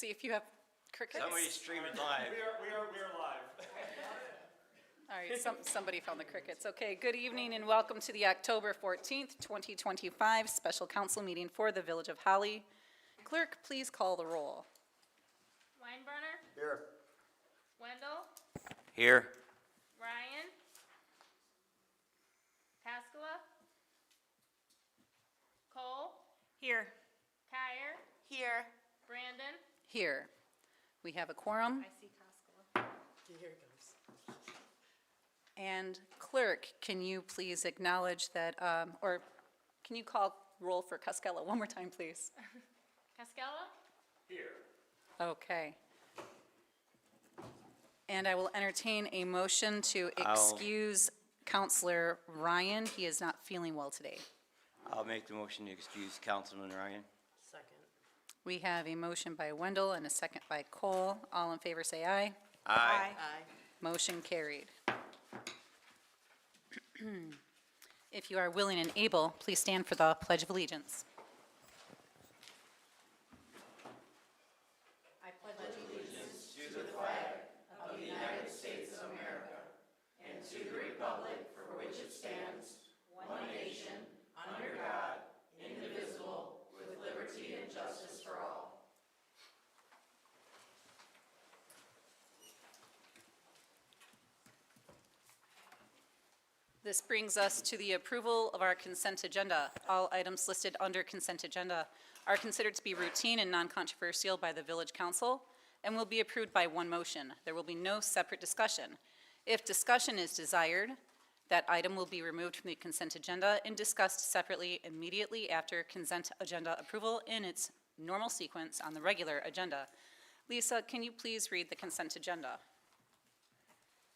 see if you have crickets. Somebody stream it live. We are live. All right, somebody found the crickets. Okay, good evening and welcome to the October 14th, 2025 Special Council Meeting for the Village of Holly. Clerk, please call the roll. Weinberner, Here. Wendell, Here. Ryan, Pascala, Cole, Here. Kyer, Here. Brandon. Here. We have a quorum. I see Pascala. Here it comes. And clerk, can you please acknowledge that, or can you call roll for Cascella one more time, please? Cascella, Here. Okay. And I will entertain a motion to I'll- excuse Counselor Ryan. He is not feeling well today. I'll make the motion to excuse Councilman Ryan. Second. We have a motion by Wendell and a second by Cole. All in favor say aye. Aye. Aye. Motion carried. If you are willing and able, please stand for the Pledge of Allegiance. This brings us to the approval of our consent agenda. All items listed under consent agenda are considered to be routine and non-controversial by the Village Council and will be approved by one motion. There will be no separate discussion. If discussion is desired, that item will be removed from the consent agenda and discussed separately immediately after consent agenda approval in its normal sequence on the regular agenda. Lisa, can you please read the consent agenda?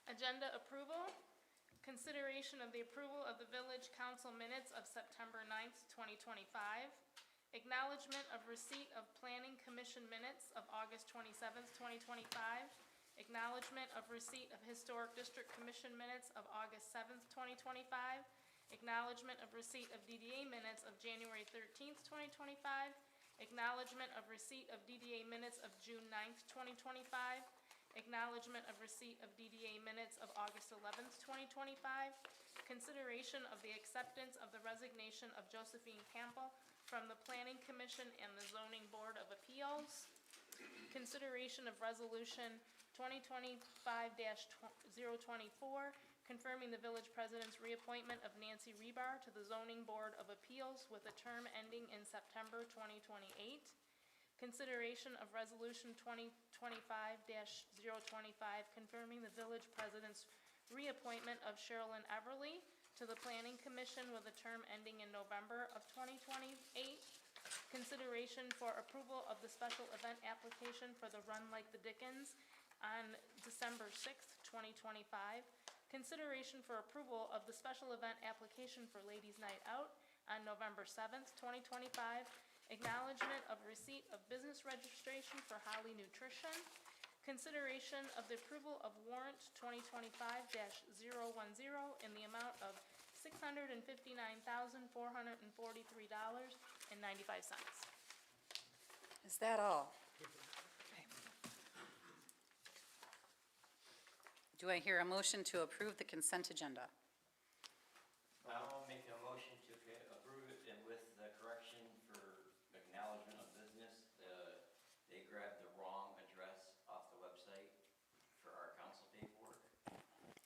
agenda approval. Consideration of the approval of the Village Council minutes of September 9th, 2025. Acknowledgement of receipt of Planning Commission minutes of August 27th, 2025. Acknowledgement of receipt of Historic District Commission minutes of August 7th, 2025. Acknowledgement of receipt of DDA minutes of January 13th, 2025. Acknowledgement of receipt of DDA minutes of June 9th, 2025. Acknowledgement of receipt of DDA minutes of August 11th, 2025. Consideration of the acceptance of the resignation of Josephine Campbell from the Planning Commission and the Zoning Board of Appeals. Consideration of Resolution 2025-024, confirming the village president's reappointment of Nancy Rebar to the Zoning Board of Appeals with a term ending in September 2028. Consideration of Resolution 2025-025, confirming the village president's reappointment of Sherilyn Everly to the Planning Commission with a term ending in November of 2028. Consideration for approval of the special event application for the Run Like the Dickens on December 6th, 2025. Consideration for approval of the special event application for Ladies Night Out on November 7th, 2025. Acknowledgement of receipt of business registration for Holly Nutrition. Consideration of the approval of warrant 2025-010 in the amount of $659,443.95. Is that all? Do I hear a motion to approve the consent agenda? I'll make a motion to approve it and with the correction for acknowledgement of business. They grabbed the wrong address off the website for our council paperwork.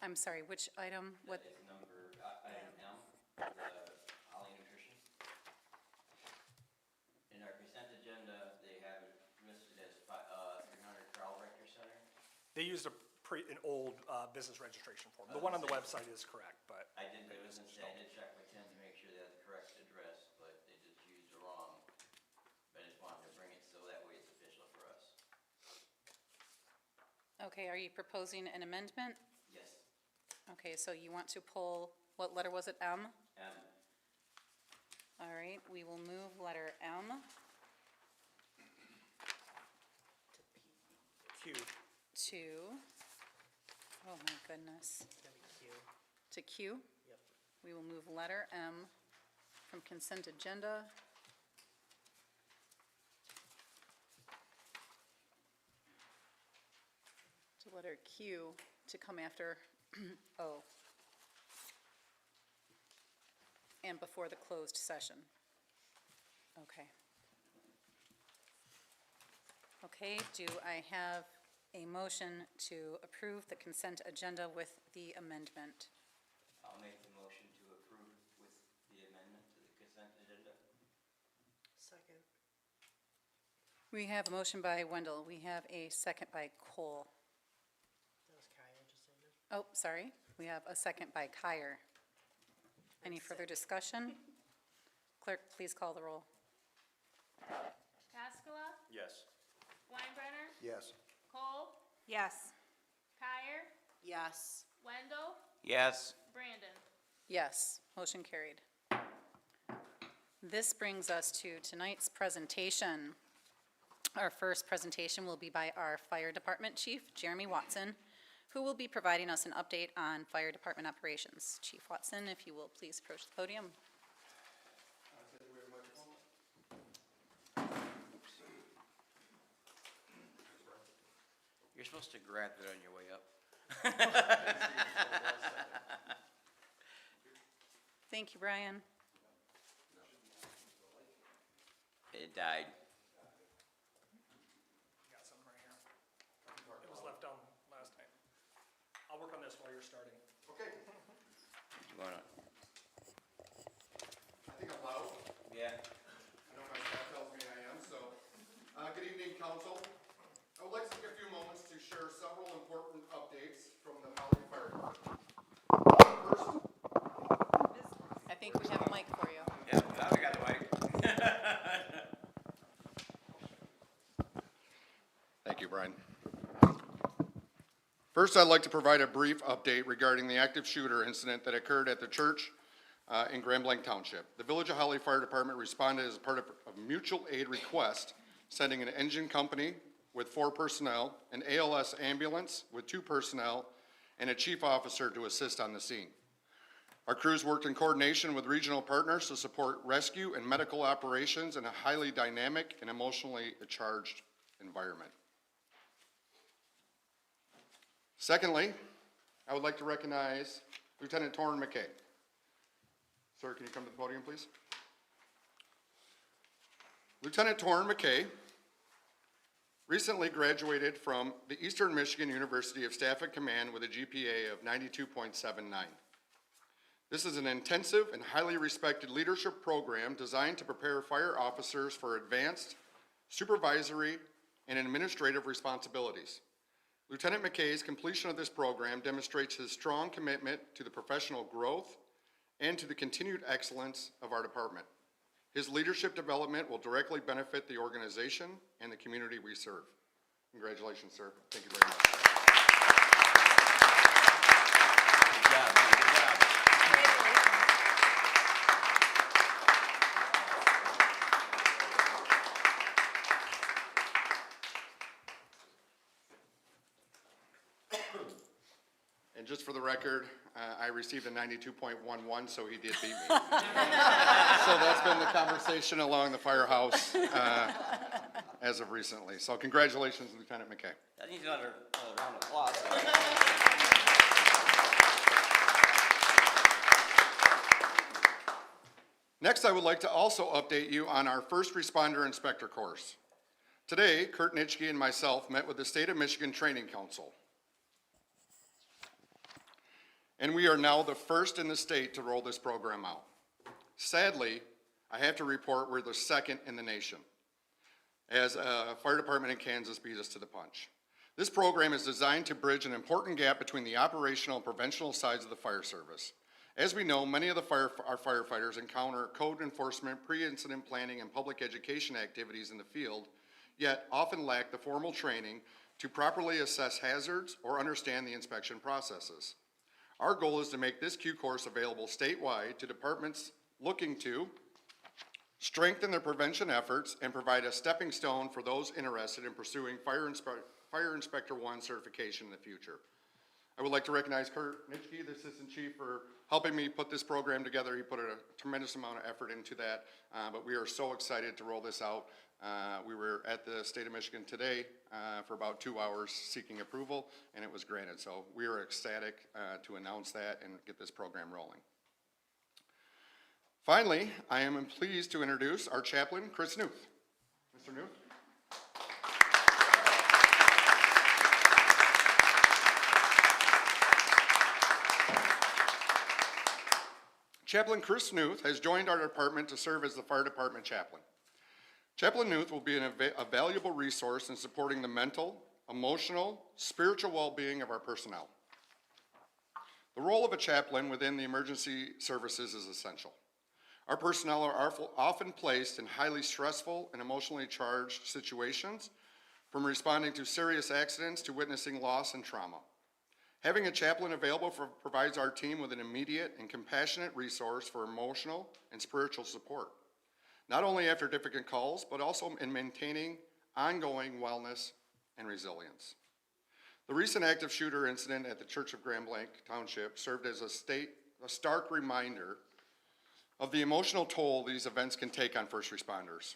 I'm sorry, which item? What? That is number, item M, the Holly Nutrition. In our consent agenda, they have it listed as 300 Carl Rector Center. They used an old business registration form. The one on the website is correct, but I did check with Tim to make sure they had the correct address, but they just used the wrong. But I just wanted to bring it so that way it's official for us. Okay, are you proposing an amendment? Yes. Okay, so you want to pull, what letter was it, M? All right, we will move letter M Q. to, oh my goodness, Q. to Q. Yep. We will move letter M from consent agenda the letter Q to come after O. And before the closed session. Okay. Okay, do I have a motion to approve the consent agenda with the amendment? I'll make the motion to approve with the amendment to the consent agenda. Second. We have a motion by Wendell. We have a second by Cole. That was Kaya just saying it. Oh, sorry. We have a second by Kyer. Any further discussion? Clerk, please call the roll. Cascola, Yes. Weinbrenner, Yes. Cole, Yes. Kyer, Yes. Wendell, Yes. Brandon. Yes, motion carried. This brings us to tonight's presentation. Our first presentation will be by our Fire Department Chief, Jeremy Watson, who will be providing us an update on fire department operations. Chief Watson, if you will please approach the podium. You're supposed to grab it on your way up. Thank you, Brian. It died. Got some right here. It was left down last time. I'll work on this while you're starting. Okay, You wanna? I think I'm loud. Yeah. I know my staff tells me I am, so. Good evening, council. I would like to take a few moments to share several important updates from the Holly Fire Department. First, I think we have a mic for you. Yeah, now we got the mic. thank you, Brian. First, I'd like to provide a brief update regarding the active shooter incident that occurred at the church in Grand Blanc Township. The Village of Holly Fire Department responded as part of a mutual aid request, sending an engine company with 4 personnel, an ALS ambulance with 2 personnel, and a chief officer to assist on the scene. Our crews worked in coordination with regional partners to support rescue and medical operations in a highly dynamic and emotionally charged environment. Secondly, I would like to recognize Lieutenant Torrin McKay. Sir, can you come to the podium, please? Lieutenant Torrin McKay recently graduated from the Eastern Michigan University of Staff and Command with a GPA of 92.79. This is an intensive and highly respected leadership program designed to prepare fire officers for advanced supervisory and administrative responsibilities. Lieutenant McKay's completion of this program demonstrates his strong commitment to the professional growth and to the continued excellence of our department. His leadership development will directly benefit the organization and the community we serve. Congratulations, sir. Thank you very much. Good job, man, good job. And just for the record, I received a 92.11, so he did beat me. So that's been the conversation along the firehouse as of recently. So congratulations, Lieutenant McKay. That needs another round of applause. Next, I would like to also update you on our first responder inspector course. Today, Kurt Nitschke and myself met with the State of Michigan Training Council. And we are now the first in the state to roll this program out. Sadly, I have to report we're the second in the nation, as a fire department in Kansas beat us to the punch. This program is designed to bridge an important gap between the operational and preventional sides of the fire service. As we know, many of our firefighters encounter code enforcement, pre-incident planning, and public education activities in the field, yet often lack the formal training to properly assess hazards or understand the inspection processes. Our goal is to make this Q course available statewide to departments looking to strengthen their prevention efforts and provide a stepping stone for those interested in pursuing Fire Inspector 1 certification in the future. I would like to recognize Kurt Nitschke, the Assistant Chief, for helping me put this program together. He put a tremendous amount of effort into that, but we are so excited to roll this out. We were at the state of Michigan today for about 2 hours seeking approval, and it was granted. So we are ecstatic to announce that and get this program rolling. Finally, I am pleased to introduce our chaplain, Chris Newth. Mr. Newth? Chaplain Chris Newth has joined our department to serve as the fire department chaplain. Chaplain Newth will be a valuable resource in supporting the mental, emotional, spiritual well-being of our personnel. The role of a chaplain within the emergency services is essential. Our personnel are often placed in highly stressful and emotionally charged situations, from responding to serious accidents to witnessing loss and trauma. Having a chaplain available provides our team with an immediate and compassionate resource for emotional and spiritual support, not only after difficult calls, but also in maintaining ongoing wellness and resilience. The recent active shooter incident at the Church of Grand Blanc Township served as a stark reminder of the emotional toll these events can take on first responders.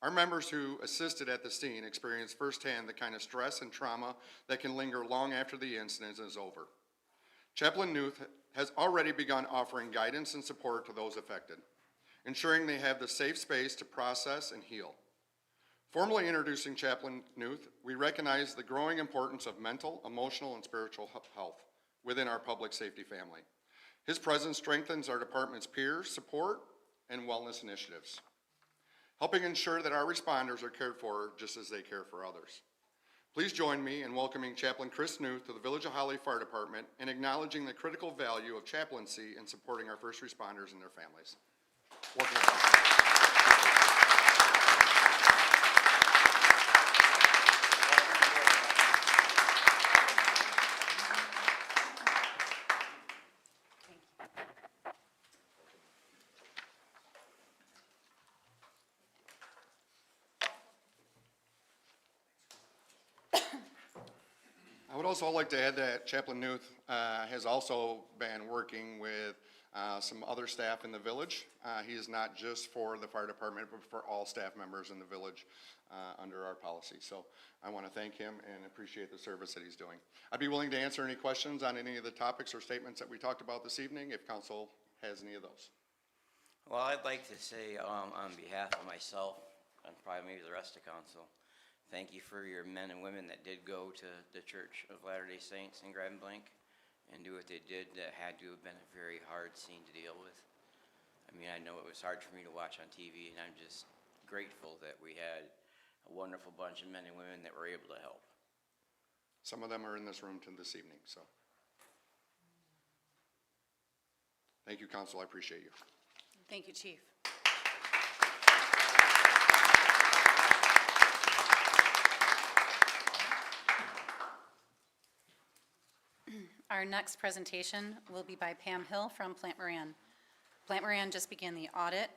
Our members who assisted at the scene experienced firsthand the kind of stress and trauma that can linger long after the incident is over. Chaplain Newth has already begun offering guidance and support to those affected, ensuring they have the safe space to process and heal. Formally introducing Chaplain Newth, we recognize the growing importance of mental, emotional, and spiritual health within our public safety family. His presence strengthens our department's peer support and wellness initiatives, helping ensure that our responders are cared for just as they care for others. Please join me in welcoming Chaplain Chris Newth to the Village of Holly Fire Department and acknowledging the critical value of chaplaincy in supporting our first responders and their families. Welcome. I would also like to add that Chaplain Newth has also been working with some other staff in the village. He is not just for the fire department, but for all staff members in the village under our policy. So I want to thank him and appreciate the service that he's doing. I'd be willing to answer any questions on any of the topics or statements that we talked about this evening, if council has any of those. Well, I'd like to say on behalf of myself and probably maybe the rest of council, thank you for your men and women that did go to the Church of Latter-day Saints in Grand Blanc and do what they did. That had to have been a very hard scene to deal with. I mean, I know it was hard for me to watch on TV, and I'm just grateful that we had a wonderful bunch of men and women that were able to help. Some of them are in this room this evening, so. Thank you, council. I appreciate you. Thank you, Chief. Our next presentation will be by Pam Hill from Plant Moran. Plant Moran just began the audit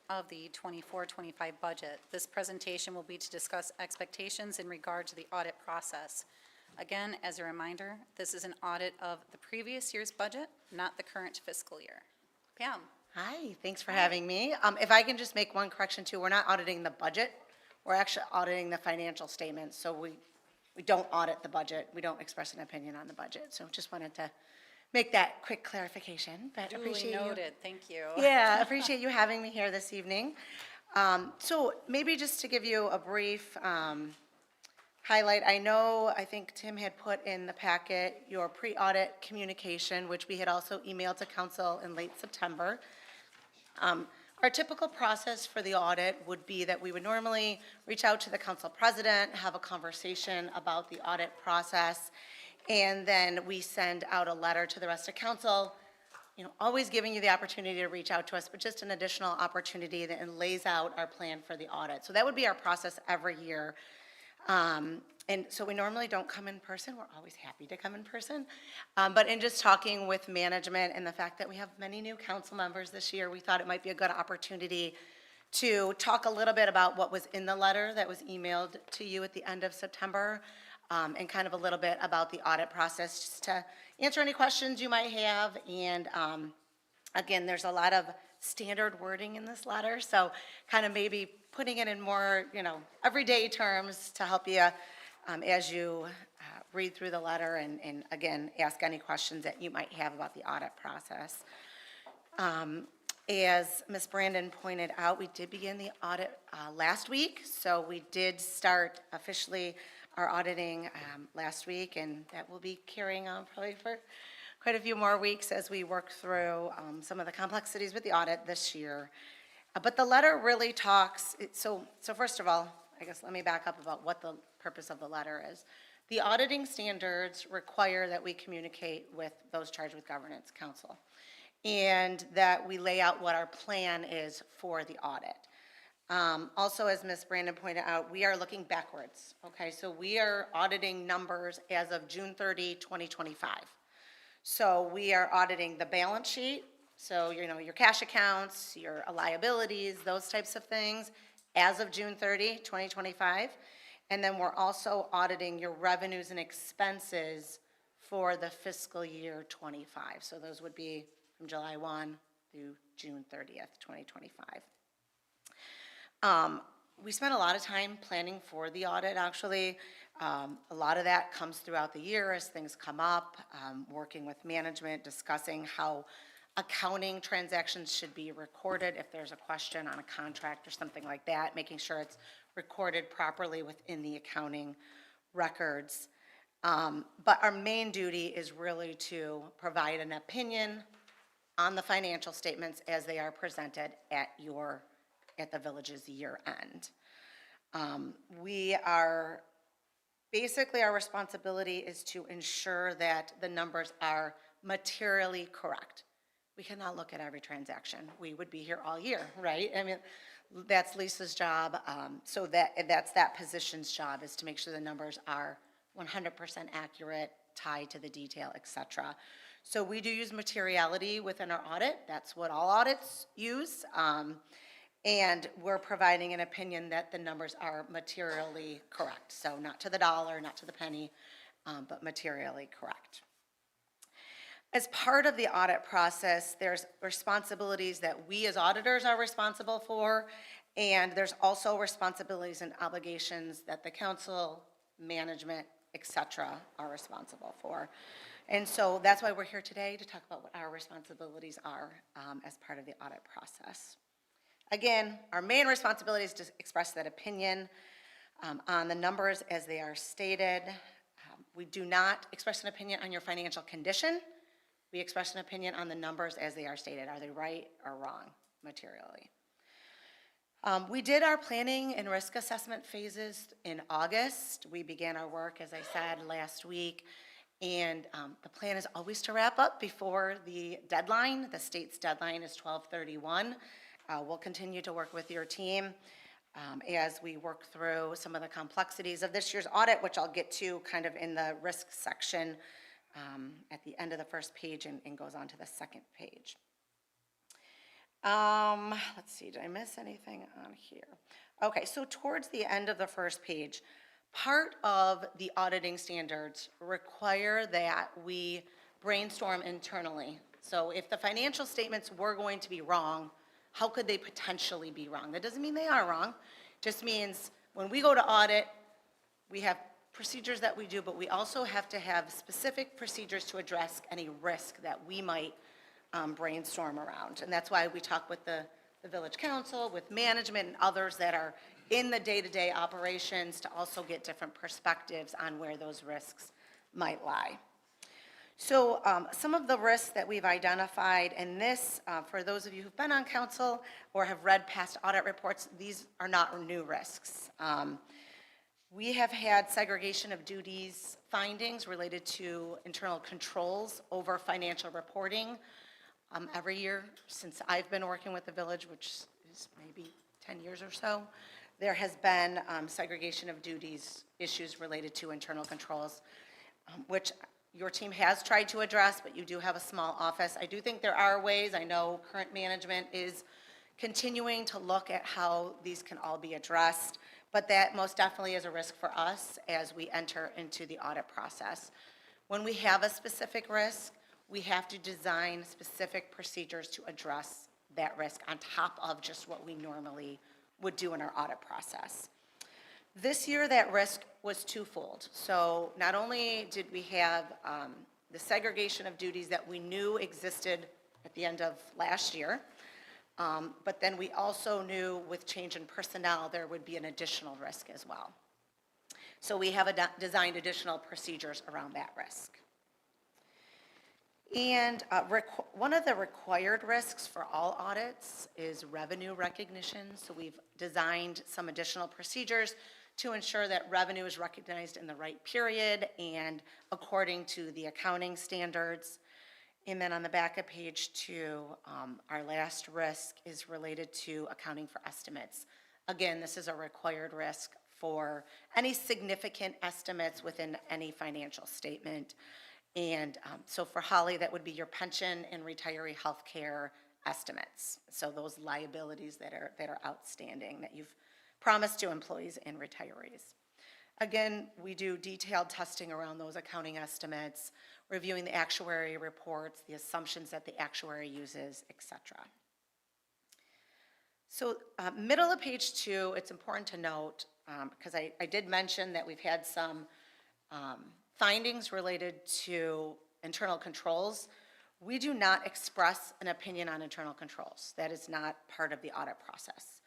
of the 24-25 budget. This presentation will be to discuss expectations in regard to the audit process. Again, as a reminder, this is an audit of the previous year's budget, not the current fiscal year. Pam? Hi, thanks for having me. If I can just make one correction too, we're not auditing the budget. We're actually auditing the financial statements. So we don't audit the budget. We don't express an opinion on the budget. So just wanted to make that quick clarification, but appreciate you. Duly noted, thank you. Yeah, appreciate you having me here this evening. So maybe just to give you a brief highlight, I think Tim had put in the packet your pre-audit communication, which we had also emailed to council in late September. Our typical process for the audit would be that we would normally reach out to the council president, have a conversation about the audit process, and then we send out a letter to the rest of council, always giving you the opportunity to reach out to us, but just an additional opportunity that lays out our plan for the audit. So that would be our process every year. And so we normally don't come in person. We're always happy to come in person. But in just talking with management and the fact that we have many new council members this year, we thought it might be a good opportunity to talk a little bit about what was in the letter that was emailed to you at the end of September, and kind of a little bit about the audit process, just to answer any questions you might have. And again, there's a lot of standard wording in this letter, so kind of maybe putting it in more, everyday terms to help you as you read through the letter and again, ask any questions that you might have about the audit process. As Ms. Brandon pointed out, we did begin the audit last week, so we did start officially our auditing last week, and that will be carrying on probably for quite a few more weeks as we work through some of the complexities with the audit this year. But the letter really talks, so first of all, I guess let me back up about what the purpose of the letter is. The auditing standards require that we communicate with those charged with governance counsel, and that we lay out what our plan is for the audit. Also, as Ms. Brandon pointed out, we are looking backwards, okay? So we are auditing numbers as of June 30, 2025. So we are auditing the balance sheet, so your cash accounts, your liabilities, those types of things, as of June 30, 2025. And then we're also auditing your revenues and expenses for the fiscal year 25. So those would be from July 1 through June 30th, 2025. We spent a lot of time planning for the audit, actually. A lot of that comes throughout the year as things come up, working with management, discussing how accounting transactions should be recorded if there's a question on a contract or something like that, making sure it's recorded properly within the accounting records. But our main duty is really to provide an opinion on the financial statements as they are presented at the village's year end. Basically our responsibility is to ensure that the numbers are materially correct. We cannot look at every transaction. We would be here all year, right? I mean, that's Lisa's job. So that's that position's job, is to make sure the numbers are 100% accurate, tied to the detail, et cetera. So we do use materiality within our audit. That's what all audits use. And we're providing an opinion that the numbers are materially correct. So not to the dollar, not to the penny, but materially correct. As part of the audit process, there's responsibilities that we as auditors are responsible for, and there's also responsibilities and obligations that the council, management, et cetera, are responsible for. And so that's why we're here today, to talk about what our responsibilities are as part of the audit process. Again, our main responsibility is to express that opinion on the numbers as they are stated. We do not express an opinion on your financial condition. We express an opinion on the numbers as they are stated. Are they right or wrong materially? We did our planning and risk assessment phases in August. We began our work, as I said, last week. And the plan is always to wrap up before the deadline. The state's deadline is 12/31. We'll continue to work with your team as we work through some of the complexities of this year's audit, which I'll get to kind of in the risk section at the end of the first page and goes on to the second page. Let's see, did I miss anything on here? Okay, so towards the end of the first page, part of the auditing standards require that we brainstorm internally. So if the financial statements were going to be wrong, how could they potentially be wrong? That doesn't mean they are wrong. It just means when we go to audit, we have procedures that we do, but we also have to have specific procedures to address any risk that we might brainstorm around. And that's why we talk with the village council, with management and others that are in the day-to-day operations to also get different perspectives on where those risks might lie. So some of the risks that we've identified, and this, for those of you who've been on council or have read past audit reports, these are not new risks. We have had segregation of duties findings related to internal controls over financial reporting every year since I've been working with the village, which is maybe 10 years or so. There has been segregation of duties issues related to internal controls, which your team has tried to address, but you do have a small office. I do think there are ways. I know current management is continuing to look at how these can all be addressed, but that most definitely is a risk for us as we enter into the audit process. When we have a specific risk, we have to design specific procedures to address that risk on top of just what we normally would do in our audit process. This year, that risk was twofold. So not only did we have the segregation of duties that we knew existed at the end of last year, but then we also knew with change in personnel, there would be an additional risk as well. So we have designed additional procedures around that risk. And one of the required risks for all audits is revenue recognition. So we've designed some additional procedures to ensure that revenue is recognized in the right period and according to the accounting standards. And then on the back of page 2, our last risk is related to accounting for estimates. Again, this is a required risk for any significant estimates within any financial statement. And so for Holly, that would be your pension and retiree health care estimates. So those liabilities that are outstanding that you've promised to employees and retirees. Again, we do detailed testing around those accounting estimates, reviewing the actuary reports, the assumptions that the actuary uses, et cetera. So middle of page 2, it's important to note, because I did mention that we've had some findings related to internal controls. We do not express an opinion on internal controls. That is not part of the audit process.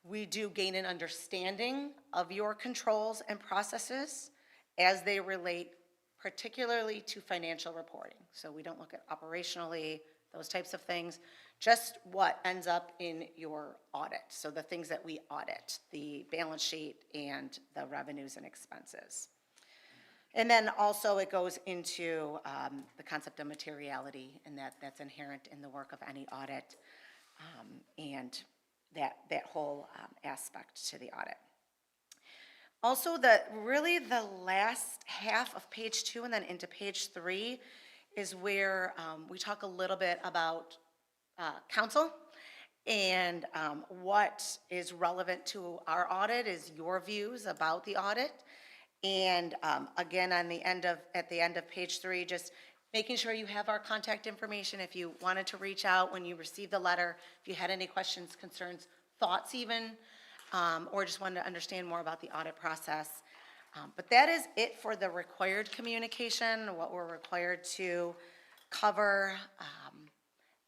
We do gain an understanding of your controls and processes as they relate particularly to financial reporting. So we don't look at operationally, those types of things, just what ends up in your audit. So the things that we audit, the balance sheet and the revenues and expenses. And then also it goes into the concept of materiality, and that's inherent in the work of any audit, and that whole aspect to the audit. Also, really the last half of page 2 and then into page 3 is where we talk a little bit about counsel, and what is relevant to our audit is your views about the audit. And again, at the end of page 3, just making sure you have our contact information if you wanted to reach out when you received the letter, if you had any questions, concerns, thoughts even, or just wanted to understand more about the audit process. But that is it for the required communication, what we're required to cover.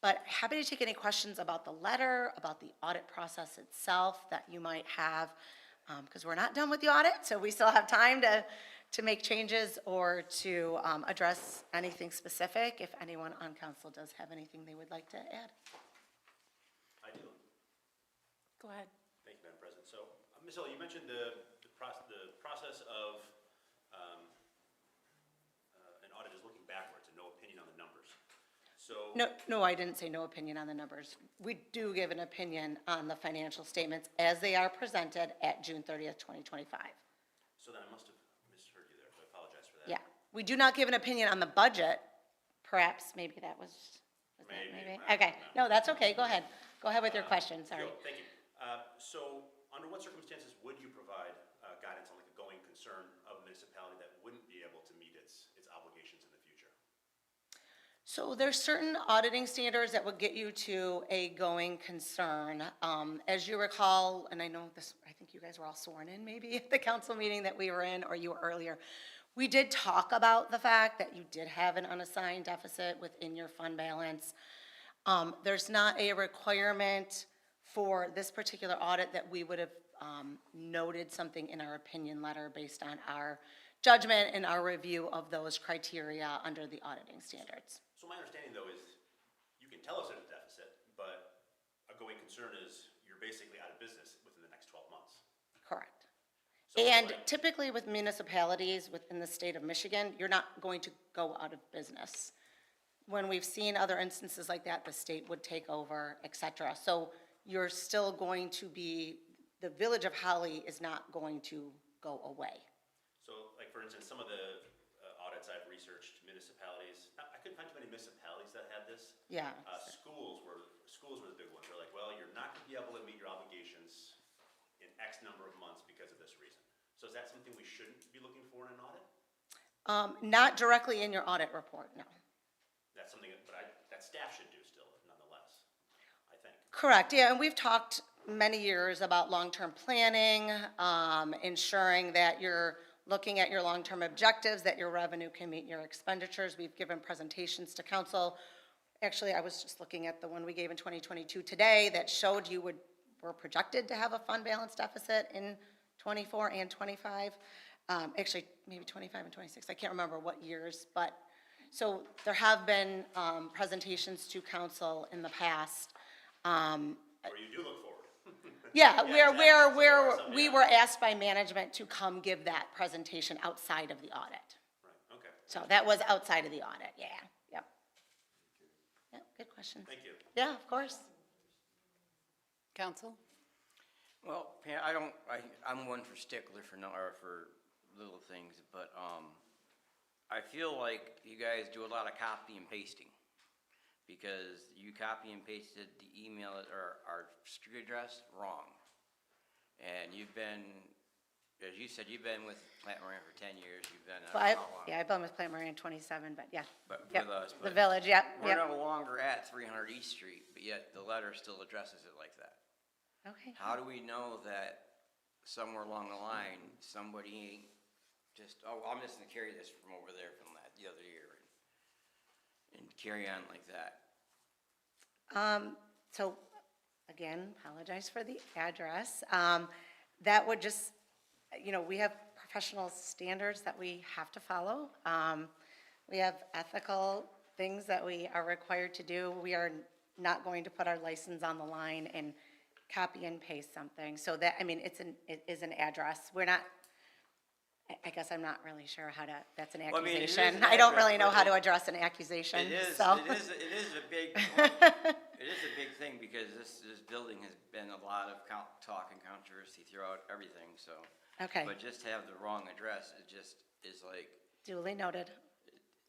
But happy to take any questions about the letter, about the audit process itself that you might have, because we're not done with the audit, so we still have time to make changes or to address anything specific, if anyone on council does have anything they would like to add. I do. Go ahead. Thank you, Madam President. So, Ms. Hill, you mentioned the process of an audit is looking backwards and no opinion on the numbers. So, No, I didn't say no opinion on the numbers. We do give an opinion on the financial statements as they are presented at June 30th, 2025. so then I must have misheard you there, so I apologize for that. Yeah, we do not give an opinion on the budget. Perhaps, maybe that was that Maybe. Okay, no, that's okay, go ahead. Go ahead with your question, sorry. Thank you. So, under what circumstances would you provide guidance on like a going concern of a municipality that wouldn't be able to meet its obligations in the future? So there's certain auditing standards that would get you to a going concern. As you recall, and I know this, I think you guys were all sworn in maybe at the council meeting that we were in, or you were earlier. We did talk about the fact that you did have an unassigned deficit within your fund balance. There's not a requirement for this particular audit that we would have noted something in our opinion letter based on our judgment and our review of those criteria under the auditing standards. So my understanding though is you can tell us there's a deficit, but a going concern is you're basically out of business within the next 12 months. Correct. So And like- typically with municipalities within the state of Michigan, you're not going to go out of business. When we've seen other instances like that, the state would take over, et cetera. So you're still going to be, the village of Holly is not going to go away. So, like, for instance, some of the audits I've researched, municipalities, I couldn't find too many municipalities that had this. Yeah. Schools were the big ones. They're like, well, you're not gonna be able to meet your obligations in X number of months because of this reason. So is that something we shouldn't be looking for in an audit? Not directly in your audit report, no. That's something that staff should do still, nonetheless, I think. Correct, yeah, and we've talked many years about long-term planning, ensuring that you're looking at your long-term objectives, that your revenue can meet your expenditures. We've given presentations to council. Actually, I was just looking at the one we gave in 2022 today that showed you were projected to have a fund balance deficit in '24 and '25. Actually, maybe '25 and '26, I can't remember what years, but, so there have been presentations to council in the past. Or you do look forward. Yeah, exactly. So there are some, we yeah. were asked by management to come give that presentation outside of the audit. Right, okay, So that was outside of the audit, yeah, yep. Yep, good question. thank you. Yeah, of course. Counsel? Well, Pam, I'm one for stickler for no, or for little things, but, I feel like you guys do a lot of copy and pasting. Because you copy and pasted the email or our street address wrong. And you've been, as you said, you've been with Plant Moran for 10 years, you've been, Well, how long? yeah, I've been with Plant Moran 27, but yeah. But Yep, with us, the but village, yep, we're yep. no longer at 300 East Street, but yet the letter still addresses it like that. Okay. How do we know that somewhere along the line, somebody ain't just, oh, I'm just gonna carry this from over there from the other year and carry on like that? So, again, apologize for the address. That would just, we have professional standards that we have to follow. We have ethical things that we are required to do. We are not going to put our license on the line and copy and paste something. So that, it is an address. We're not, I guess I'm not really sure how to, that's an Well, I mean, it is accusation. an I don't address, really know but how to address an accusation, It is, so. it is a big, it is a big thing because this building has been a lot of talk and controversy throughout everything, so. Okay, But just to have the wrong address, it just is like, duly noted.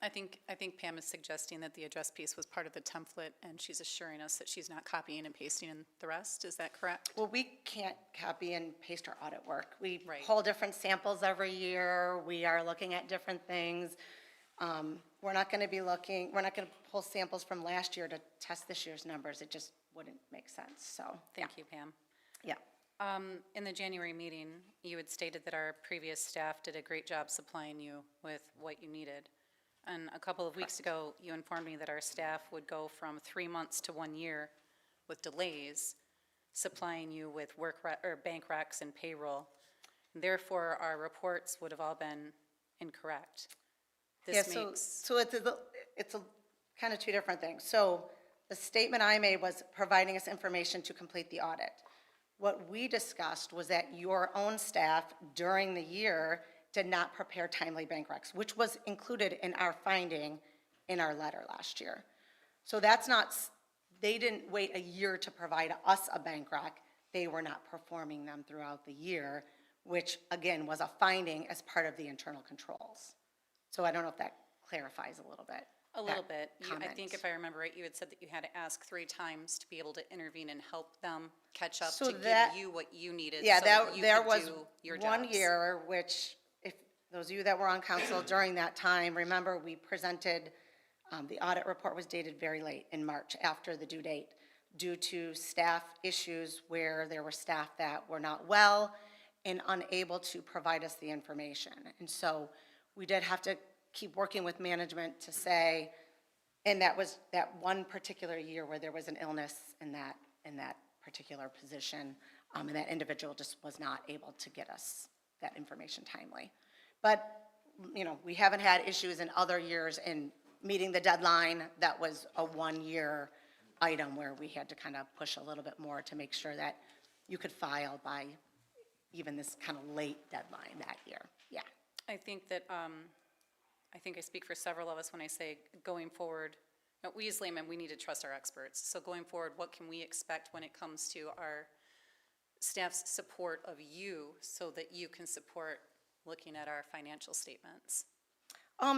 I think Pam is suggesting that the address piece was part of the template, and she's assuring us that she's not copying and pasting in the rest. Is that correct? Well, we can't copy and paste our audit work. We Right. pull different samples every year. We are looking at different things. We're not going to pull samples from last year to test this year's numbers. It just wouldn't make sense, so. Thank you, Pam. Yeah. In the January meeting, you had stated that our previous staff did a great job supplying you with what you needed. And a couple of weeks ago, you informed me that our staff would go from 3 months to 1 year with delays, supplying you with bank recs and payroll. Therefore, our reports would have all been incorrect. Yeah, This so, makes, so it's a kind of two different things. So the statement I made was providing us information to complete the audit. What we discussed was that your own staff during the year did not prepare timely bank recs, which was included in our finding in our letter last year. So that's not, they didn't wait a year to provide us a bank rec. They were not performing them throughout the year, which again was a finding as part of the internal controls. So I don't know if that clarifies a little bit. a little that bit. I think comment. if I remember right, you had said that you had to ask 3 times to be able to intervene and help them catch up So to give that- you what you needed Yeah, so that you there could was do your one jobs. year, which, if those of you that were on council during that time, remember, we presented, the audit report was dated very late in March, after the due date, due to staff issues where there were staff that were not well and unable to provide us the information. And so we did have to keep working with management to say, and that was that one particular year where there was an illness in that particular position, and that individual just was not able to get us that information timely. But, we haven't had issues in other years in meeting the deadline. That was a one-year item where we had to kind of push a little bit more to make sure that you could file by even this kind of late deadline that year, yeah. I think that, I think I speak for several of us when I say going forward, we as laymen, we need to trust our experts. So going forward, what can we expect when it comes to our staff's support of you so that you can support looking at our financial statements?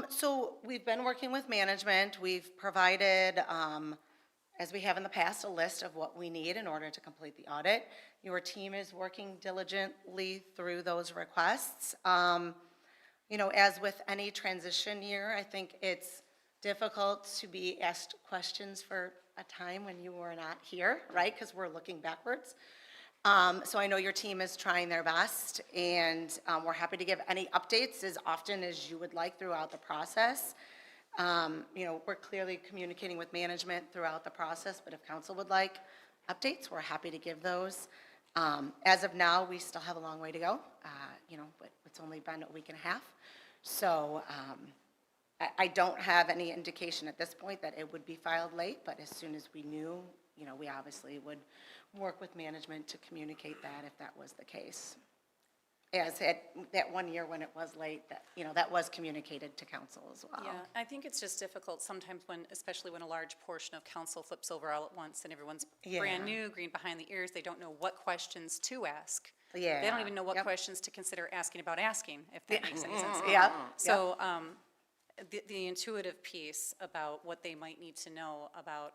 So we've been working with management. We've provided, as we have in the past, a list of what we need in order to complete the audit. Your team is working diligently through those requests. As with any transition year, I think it's difficult to be asked questions for a time when you were not here, right? Because we're looking backwards. So I know your team is trying their best, and we're happy to give any updates as often as you would like throughout the process. We're clearly communicating with management throughout the process, but if council would like updates, we're happy to give those. As of now, we still have a long way to go, but it's only been a week and a half. So I don't have any indication at this point that it would be filed late, but as soon as we knew, we obviously would work with management to communicate that if that was the case. As that 1 year when it was late, that was communicated to council as well. Yeah, I think it's just difficult sometimes especially when a large portion of council flips over all at once and everyone's brand Yeah. new, green behind the ears. They don't know what questions to ask. They Yeah. don't even know what Yep. questions to consider asking about asking, if that makes any sense. Yeah. So the intuitive piece about what they might need to know about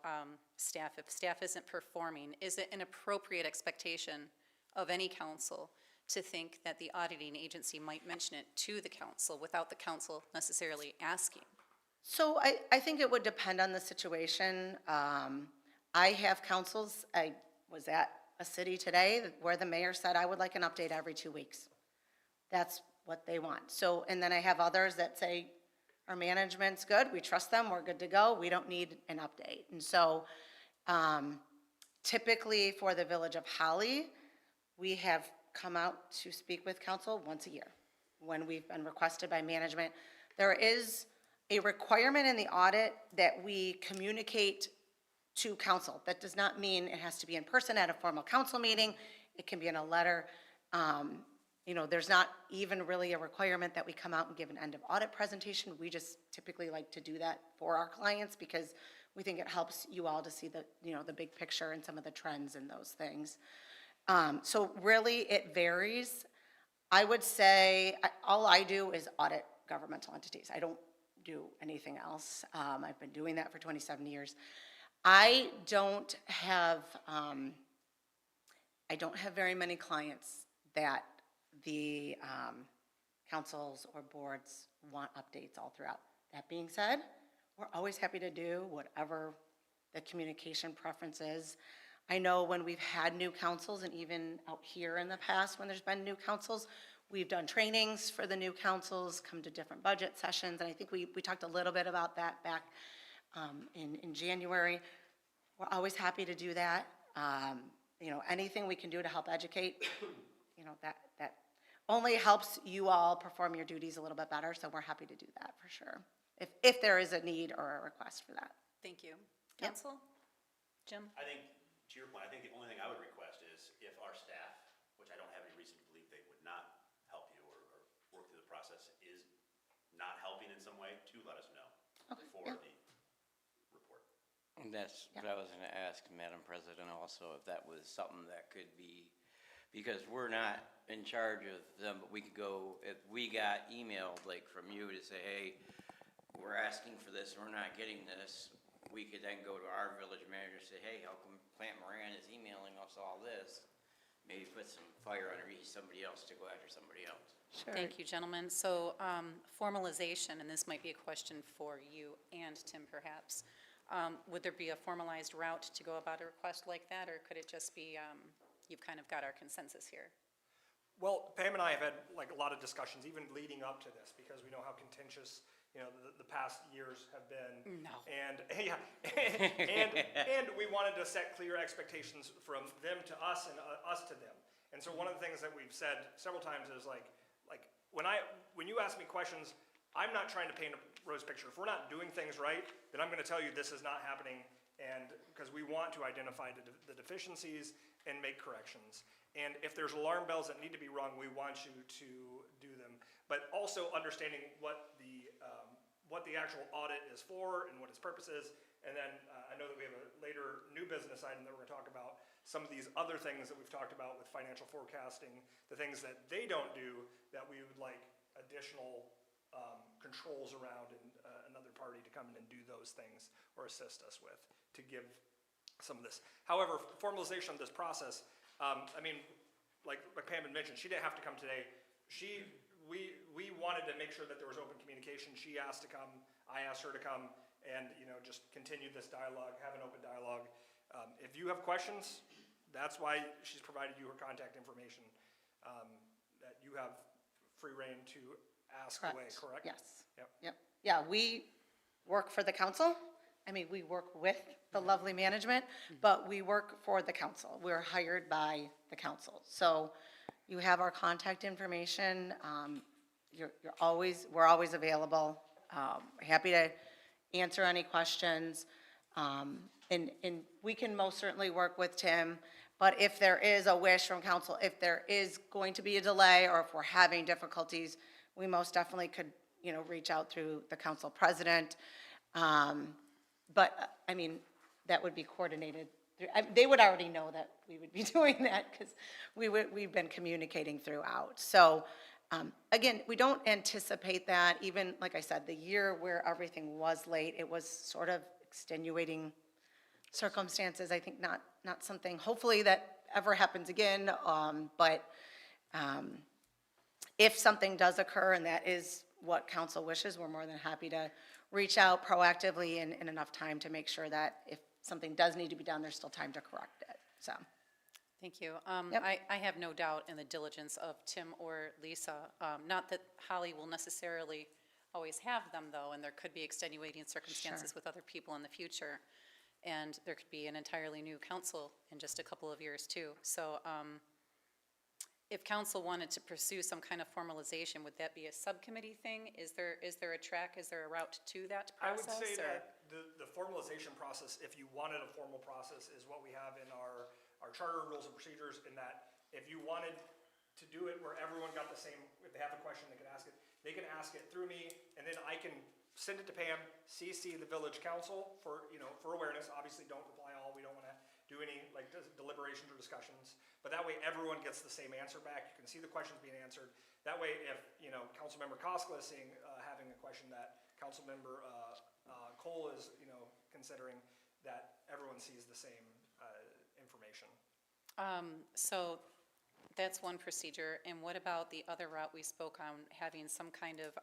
staff, if staff isn't performing, is it an appropriate expectation of any council to think that the auditing agency might mention it to the council without the council necessarily asking? So I think it would depend on the situation. I have councils, I was at a city today where the mayor said, I would like an update every 2 weeks. That's what they want. So, and then I have others that say, our management's good, we trust them, we're good to go, we don't need an update. And so typically for the Village of Holly, we have come out to speak with council once a year when we've been requested by management. There is a requirement in the audit that we communicate to council. That does not mean it has to be in person at a formal council meeting. It can be in a letter. There's not even really a requirement that we come out and give an end of audit presentation. We just typically like to do that for our clients because we think it helps you all to see the big picture and some of the trends and those things. So really, it varies. I would say, all I do is audit governmental entities. I don't do anything else. I've been doing that for 27 years. I don't have very many clients that the councils or boards want updates all throughout. That being said, we're always happy to do whatever the communication preference is. I know when we've had new councils, and even out here in the past when there's been new councils, we've done trainings for the new councils, come to different budget sessions, and I think we talked a little bit about that back in January. We're always happy to do that. Anything we can do to help educate, that only helps you all perform your duties a little bit better, so we're happy to do that for sure, if there is a need or a request for that. Thank you. Yep. Council? Jim? I think, to your point, I think the only thing I would request is if our staff, which I don't have any reason to believe they would not help you or work through the process, is not helping in some way, to let us know before yeah. the report. And that's what I was gonna ask, Madam President, also, if that was something that could be, because we're not in charge of them, but we could go, if we got emailed, like, from you to say, hey, we're asking for this, and we're not getting this, we could then go to our village manager and say, hey, how come Plant Moran is emailing us all this? Maybe put some fire underneath somebody else to go after somebody else. Sure. Thank you, gentlemen. So formalization, and this might be a question for you and Tim perhaps, would there be a formalized route to go about a request like that, or could it just be you've kind of got our consensus here? Well, Pam and I have had a lot of discussions, even leading up to this, because we know how contentious, the past years have been. No. And, yeah, and we wanted to set clear expectations from them to us and us to them. And so one of the things that we've said several times is when you ask me questions, I'm not trying to paint a rose picture. If we're not doing things right, then I'm gonna tell you this is not happening, and, because we want to identify the deficiencies and make corrections. And if there's alarm bells that need to be rung, we want you to do them. But also understanding what the actual audit is for and what its purpose is. And then I know that we have a later new business item that we're gonna talk about, some of these other things that we've talked about with financial forecasting, the things that they don't do that we would like additional controls around, and another party to come in and do those things or assist us with to give some of this. However, formalization of this process, like Pam had mentioned, she didn't have to come today. We wanted to make sure that there was open communication. She asked to come, I asked her to come, and, just continue this dialogue, have an open dialogue. If you have questions, that's why she's provided you her contact information, that you have free reign to ask away, correct? Yes. Yep. Yep. Yeah, we work for the council. I mean, we work with the lovely management, but we work for the council. We're hired by the council. So you have our contact information. We're always available. Happy to answer any questions. And we can most certainly work with Tim, but if there is a wish from council, if there is going to be a delay, or if we're having difficulties, we most definitely could, reach out through the council president. But, I mean, that would be coordinated. They would already know that we would be doing that, because we've been communicating throughout. So, again, we don't anticipate that, even, like I said, the year where everything was late, it was sort of extenuating circumstances. I think not something, hopefully, that ever happens again. But if something does occur and that is what council wishes, we're more than happy to reach out proactively in enough time to make sure that if something does need to be done, there's still time to correct it, so. Thank you. Yep. I have no doubt in the diligence of Tim or Lisa. Not that Holly will necessarily always have them, though, and there could be extenuating circumstances Sure. with other people in the future. And there could be an entirely new council in just a couple of years, too. So if council wanted to pursue some kind of formalization, would that be a subcommittee thing? Is there a track, is there a route to that I would process? say or- that the formalization process, if you wanted a formal process, is what we have in our charter rules and procedures, in that if you wanted to do it where everyone got the same, if they have a question, they can ask it through me, and then I can send it to Pam, CC the village council for awareness. Obviously, don't reply all, we don't want to do any deliberations or discussions, but that way everyone gets the same answer back. You can see the questions being answered. That way, if, Councilmember Koskela is seeing, having a question that Councilmember Cole is, considering, that everyone sees the same information. So that's one procedure. And what about the other route we spoke on, having some kind of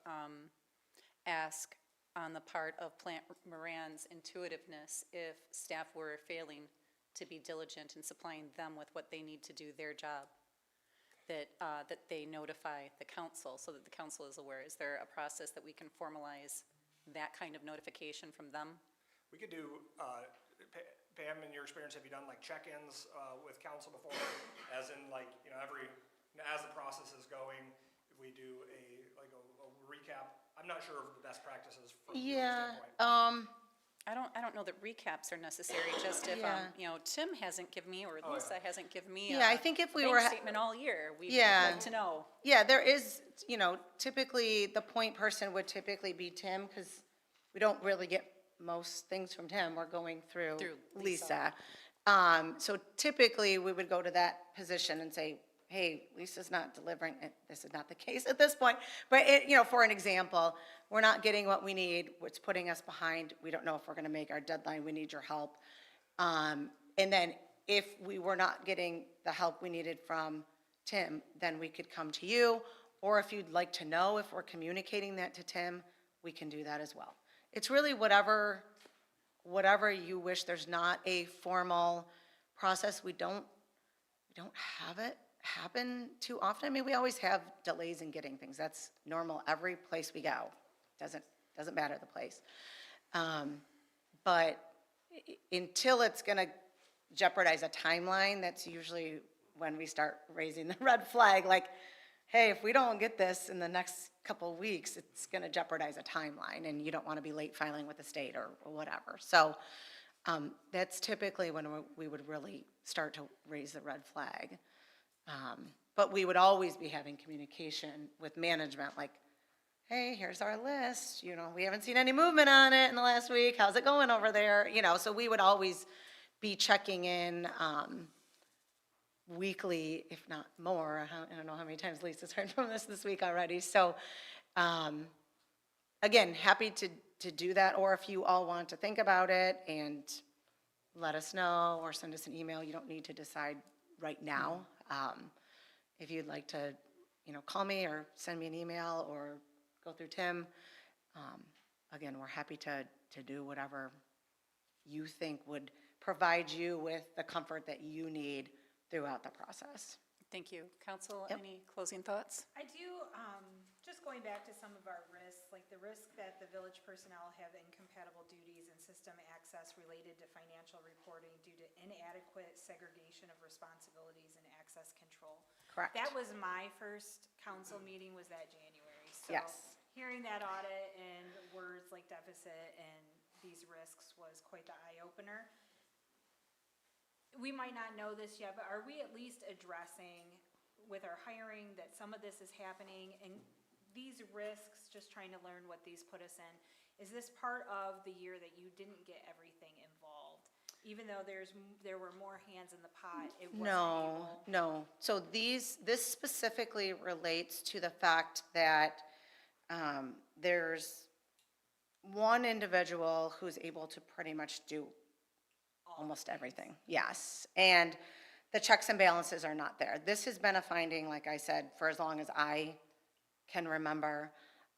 ask on the part of Plant Moran's intuitiveness if staff were failing to be diligent in supplying them with what they need to do their job, that they notify the council so that the council is aware? Is there a process that we can formalize that kind of notification from them? We could do, Pam, in your experience, have you done check-ins with council before? As in as the process is going, we do a recap. I'm not sure of the best practices from your Yeah, standpoint. I don't know that recaps are necessary, just if, Yeah. Tim hasn't given me, or Lisa hasn't given me Yeah, I think if we bank were statement all year, we'd Yeah. like to know. Yeah, there is, typically, the point person would typically be Tim, because we don't really get most things from Tim. We're going through Through Lisa. Lisa. So typically, we would go to that position and say, hey, Lisa's not delivering. This is not the case at this point. But, for an example, we're not getting what we need. It's putting us behind. We don't know if we're going to make our deadline. We need your help. And then if we were not getting the help we needed from Tim, then we could come to you. Or if you'd like to know if we're communicating that to Tim, we can do that as well. It's really whatever you wish. There's not a formal process. We don't have it happen too often. I mean, we always have delays in getting things. That's normal every place we go. Doesn't matter the place. But until it's going to jeopardize a timeline, that's usually when we start raising the red flag, hey, if we don't get this in the next couple of weeks, it's going to jeopardize a timeline, and you don't want to be late filing with the state or whatever. So that's typically when we would really start to raise the red flag. But we would always be having communication with management, hey, here's our list, we haven't seen any movement on it in the last week, how's it going over there? So we would always be checking in weekly, if not more. I don't know how many times Lisa's heard from us this week already. So, again, happy to do that, or if you all want to think about it and let us know, or send us an email. You don't need to decide right now. If you'd like to, call me or send me an email or go through Tim, again, we're happy to do whatever you think would provide you with the comfort that you need throughout the process. Thank you. Council, Yep. any closing thoughts? I do, just going back to some of our risks, like the risk that the village personnel have incompatible duties and system access related to financial reporting due to inadequate segregation of responsibilities and access control. Correct. That was my first council meeting, was that January. Yes. So hearing that audit and words like deficit and these risks was quite the eye-opener. We might not know this yet, but are we at least addressing with our hiring that some of this is happening? And these risks, just trying to learn what these put us in, is this part of the year that you didn't get everything involved? Even though there were more hands in the pot, it wasn't No, able? no. So this specifically relates to the fact that there's one individual who's able to pretty much do almost everything, yes. And the checks and balances are not there. This has been a finding, like I said, for as long as I can remember.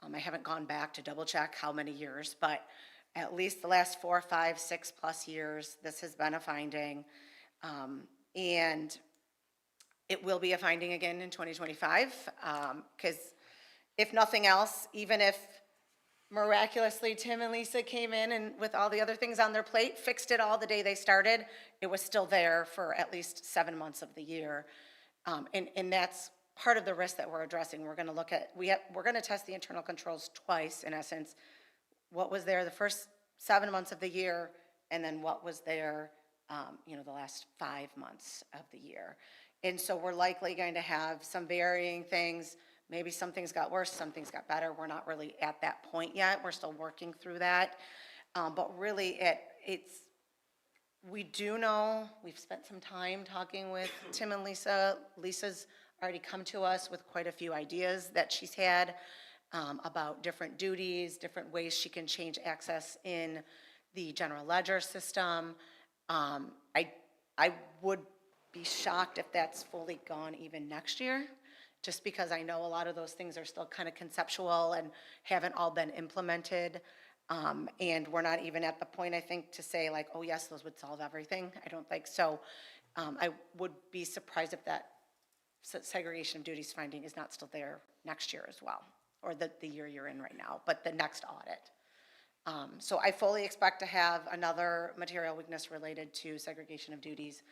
I haven't gone back to double check how many years, but at least the last 4, 5, 6+ years, this has been a finding. And it will be a finding again in 2025, because if nothing else, even if miraculously Tim and Lisa came in and with all the other things on their plate, fixed it all the day they started, it was still there for at least 7 months of the year. And that's part of the risk that we're addressing. We're gonna look at, we're gonna test the internal controls twice, in essence. What was there the first 7 months of the year, and then what was there, the last 5 months of the year. And so we're likely going to have some varying things. Maybe some things got worse, some things got better. We're not really at that point yet. We're still working through that. But really, we do know, we've spent some time talking with Tim and Lisa. Lisa's already come to us with quite a few ideas that she's had about different duties, different ways she can change access in the general ledger system. I would be shocked if that's fully gone even next year, just because I know a lot of those things are still kind of conceptual and haven't all been implemented. And we're not even at the point, I think, to say like, oh yes, those would solve everything. I don't think so. I would be surprised if that segregation of duties finding is not still there next year as well, or the year you're in right now, but the next audit. So I fully expect to have another material weakness related to segregation of duties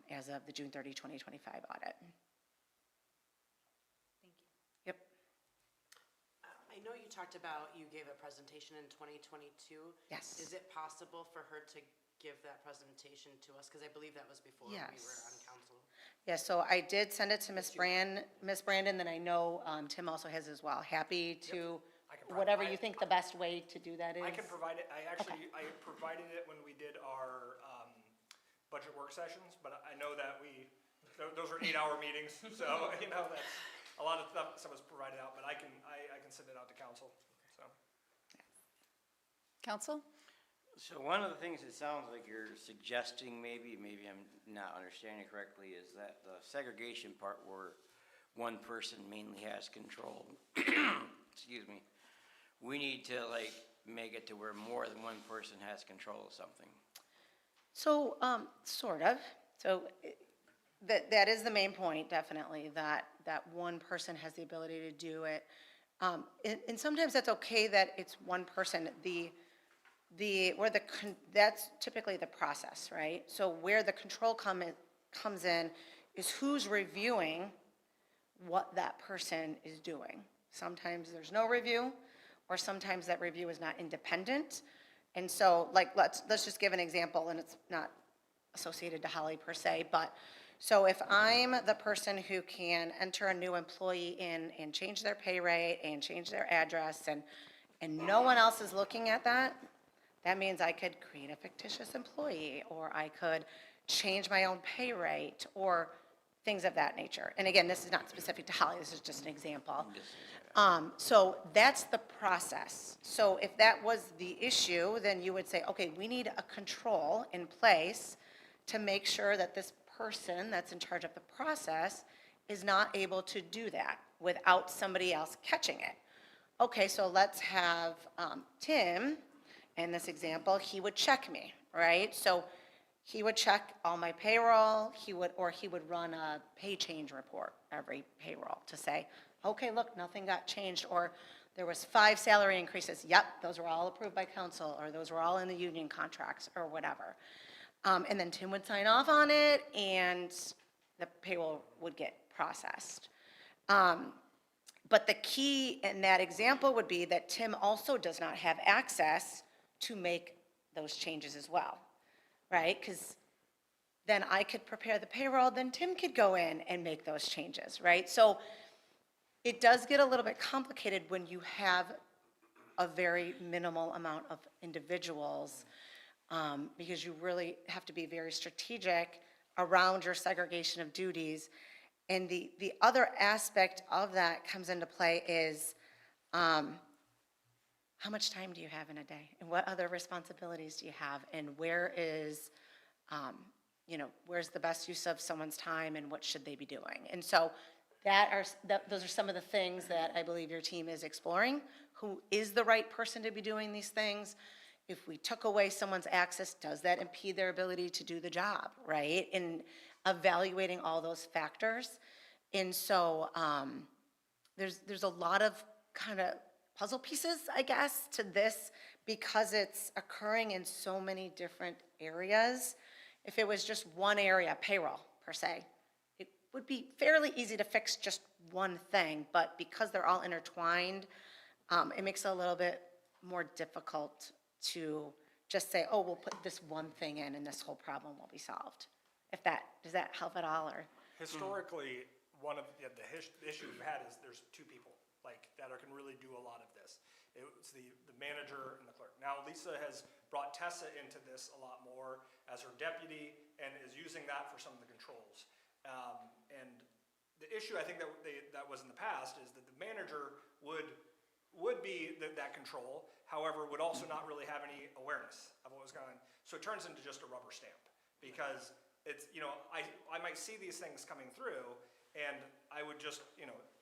as of the June 30, 2025 audit. Thank you. Yep. I know you talked about, you gave a presentation in 2022. Yes. Is it possible for her to give that presentation to us? Because I believe that was before we were on Yes. council. Yeah, so I did send it to Ms. Brandon, then I know Tim also has as well. Happy to, I can whatever provide- you think the best way to do that is. I can provide it, I provided it when we did our budget work sessions, but I know that those are 8-hour meetings, so, that's, a lot of stuff was provided out, but I can send it out to council, so. Council? So one of the things it sounds like you're suggesting, maybe I'm not understanding correctly, is that the segregation part where one person mainly has control, excuse me, we need to make it to where more than one person has control of something. So, sort of. So that is the main point, definitely, that one person has the ability to do it. And sometimes that's okay that it's one person. That's typically the process, right? So where the control comes in is who's reviewing what that person is doing. Sometimes there's no review, or sometimes that review is not independent. And so, let's just give an example, and it's not associated to Holly per se, but, so if I'm the person who can enter a new employee in and change their pay rate and change their address, and no one else is looking at that, that means I could create a fictitious employee, or I could change my own pay rate, or things of that nature. And again, this is not specific to Holly, this is just an example. So that's the process. So if that was the issue, then you would say, okay, we need a control in place to make sure that this person that's in charge of the process is not able to do that without somebody else catching it. okay, so let's have Tim, in this example, he would check me, right? So he would check all my payroll, he would run a pay change report every payroll to say, okay, look, nothing got changed, or there was 5 salary increases. Yep, those were all approved by council, or those were all in the union contracts, or whatever. And then Tim would sign off on it, and the payroll would get processed. But the key in that example would be that Tim also does not have access to make those changes as well, right? Because then I could prepare the payroll, then Tim could go in and make those changes, right? So it does get a little bit complicated when you have a very minimal amount of individuals, because you really have to be very strategic around your segregation of duties. And the other aspect of that comes into play is, how much time do you have in a day? And what other responsibilities do you have? And where is, where's the best use of someone's time, and what should they be doing? And so those are some of the things that I believe your team is exploring. Who is the right person to be doing these things? If we took away someone's access, does that impede their ability to do the job, right? And evaluating all those factors. And so there's a lot of kind of puzzle pieces, I guess, to this, because it's occurring in so many different areas. If it was just one area, payroll per se, it would be fairly easy to fix just one thing, but because they're all intertwined, it makes it a little bit more difficult to just say, oh, we'll put this one thing in and this whole problem will be solved. Does that help at all, or? Historically, one of the issue we've had is there's 2 people that can really do a lot of this. It's the manager and the clerk. Now, Lisa has brought Tessa into this a lot more as her deputy and is using that for some of the controls. And the issue I think that was in the past is that the manager would be that control, however, would also not really have any awareness of what was going on. So it turns into just a rubber stamp, because it's, I might see these things coming through, and I would just,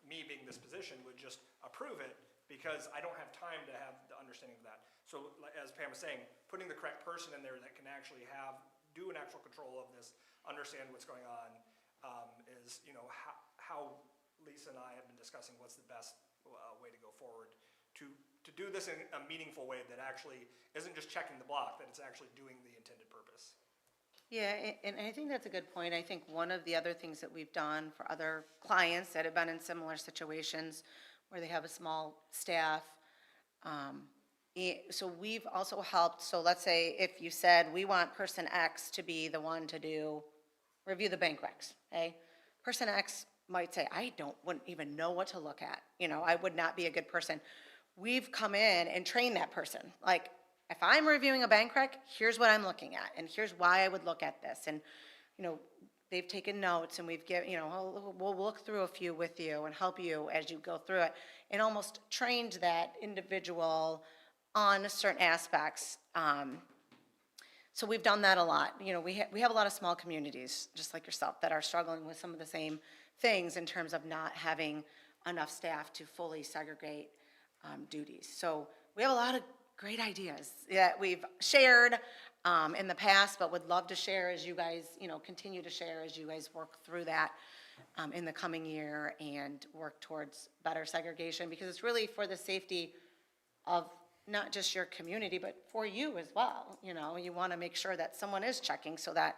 me being this position, would just approve it because I don't have time to have the understanding of that. So as Pam was saying, putting the correct person in there that can actually do an actual control of this, understand what's going on, is, how Lisa and I have been discussing what's the best way to go forward to do this in a meaningful way that actually isn't just checking the block, that it's actually doing the intended purpose. Yeah, and I think that's a good point. I think one of the other things that we've done for other clients that have been in similar situations where they have a small staff, so we've also helped. So let's say if you said, we want person X to be the one to review the bank recs, okay? Person X might say, wouldn't even know what to look at. I would not be a good person. We've come in and trained that person. Like, if I'm reviewing a bank rec, here's what I'm looking at, and here's why I would look at this. And, they've taken notes, and we've given, we'll look through a few with you and help you as you go through it, and almost trained that individual on certain aspects. So we've done that a lot. We have a lot of small communities, just like yourself, that are struggling with some of the same things in terms of not having enough staff to fully segregate duties. So we have a lot of great ideas that we've shared in the past, but would love to share as you guys, continue to share as you guys work through that in the coming year and work towards better segregation, because it's really for the safety of not just your community, but for you as well. You want to make sure that someone is checking so that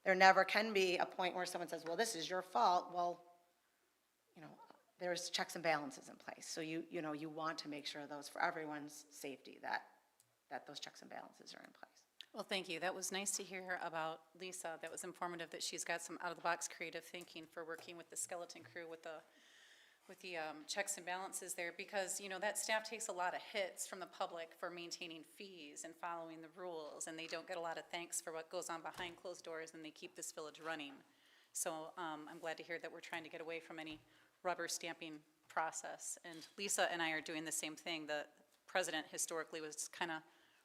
there never can be a point where someone says, well, this is your fault. Well, there's checks and balances in place. So you want to make sure those, for everyone's safety, that those checks and balances are in place. Well, thank you. That was nice to hear about Lisa. That was informative that she's got some out-of-the-box creative thinking for working with the skeleton crew with the checks and balances there, because, that staff takes a lot of hits from the public for maintaining fees and following the rules, and they don't get a lot of thanks for what goes on behind closed doors, and they keep this village running. So I'm glad to hear that we're trying to get away from any rubber stamping process. And Lisa and I are doing the same thing. The president historically was kind of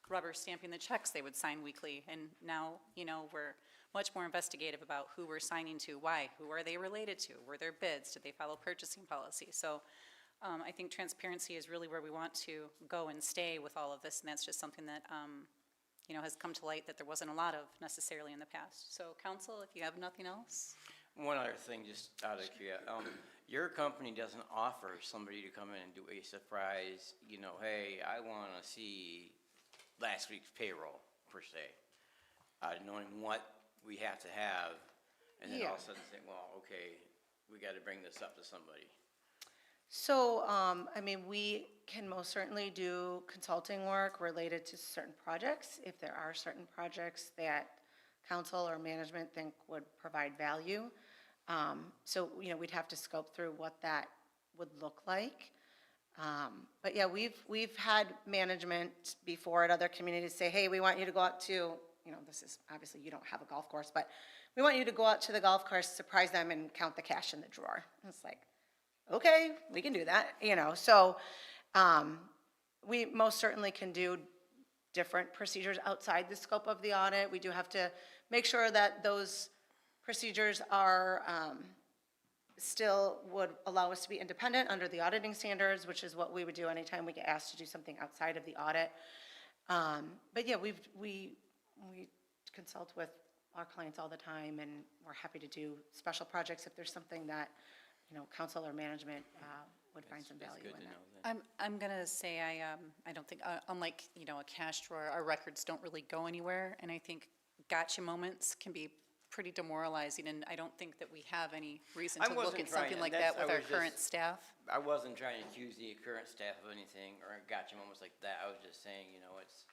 rubber stamping the checks they would sign weekly, and now, we're much more investigative about who we're signing to, why, who are they related to, were there bids, did they follow purchasing policy? So I think transparency is really where we want to go and stay with all of this, and that's just something that, has come to light that there wasn't a lot of necessarily in the past. So council, if you have nothing else? One other thing, just out of curiosity, your company doesn't offer somebody to come in and do a surprise, hey, I want to see last week's payroll, per se. Knowing what we have to have, and then all of a sudden saying, well, okay, we got to bring this up to somebody. So, we can most certainly do consulting work related to certain projects, if there are certain projects that council or management think would provide value. So, we'd have to scope through what that would look like. But yeah, we've had management before at other communities say, hey, we want you to go out to, this is, obviously you don't have a golf course, but we want you to go out to the golf course, surprise them and count the cash in the drawer. And it's like, okay, we can do that, so, we most certainly can do different procedures outside the scope of the audit. We do have to make sure that those procedures are, still would allow us to be independent under the auditing standards, which is what we would do anytime we get asked to do something outside of the audit. But yeah, we consult with our clients all the time, and we're happy to do special projects if there's something that, council or management would find some That's value good in to that. know then. I'm gonna say I don't think, unlike, a cash drawer, our records don't really go anywhere, and I think gotcha moments can be pretty demoralizing, and I don't think that we have any reason I to look wasn't at something trying- like that's- that with I our was current just- staff. I wasn't trying to accuse the current staff of anything, or gotcha moments like that. I was just saying, it's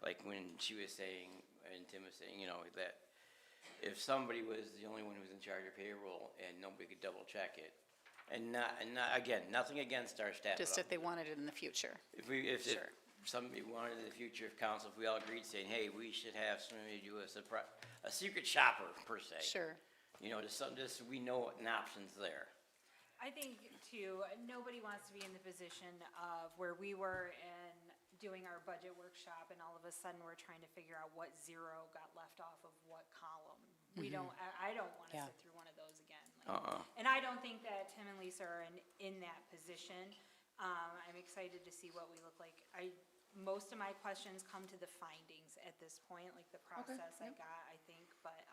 like when she was saying, and Tim was saying, that if somebody was the only one who was in charge of payroll and nobody could double check it, and not, again, nothing against our staff. Just at if they wanted it in the future. if Sure. somebody wanted in the future of council, if we all agreed saying, hey, we should have somebody do a secret shopper, per se. Sure. Just we know an option's there. I think too, nobody wants to be in the position of where we were in doing our budget workshop and all of a sudden we're trying to figure out what zero got left off of what column. We don't, I don't want to Yeah. sit through one of those again. And I don't think that Tim and Lisa are in that position. I'm excited to see what we look like. Most of my questions come to the findings at this point, like the process I got, I think, but,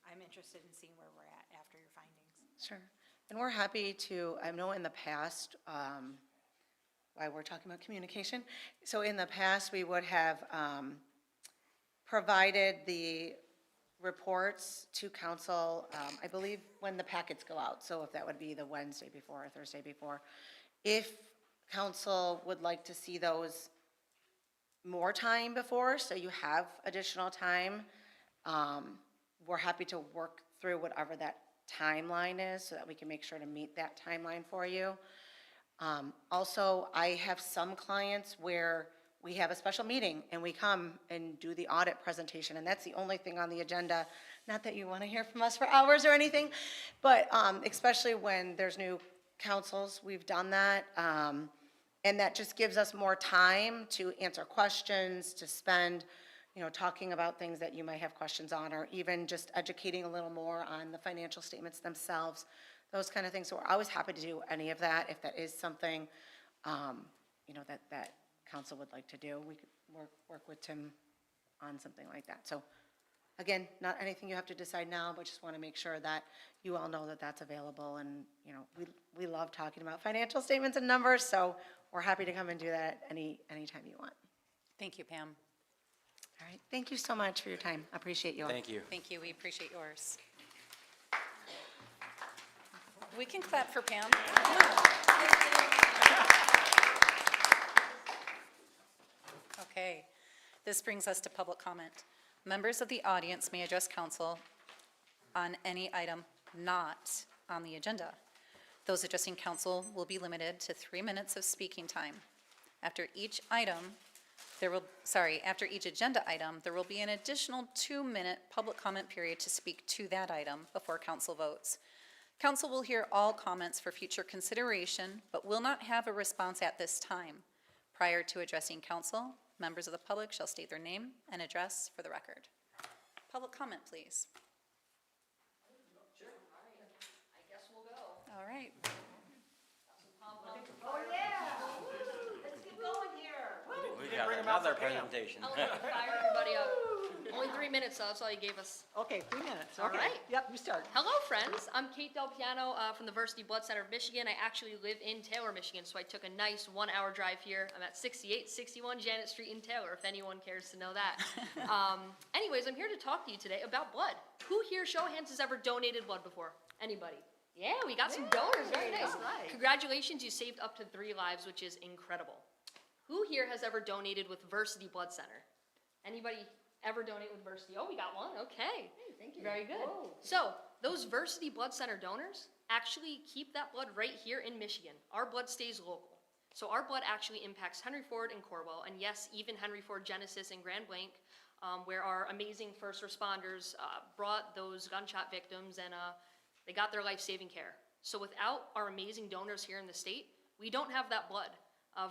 I'm interested in seeing where we're at after your findings. Sure. And we're happy to, I know in the past, why we're talking about communication. So in the past, we would have provided the reports to council, I believe, when the packets go out. So if that would be the Wednesday before or Thursday before. If council would like to see those more time before, so you have additional time, we're happy to work through whatever that timeline is so that we can make sure to meet that timeline for you. Also, I have some clients where we have a special meeting and we come and do the audit presentation, and that's the only thing on the agenda. Not that you want to hear from us for hours or anything, but especially when there's new councils, we've done that. And that just gives us more time to answer questions, to spend, talking about things that you might have questions on, or even just educating a little more on the financial statements themselves, those kind of things. So we're always happy to do any of that if that is something, that council would like to do. We could work with Tim on something like that. So again, not anything you have to decide now, but just want to make sure that you all know that that's available. And, we love talking about financial statements and numbers, so we're happy to come and do that anytime you want. Thank you, Pam. All right, thank you so much for your time. I appreciate you all. Thank you. Thank you, we appreciate yours. We can clap for Pam. Okay, this brings us to public comment. Members of the audience may address council on any item not on the agenda. Those addressing council will be limited to 3 minutes of speaking time. After each agenda item, there will be an additional 2-minute public comment period to speak to that item before council votes. Council will hear all comments for future consideration, but will not have a response at this time. Prior to addressing council, members of the public shall state their name and address for the record. Public comment, please. Sure, I guess we'll go. All right. Oh, yeah. Let's get going here. We got another presentation. Fire everybody up. Only 3 minutes, though, that's all you gave us. Okay, 3 minutes, All okay. right. Yep, you start. Hello, friends. I'm Kate Del Piano from the Versity Blood Center of Michigan. I actually live in Taylor, Michigan, so I took a nice 1-hour drive here. I'm at 6861 Janet Street in Taylor, if anyone cares to know that. Anyways, I'm here to talk to you today about blood. Who here, show of hands, has ever donated blood before? Anybody? Yeah, we got some donors. Very nice. all right. Congratulations, you saved up to 3 lives, which is incredible. Who here has ever donated with Versity Blood Center? Anybody ever donate with Versity? Oh, we got one, okay. Thank you. Very good. So, those Versity Blood Center donors actually keep that blood right here in Michigan. Our blood stays local. So our blood actually impacts Henry Ford and Corwell, and yes, even Henry Ford Genesis and Grand Blanc, where our amazing first responders brought those gunshot victims and they got their life-saving care. So without our amazing donors here in the state, we don't have that blood.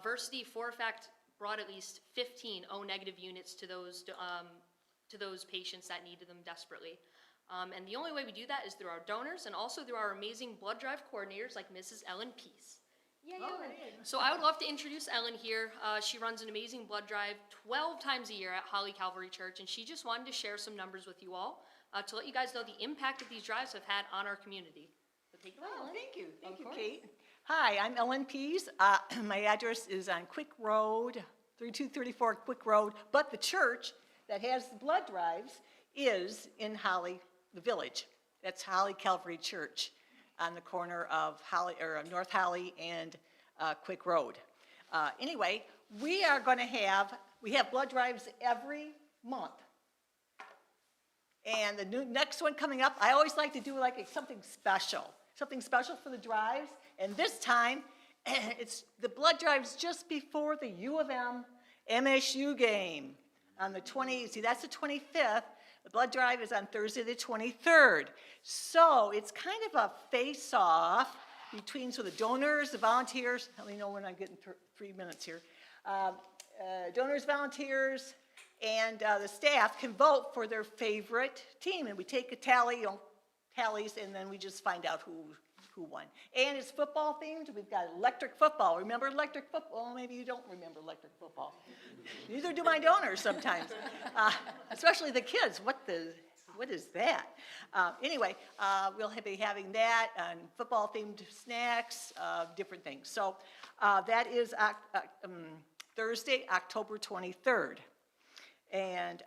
Versity, for a fact, brought at least 15 O-negative units to those patients that needed them desperately. And the only way we do that is through our donors and also through our amazing blood drive coordinators like Mrs. Ellen Peace. Yeah, Ellen. So I would love to introduce Ellen here. She runs an amazing blood drive 12 times a year at Holly Calvary Church, and she just wanted to share some numbers with you all to let you guys know the impact that these drives have had on our community. So take it away, Ellen. Thank you, Of course. Kate. Hi, I'm Ellen Pease. My address is on Quick Road, 3234 Quick Road, but the church that has the blood drives is in Holly, the village. That's Holly Calvary Church on the corner of Holly, or North Holly and Quick Road. Anyway, we have blood drives every month. And the next one coming up, I always like to do like something special for the drives. And this time, it's the blood drive's just before the U of M MSU game on the 20th. See, that's the 25th. The blood drive is on Thursday the 23rd. So it's kind of a face-off between the donors, the volunteers. Let me know when I'm getting 3 minutes here. Donors, volunteers, and the staff can vote for their favorite team. And we take a tally, tallies, and then we just find out who won. And it's football themed. We've got electric football. Remember electric football? Well, maybe you don't remember electric football. Neither do my donors sometimes, especially the kids. What is that? Anyway, we'll be having that and football themed snacks, different things. So that is Thursday, October 23rd. And,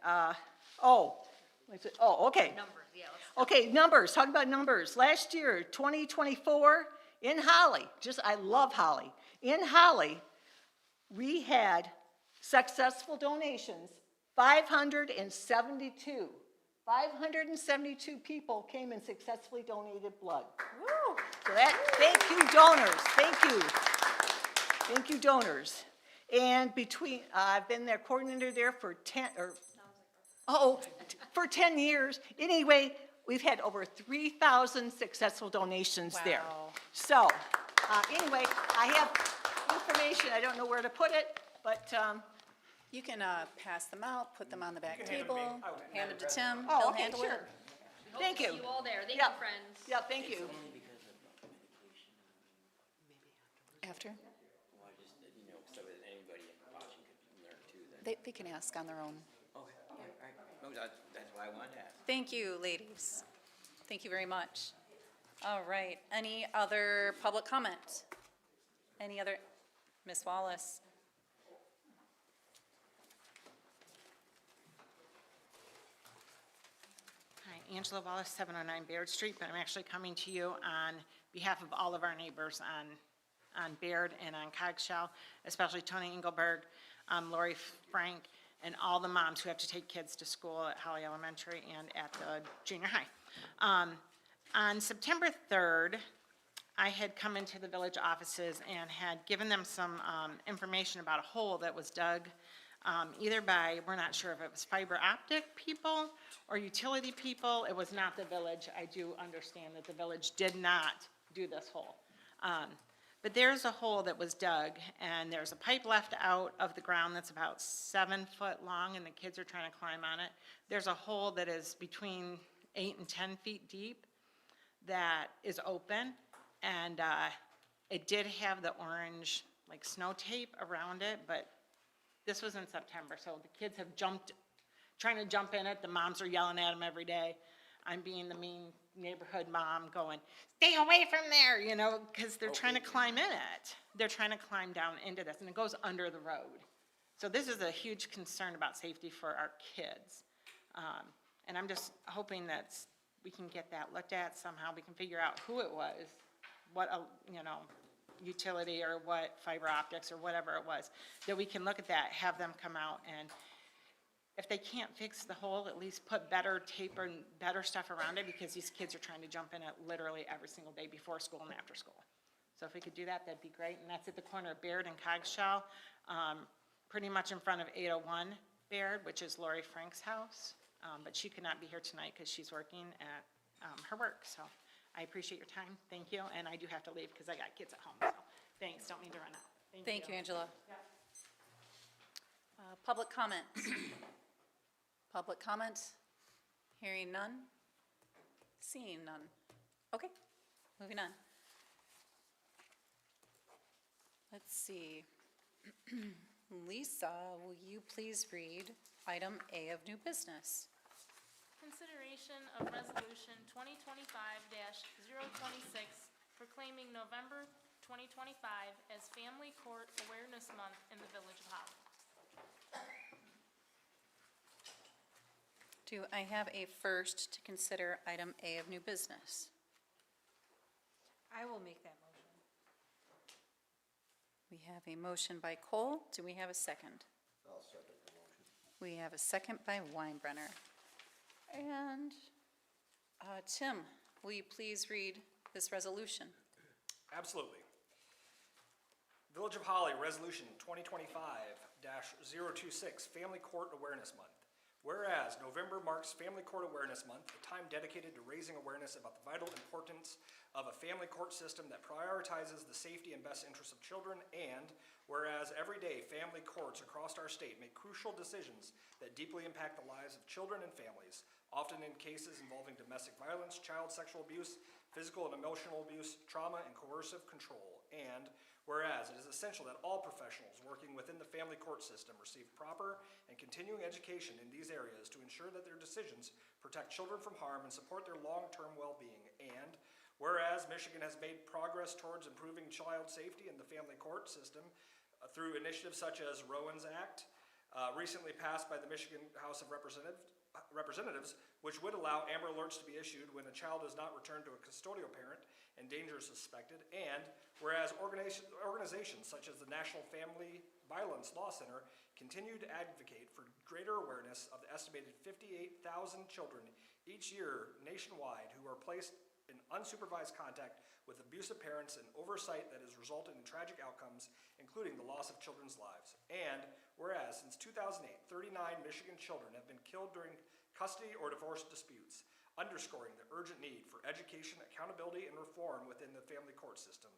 okay. Numbers, yeah. Okay, numbers, talk about numbers. Last year, 2024, in Holly, I love Holly. In Holly, we had successful donations, 572. 572 people came and successfully donated blood. Woo! So thank you, donors, thank you. Thank you, donors. And I've been their coordinator there for 10 years. Anyway, we've had over 3,000 successful donations there. Wow. So, anyway, I have information, I don't know where to put it, but, You can pass them out, put them on the back hand them to table, me. I will. hand them to Tim, oh, he'll okay, handle sure. it. We hope Thank to you. see you all there. Thank Yeah. you, friends. Yeah, thank you. Only because of medication. After? Well, so that anybody watching could learn too then. They can ask on their own. Okay, all right. No, that's why I wanted to ask. Thank you, ladies. Thank you very much. All right, any other public comment? Any other, Ms. Wallace? Hi, Angela Wallace, 709 Baird Street, but I'm actually coming to you on behalf of all of our neighbors on Baird and on Cogshell, especially Tony Engelberg, Lori Frank, and all the moms who have to take kids to school at Holly Elementary and at the junior high. On September 3rd, I had come into the village offices and had given them some information about a hole that was dug either by, we're not sure if it was fiber optic people or utility people. It was not the village. I do understand that the village did not do this hole. But there's a hole that was dug, and there's a pipe left out of the ground that's about 7 foot long, and the kids are trying to climb on it. There's a hole that is between 8 and 10 feet deep that is open, and It did have the orange, like, snow tape around it, but this was in September, so the kids have trying to jump in it. The moms are yelling at them every day. I'm being the mean neighborhood mom going, stay away from there, you know, because they're trying to climb in it. They're trying to climb down into this, and it goes under the road. So this is a huge concern about safety for our kids. And I'm just hoping that we can get that looked at somehow. We can figure out who it was, what, you know, utility or what fiber optics or whatever it was, that we can look at that, have them come out, and if they can't fix the hole, at least put better tape and better stuff around it, because these kids are trying to jump in it literally every single day before school and after school. So if we could do that, that'd be great, and that's at the corner of Baird and Cogshell, pretty much in front of 801 Baird, which is Lori Frank's house, but she could not be here tonight because she's working at her work, so I appreciate your time, thank you, and I do have to leave because I got kids at home, so thanks, don't mean to run out. Thank you, Angela. Public comment. Public comment? Hearing none? Seeing none? Okay, moving on. Let's see. Lisa, will you please read item A of new business? Consideration of resolution 2025-026 proclaiming November 2025 as Family Court Awareness Month in the Village of Holly. Do I have a first to consider item A of new business? I will make that motion. We have a motion by Cole. Do we have a second? I'll second the motion. We have a second by Weinbrenner. And Tim, will you please read this resolution? Absolutely. Village of Holly, Resolution 2025-026, Family Court Awareness Month. Whereas November marks Family Court Awareness Month, a time dedicated to raising awareness about the vital importance of a family court system that prioritizes the safety and best interests of children, and whereas every day family courts across our state make crucial decisions that deeply impact the lives of children and families, often in cases involving domestic violence, child sexual abuse, physical and emotional abuse, trauma, and coercive control, and whereas it is essential that all professionals working within the family court system receive proper and continuing education in these areas to ensure that their decisions protect children from harm and support their long-term well-being. And whereas Michigan has made progress towards improving child safety in the family court system through initiatives such as Rowan's Act, recently passed by the Michigan House of Representatives, which would allow Amber Alerts to be issued when a child is not returned to a custodial parent and danger is suspected, and whereas organizations such as the National Family Violence Law Center continue to advocate for greater awareness of the estimated 58,000 children each year nationwide who are placed in unsupervised contact with abusive parents and oversight that has resulted in tragic outcomes, including the loss of children's lives. And whereas since 2008, 39 Michigan children have been killed during custody or divorce disputes, underscoring the urgent need for education, accountability, and reform within the family court system.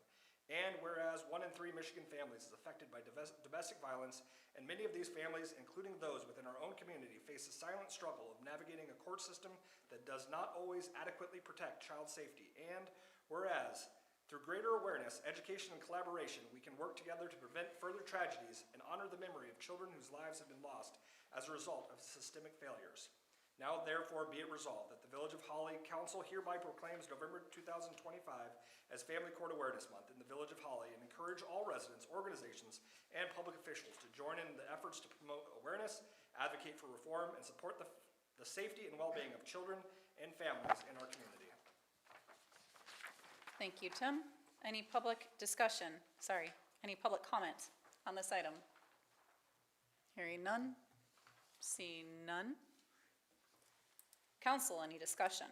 And whereas 1 in 3 Michigan families is affected by domestic violence, and many of these families, including those within our own community, face the silent struggle of navigating a court system that does not always adequately protect child safety. And whereas through greater awareness, education, and collaboration, we can work together to prevent further tragedies and honor the memory of children whose lives have been lost as a result of systemic failures. Now therefore be it resolved that the Village of Holly Council hereby proclaims November 2025 as Family Court Awareness Month in the Village of Holly, and encourage all residents, organizations, and public officials to join in the efforts to promote awareness, advocate for reform, and support the safety and well-being of children and families in our community. Thank you, Tim. Any public discussion? Sorry, any public comment on this item? Hearing none, seeing none. Council, any discussion?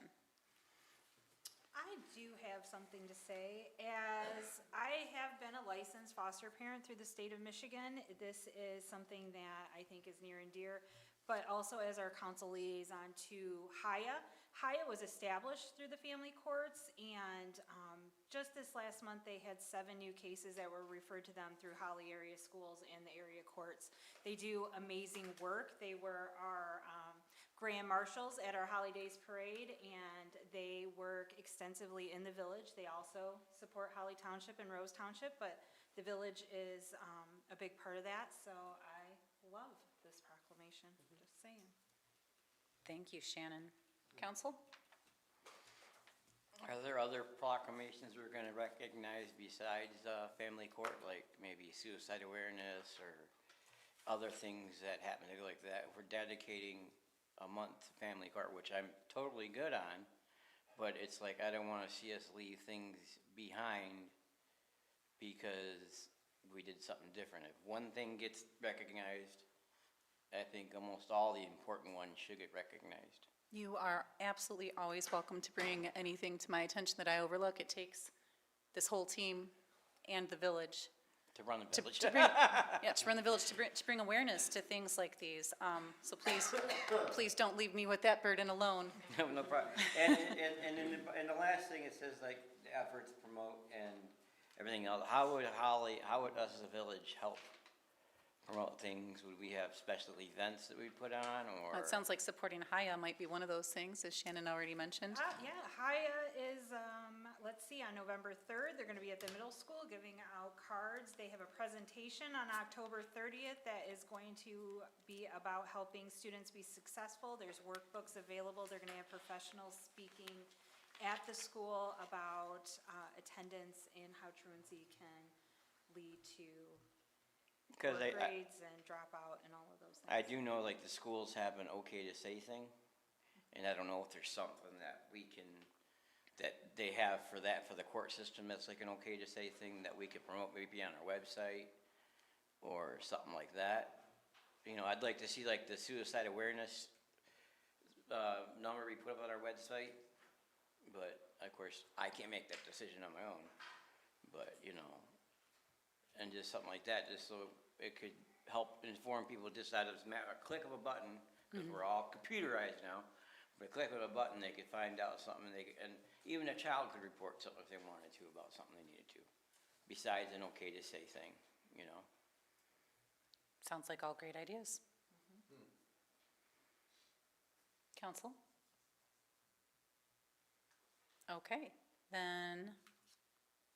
I do have something to say. As I have been a licensed foster parent through the state of Michigan, this is something that I think is near and dear, but also as our council liaison to HIA. HIA was established through the family courts, and just this last month they had 7 new cases that were referred to them through Holly area schools and the area courts. They do amazing work. They were our grand marshals at our Holidays Parade, and they work extensively in the village. They also support Holly Township and Rose Township, but the village is a big part of that, so I love this proclamation, just saying. Thank you, Shannon. Council? Are there other proclamations we're gonna recognize besides, family court, like maybe suicide awareness or other things that happen to go like that? We're dedicating a month to family court, which I'm totally good on, but it's like, I don't wanna see us leave things behind because we did something different. If one thing gets recognized, I think almost all the important ones should get recognized. You are absolutely always welcome to bring anything to my attention that I overlook. It takes this whole team and the village To run the to village. to bring, yeah, to run the village, to bring awareness to things like these. So please don't leave me with that burden alone. No, no problem. And in the last thing, it says like the efforts promote and everything else. How would us as a village help promote things? Would we have special events that we put on, or? It sounds like supporting Haya might be one of those things, as Shannon already mentioned. Yeah, Haya is, let's see, on November 3rd, they're gonna be at the middle school giving out cards. They have a presentation on October 30th that is going to be about helping students be successful. There's workbooks available. They're gonna have professionals speaking at the school about attendance and how truancy can lead to poor Because grades and dropout and all of those things. I do know like the schools have an okay to say thing, and I don't know if there's something that we can, that they have for that, for the court system, that's like an okay to say thing that we could promote maybe on our website or something like that. You know, I'd like to see like the suicide awareness number we put up on our website, but of course, I can't make that decision on my own, but you know, and just something like that, just so it could help inform people just out of a click of a button, because we're all computerized now. But a click of a button, they could find out something, and even a child could report something if they wanted to about something they needed to, besides an okay to say thing, you know? Sounds like all great ideas. Council? Okay, then,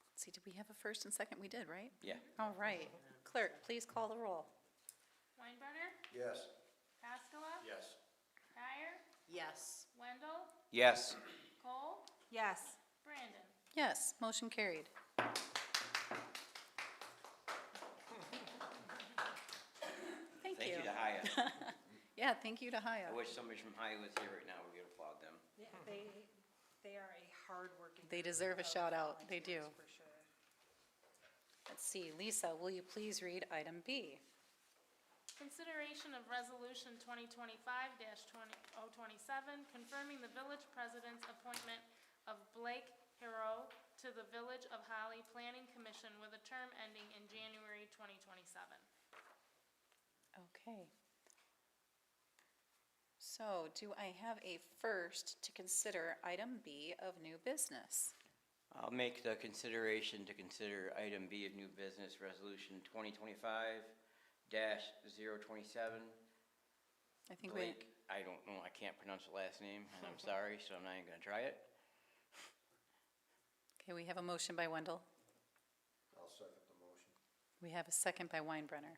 let's see, did we have a first and second? We did, right? Yeah. All right. Clerk, please call the roll. Weinbrenner? Yes. Haskala? Yes. Dyer? Yes. Wendell? Yes. Cole? Yes. Brandon? Yes, motion carried. Thank Thank you. you to Haya. Yeah, thank you to Haya. I wish somebody from Haya was here right now, we could applaud them. Yeah, they are a hardworking. They group deserve a of shout out. They do. volunteers, For sure. Let's see, Lisa, will you please read item B? Consideration of Resolution 2025-027, confirming the village president's appointment of Blake Hero to the Village of Holly Planning Commission with a term ending in January 2027. Okay. So do I have a first to consider item B of new business? I'll make the consideration to consider item B of new business, resolution 2025-027. I think we, Blake, I don't know, I can't pronounce the last name, and I'm sorry, so I'm not even gonna try it. okay, we have a motion by Wendell. I'll second the motion. We have a second by Weinbrenner.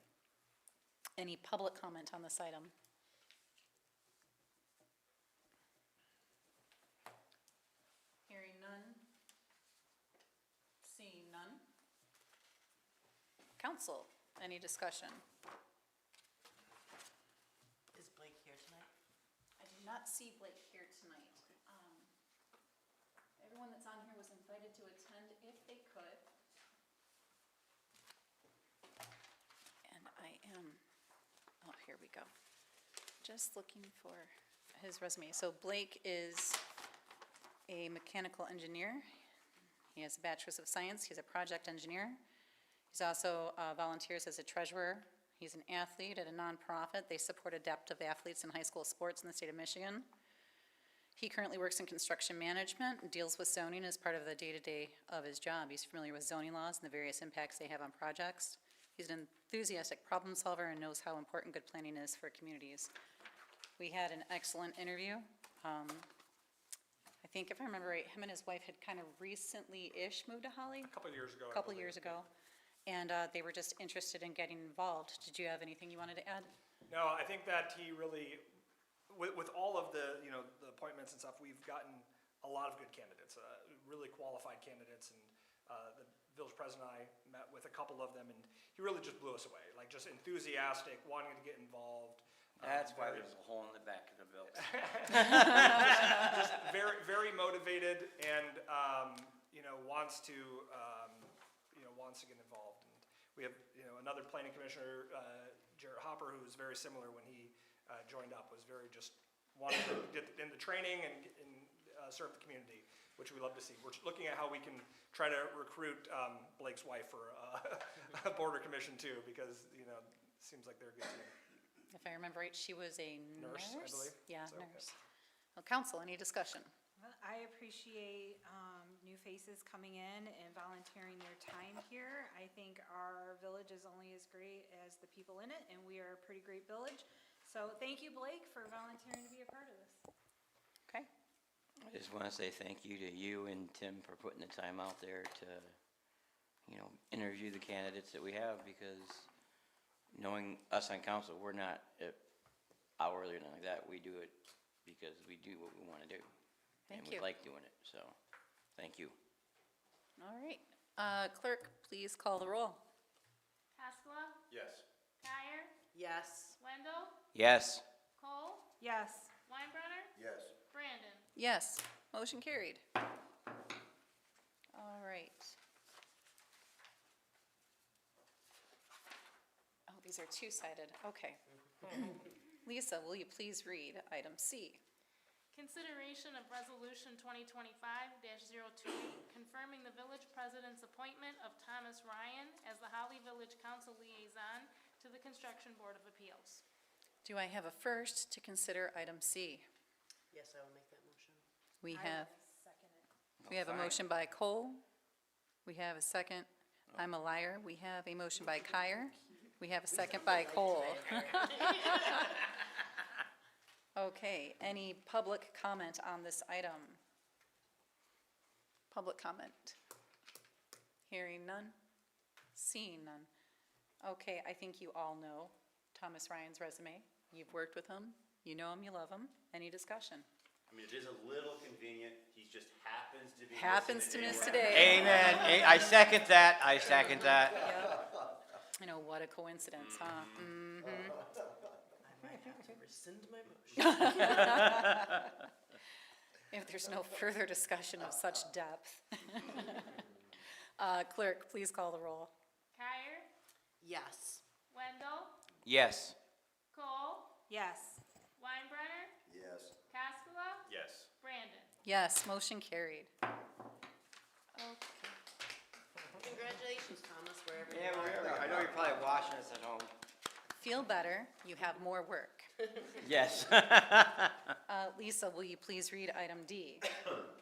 Any public comment on this item? Hearing none. Seeing none. Council, any discussion? Is Blake here tonight? I do not see Blake here tonight. Everyone that's on here was invited to attend if they could. And I am, oh, here we go. Just looking for his resume. So Blake is a mechanical engineer. He has a bachelor's of science. He's a project engineer. He's also volunteers as a treasurer. He's an athlete at a nonprofit. They support adaptive athletes in high school sports in the state of Michigan. He currently works in construction management and deals with zoning as part of the day-to-day of his job. He's familiar with zoning laws and the various impacts they have on projects. He's an enthusiastic problem solver and knows how important good planning is for communities. We had an excellent interview. I think if I remember right, him and his wife had kind of recently-ish moved to Holly, A couple of years ago. a couple years ago. And they were just interested in getting involved. Did you have anything you wanted to add? No, I think that he really, with all of the, you know, the appointments and stuff, we've gotten a lot of good candidates, really qualified candidates, and the village president and I met with a couple of them, and he really just blew us away, like just enthusiastic, wanting to get involved. That's why there's a hole in the back of the building. Just very, very motivated and, you know, wants to get involved. And we have, you know, another planning commissioner, Jarrett Hopper, who was very similar when he joined up, was very just wanting to get in the training and serve the community, which we love to see. We're looking at how we can try to recruit Blake's wife for a border commission too, because, you know, it seems like they're a good team. If I remember right, she was a nurse? Nurse, I believe. Yeah, So, nurse. Well, council, any discussion? Well, I appreciate new faces coming in and volunteering their time here. I think our village is only as great as the people in it, and we are a pretty great village. So thank you, Blake, for volunteering to be a part of this. Okay. I just want to say thank you to you and Tim for putting the time out there to, you know, interview the candidates that we have, because knowing us on council, we're not hourly or anything like that. We do it because we do what we want to do. Thank And you. we like doing it, so, thank you. All right. Clerk, please call the roll. Haskella, Yes. Kyer, Yes. Wendell, Yes. Cole, Yes. Weinbrenner, Yes. Brandon. Yes, motion carried. All right. Oh, these are two-sided, okay. Lisa, will you please read item C? Consideration of Resolution 2025-028, confirming the village president's appointment of Thomas Ryan as the Holly Village Council Liaison to the Construction Board of Appeals. Do I have a first to consider item C? Yes, I will make that motion. We I have, will second it. we have a motion by Cole. We have a second. I'm a liar. We have a motion by Kyer. We have a second by Cole. Okay, any public comment on this item? Public comment? Hearing none? Seeing none? Okay, I think you all know Thomas Ryan's resume. You've worked with him, you know him, you love him. Any discussion? I mean, it is a little convenient, he just happens to be. Happens to miss missing a day. today. Amen. I second that. I second that. Yep. I know, what a coincidence, huh? Mhm. I might have to rescind my motion. If there's no further discussion of such depth. Clerk, please call the roll. Kyer, Yes. Wendell, Yes. Cole, Yes. Weinbrenner, Yes. Haskella, Yes. Brandon. Yes, motion carried. Congratulations, Thomas, wherever you Yeah, are. wherever. I know you're probably watching us at home. Feel better, you have more work. Yes. Lisa, will you please read item D?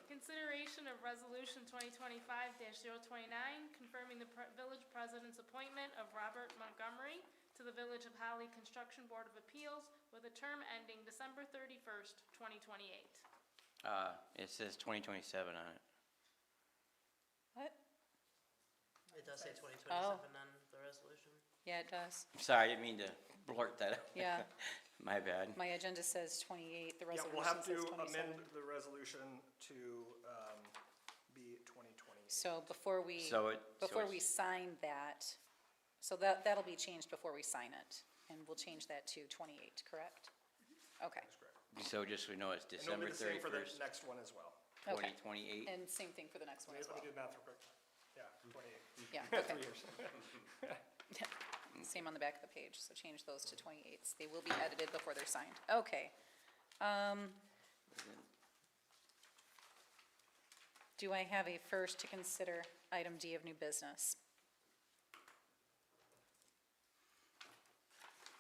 Consideration of Resolution 2025-029, confirming the village president's appointment of Robert Montgomery to the Village of Holly Construction Board of Appeals with a term ending December 31st, 2028. It says 2027 on it. What? It does say 2027 on the resolution. Yeah, it does. Sorry, I didn't mean to blurt that out. Yeah. My bad. My agenda says 28, the Yeah, resolution we'll have says to 27. amend the resolution to be 2020. So before we, So it- so before we it's- sign that, so that'll be changed before we sign it, and we'll change that to 28, correct? Okay, So just so we know, it's And it'll be December the same for the 31st, next one as well. okay. 2028. And same thing for the next one as Let well. me do the math real quick. Yeah, 28. Yeah, okay. 3 years. Same on the back of the page, so change those to 28s. They will be edited before they're signed. Okay. Do I have a first to consider item D of new business?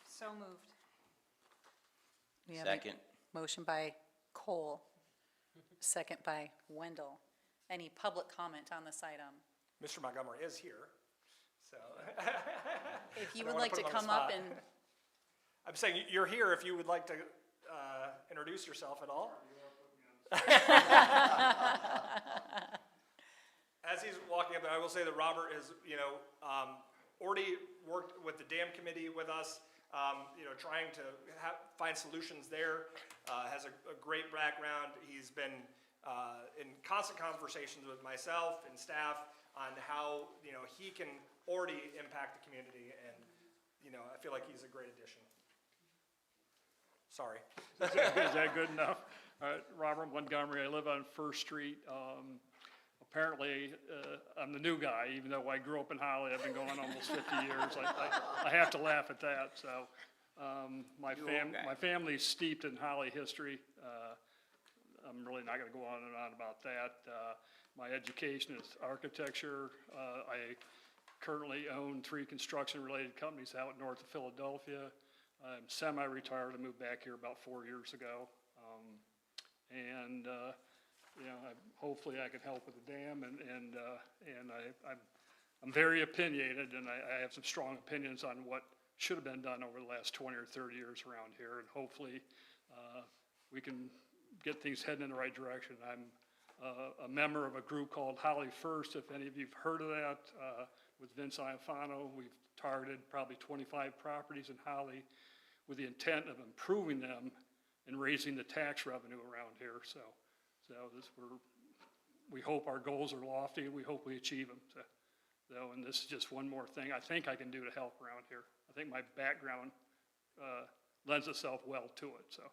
So moved. We have a Second. Motion by Cole, second by Wendell. Any public comment on this item? Mr. Montgomery is here, so. If you I don't would wanna like put to him on the come up spot. and, I'm saying you're here if you would like to introduce yourself at all? As he's walking up, I will say that Robert has, already worked with the dam committee with us, trying to find solutions there. Has a great background. He's been in constant conversations with myself and staff on how, he can already impact the community, and, I feel like he's a great addition. Sorry. Is that good enough? Robert Montgomery, I live on First Street. Apparently, I'm the new guy, even though I grew up in Holly. I've been going almost 50 years. I have to laugh at that, so. My family's steeped in Holly history. I'm really not gonna go on and on about that. My education is architecture. I currently own 3 construction-related companies out north of Philadelphia. I'm semi-retired. I moved back here about 4 years ago. Hopefully I can help with the dam, and I'm very opinionated, and I have some strong opinions on what should have been done over the last 20 or 30 years around here, and hopefully we can get things heading in the right direction. I'm a member of a group called Holly First, if any of you've heard of that, with Vince Iafano. We've targeted probably 25 properties in Holly with the intent of improving them and raising the tax revenue around here. So we hope our goals are lofty, and we hope we achieve them. And this is just one more thing I think I can do to help around here. I think my background lends itself well to it, so.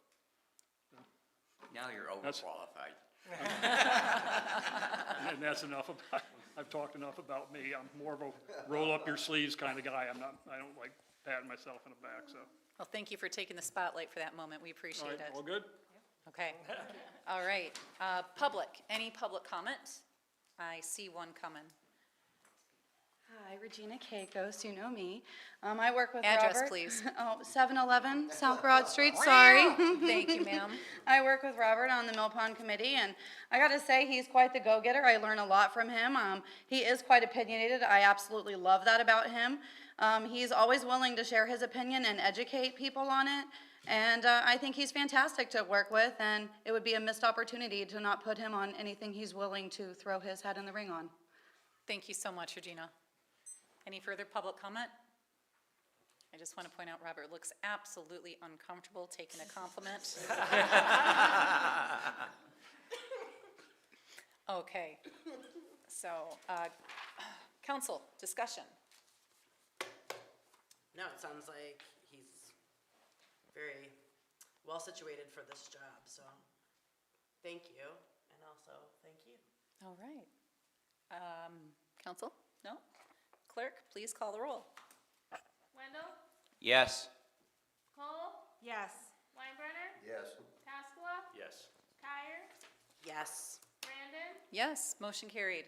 Now you're overqualified. And that's enough about, I've talked enough about me. I'm more of a roll up your sleeves kind of guy. I don't like patting myself in the back, so. Well, thank you for taking the spotlight for that moment. We All appreciate right, it. all good? Okay. All right. Public, any public comment? I see one coming. Hi, Regina Keikos, you know me. I work with Robert. Address, please. 711 South Broad Street, sorry. Thank you, ma'am. I work with Robert on the Mill Pond Committee, and I gotta say, he's quite the go-getter. I learn a lot from him. He is quite opinionated. I absolutely love that about him. He's always willing to share his opinion and educate people on it. And I think he's fantastic to work with, and it would be a missed opportunity to not put him on anything he's willing to throw his head in the ring on. Thank you so much, Regina. Any further public comment? I just want to point out Robert looks absolutely uncomfortable taking a compliment. Okay, so, council, discussion. No, it sounds like he's very well situated for this job, so thank you, and also thank you. All right. Council? No? Clerk, please call the roll. Wendell? Yes. Cole? Yes. Weinbrenner? Yes. Taskula? Yes. Kyer? Yes. Brandon? Yes, motion carried.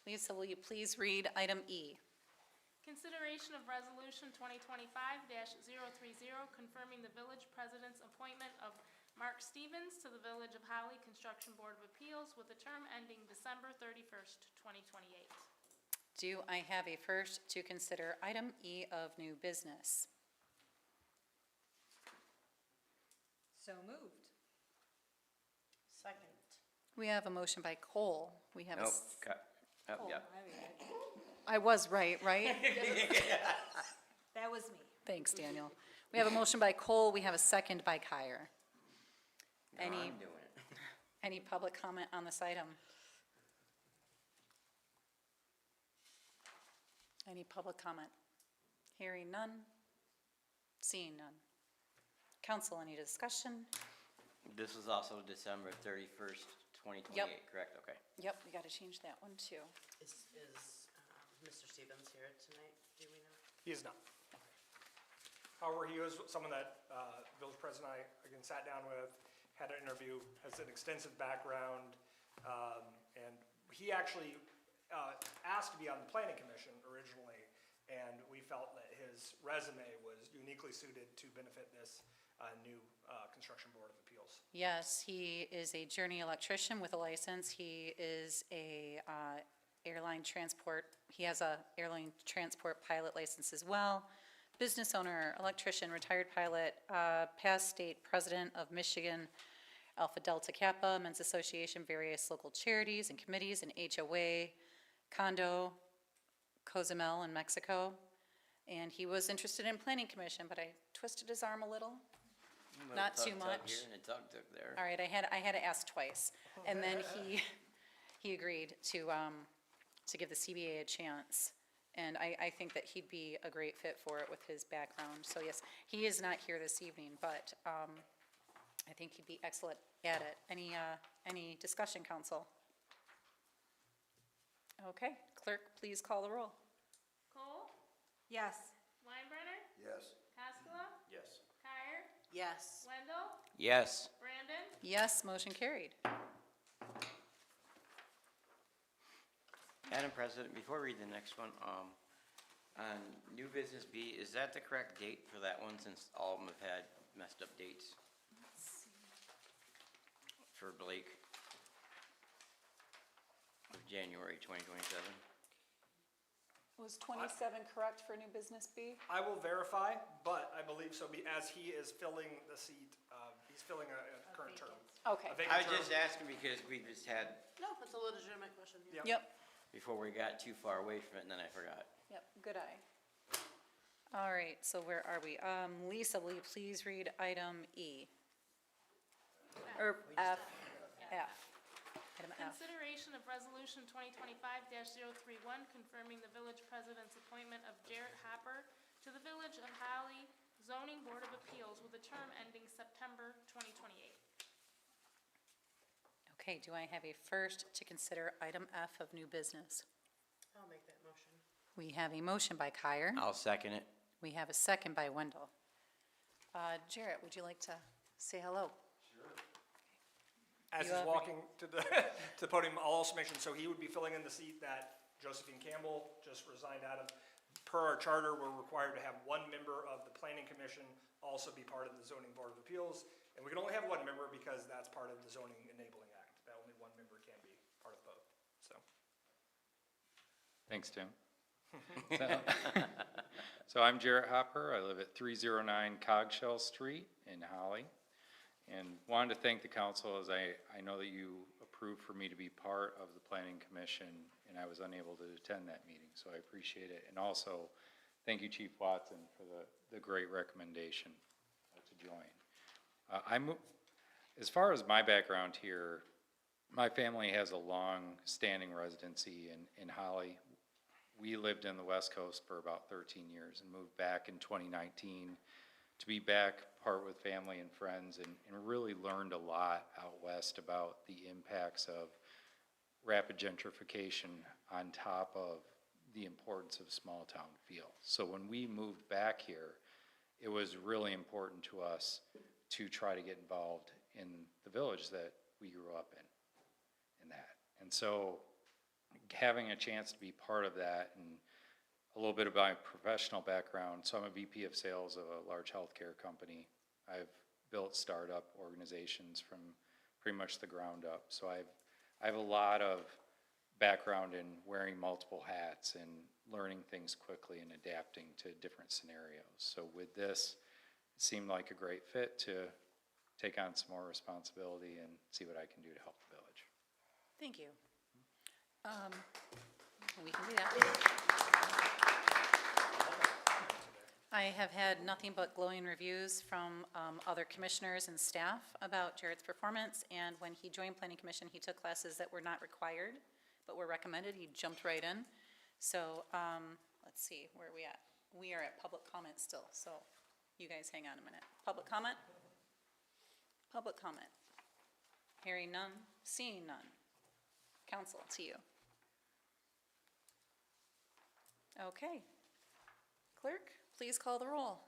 Lisa, will you please read item E? Consideration of Resolution 2025-030, confirming the village president's appointment of Mark Stevens to the Village of Holly Construction Board of Appeals with a term ending December 31st, 2028. Do I have a first to consider item E of new business? So moved. Second. We have a motion by Cole. We have a, Nope, cut. Oh, yeah. I was right? That was me. Thanks, Daniel. We have a motion by Cole. We have a second by Kyer. No, Any, I'm doing it. any public comment on this item? Any public comment? Hearing none? Seeing none? Council, any discussion? This is also December 31st, 2028, correct? Okay. Yep, we got to change that one too. Is Mr. Stevens here tonight? Do we know? He is not. However, he was someone that village president and I, again, sat down with, had an interview, has an extensive background, and he actually asked to be on the planning commission originally, and we felt that his resume was uniquely suited to benefit this new construction board of appeals. Yes, he is a journey electrician with a license. He is a airline transport, he has a airline transport pilot license as well. Business owner, electrician, retired pilot, past state president of Michigan Alpha Delta Kappa, Men's Association, various local charities and committees, and HOA, condo, Cozumel in Mexico. And he was interested in planning commission, but I twisted his arm a little. Not too much. Here and a tug there. All right, I had to ask twice. And then he agreed to give the CBA a chance. And I think that he'd be a great fit for it with his background. So yes, he is not here this evening, but I think he'd be excellent at it. Any discussion, council? Okay, clerk, please call the roll. Cole? Yes. Weinbrenner? Yes. Haskella? Yes. Kyer? Yes. Wendell? Yes. Brandon? Yes, motion carried. Madam President, before we read the next one, on new business B, is that the correct date for that one, since all of them have had messed up dates? For Blake? Of January 2027? Was 27 correct for new business B? I will verify, but I believe so, as he is filling the seat, he's filling a current term. Okay. A vacant I was term. just asking because we just had, No, that's a legitimate question. Yeah. Yep, before we got too far away from it, and then I forgot. yep, good eye. All right, so where are we? Lisa, will you please read item E? Or F? F. Item F. Consideration of Resolution 2025-031, confirming the village president's appointment of Jarrett Hopper to the Village of Holly Zoning Board of Appeals with a term ending September 2028. Okay, do I have a first to consider item F of new business? I'll make that motion. We have a motion by Kyer. I'll second it. We have a second by Wendell. Jarrett, would you like to say hello? As You he's have- walking to the, to the podium, I'll also mention, so he would be filling in the seat that Josephine Campbell just resigned out of. Per our charter, we're required to have one member of the planning commission also be part of the zoning board of appeals. And we can only have one member because that's part of the zoning enabling act, that only one member can be part of both, so. Thanks, Tim. So I'm Jarrett Hopper. I live at 309 Cogshell Street in Holly. And wanted to thank the council as I know that you approved for me to be part of the planning commission and I was unable to attend that meeting, so I appreciate it. And also, thank you Chief Watson for the great recommendation to join. As far as my background here, my family has a long-standing residency in Holly. We lived in the West Coast for about 13 years and moved back in 2019 to be back, part with family and friends, and really learned a lot out west about the impacts of rapid gentrification on top of the importance of small town feel. So when we moved back here, it was really important to us to try to get involved in the village that we grew up in that. And so having a chance to be part of that, and a little bit about my professional background. So I'm a VP of sales of a large healthcare company. I've built startup organizations from pretty much the ground up. So I have a lot of background in wearing multiple hats and learning things quickly and adapting to different scenarios. So with this, it seemed like a great fit to take on some more responsibility and see what I can do to help the village. Thank you. We can do that. I have had nothing but glowing reviews from other commissioners and staff about Jarrett's performance, and when he joined Planning Commission, he took classes that were not required, but were recommended. He jumped right in. So, let's see, where are we at? We are at public comment still, so you guys hang on a minute. Public comment? Public comment. Hearing none, seeing none. Council, to you. Okay. Clerk, please call the roll.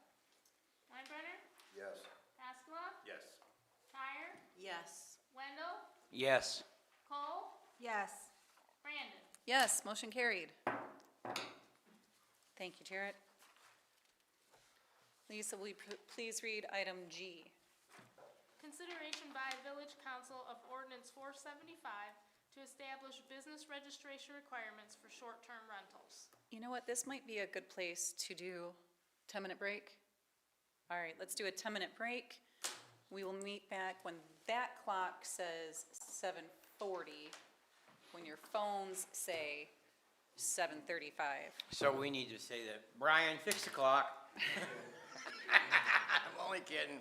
Weinbrenner? Yes. Haskella? Yes. Kyer? Yes. Wendell? Yes. Cole? Yes. Brandon? Yes, motion carried. Thank you, Jarrett. Lisa, will you please read item G? Consideration by Village Council of Ordinance 475, to establish business registration requirements for short-term rentals. You know what, this might be a good place to do 10-minute break. All right, let's do a 10-minute break. We will meet back when that clock says 7:40, when your phones say 7:35. So we need to say that, Brian, fix the clock. I'm only kidding.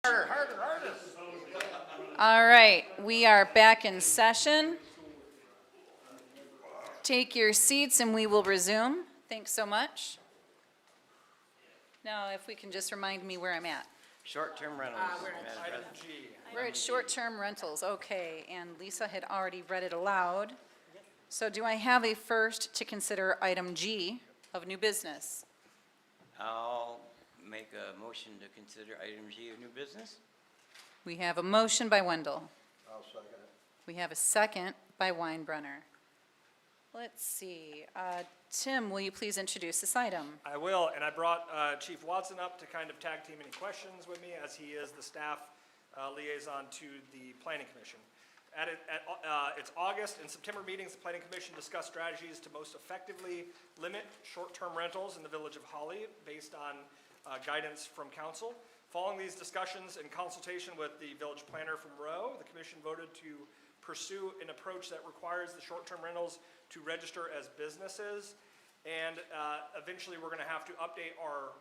All right, we are back in session. Take your seats and we will resume. Thanks so much. Now, if we can just remind me where I'm at. Short-term rentals. Madam Item President. G. We're at short-term rentals, okay, and Lisa had already read it aloud. So do I have a first to consider item G of new business? I'll make a motion to consider item G of new business. We have a motion by Wendell. I'll second it. We have a second by Weinbrenner. Let's see, Tim, will you please introduce this item? I will, and I brought Chief Watson up to kind of tag team any questions with me, as he is the staff liaison to the Planning Commission. At its August and September meetings, the Planning Commission discussed strategies to most effectively limit short-term rentals in the village of Holly based on guidance from council. Following these discussions and consultation with the village planner from Rowe, the commission voted to pursue an approach that requires the short-term rentals to register as businesses. And eventually, we're going to have to update our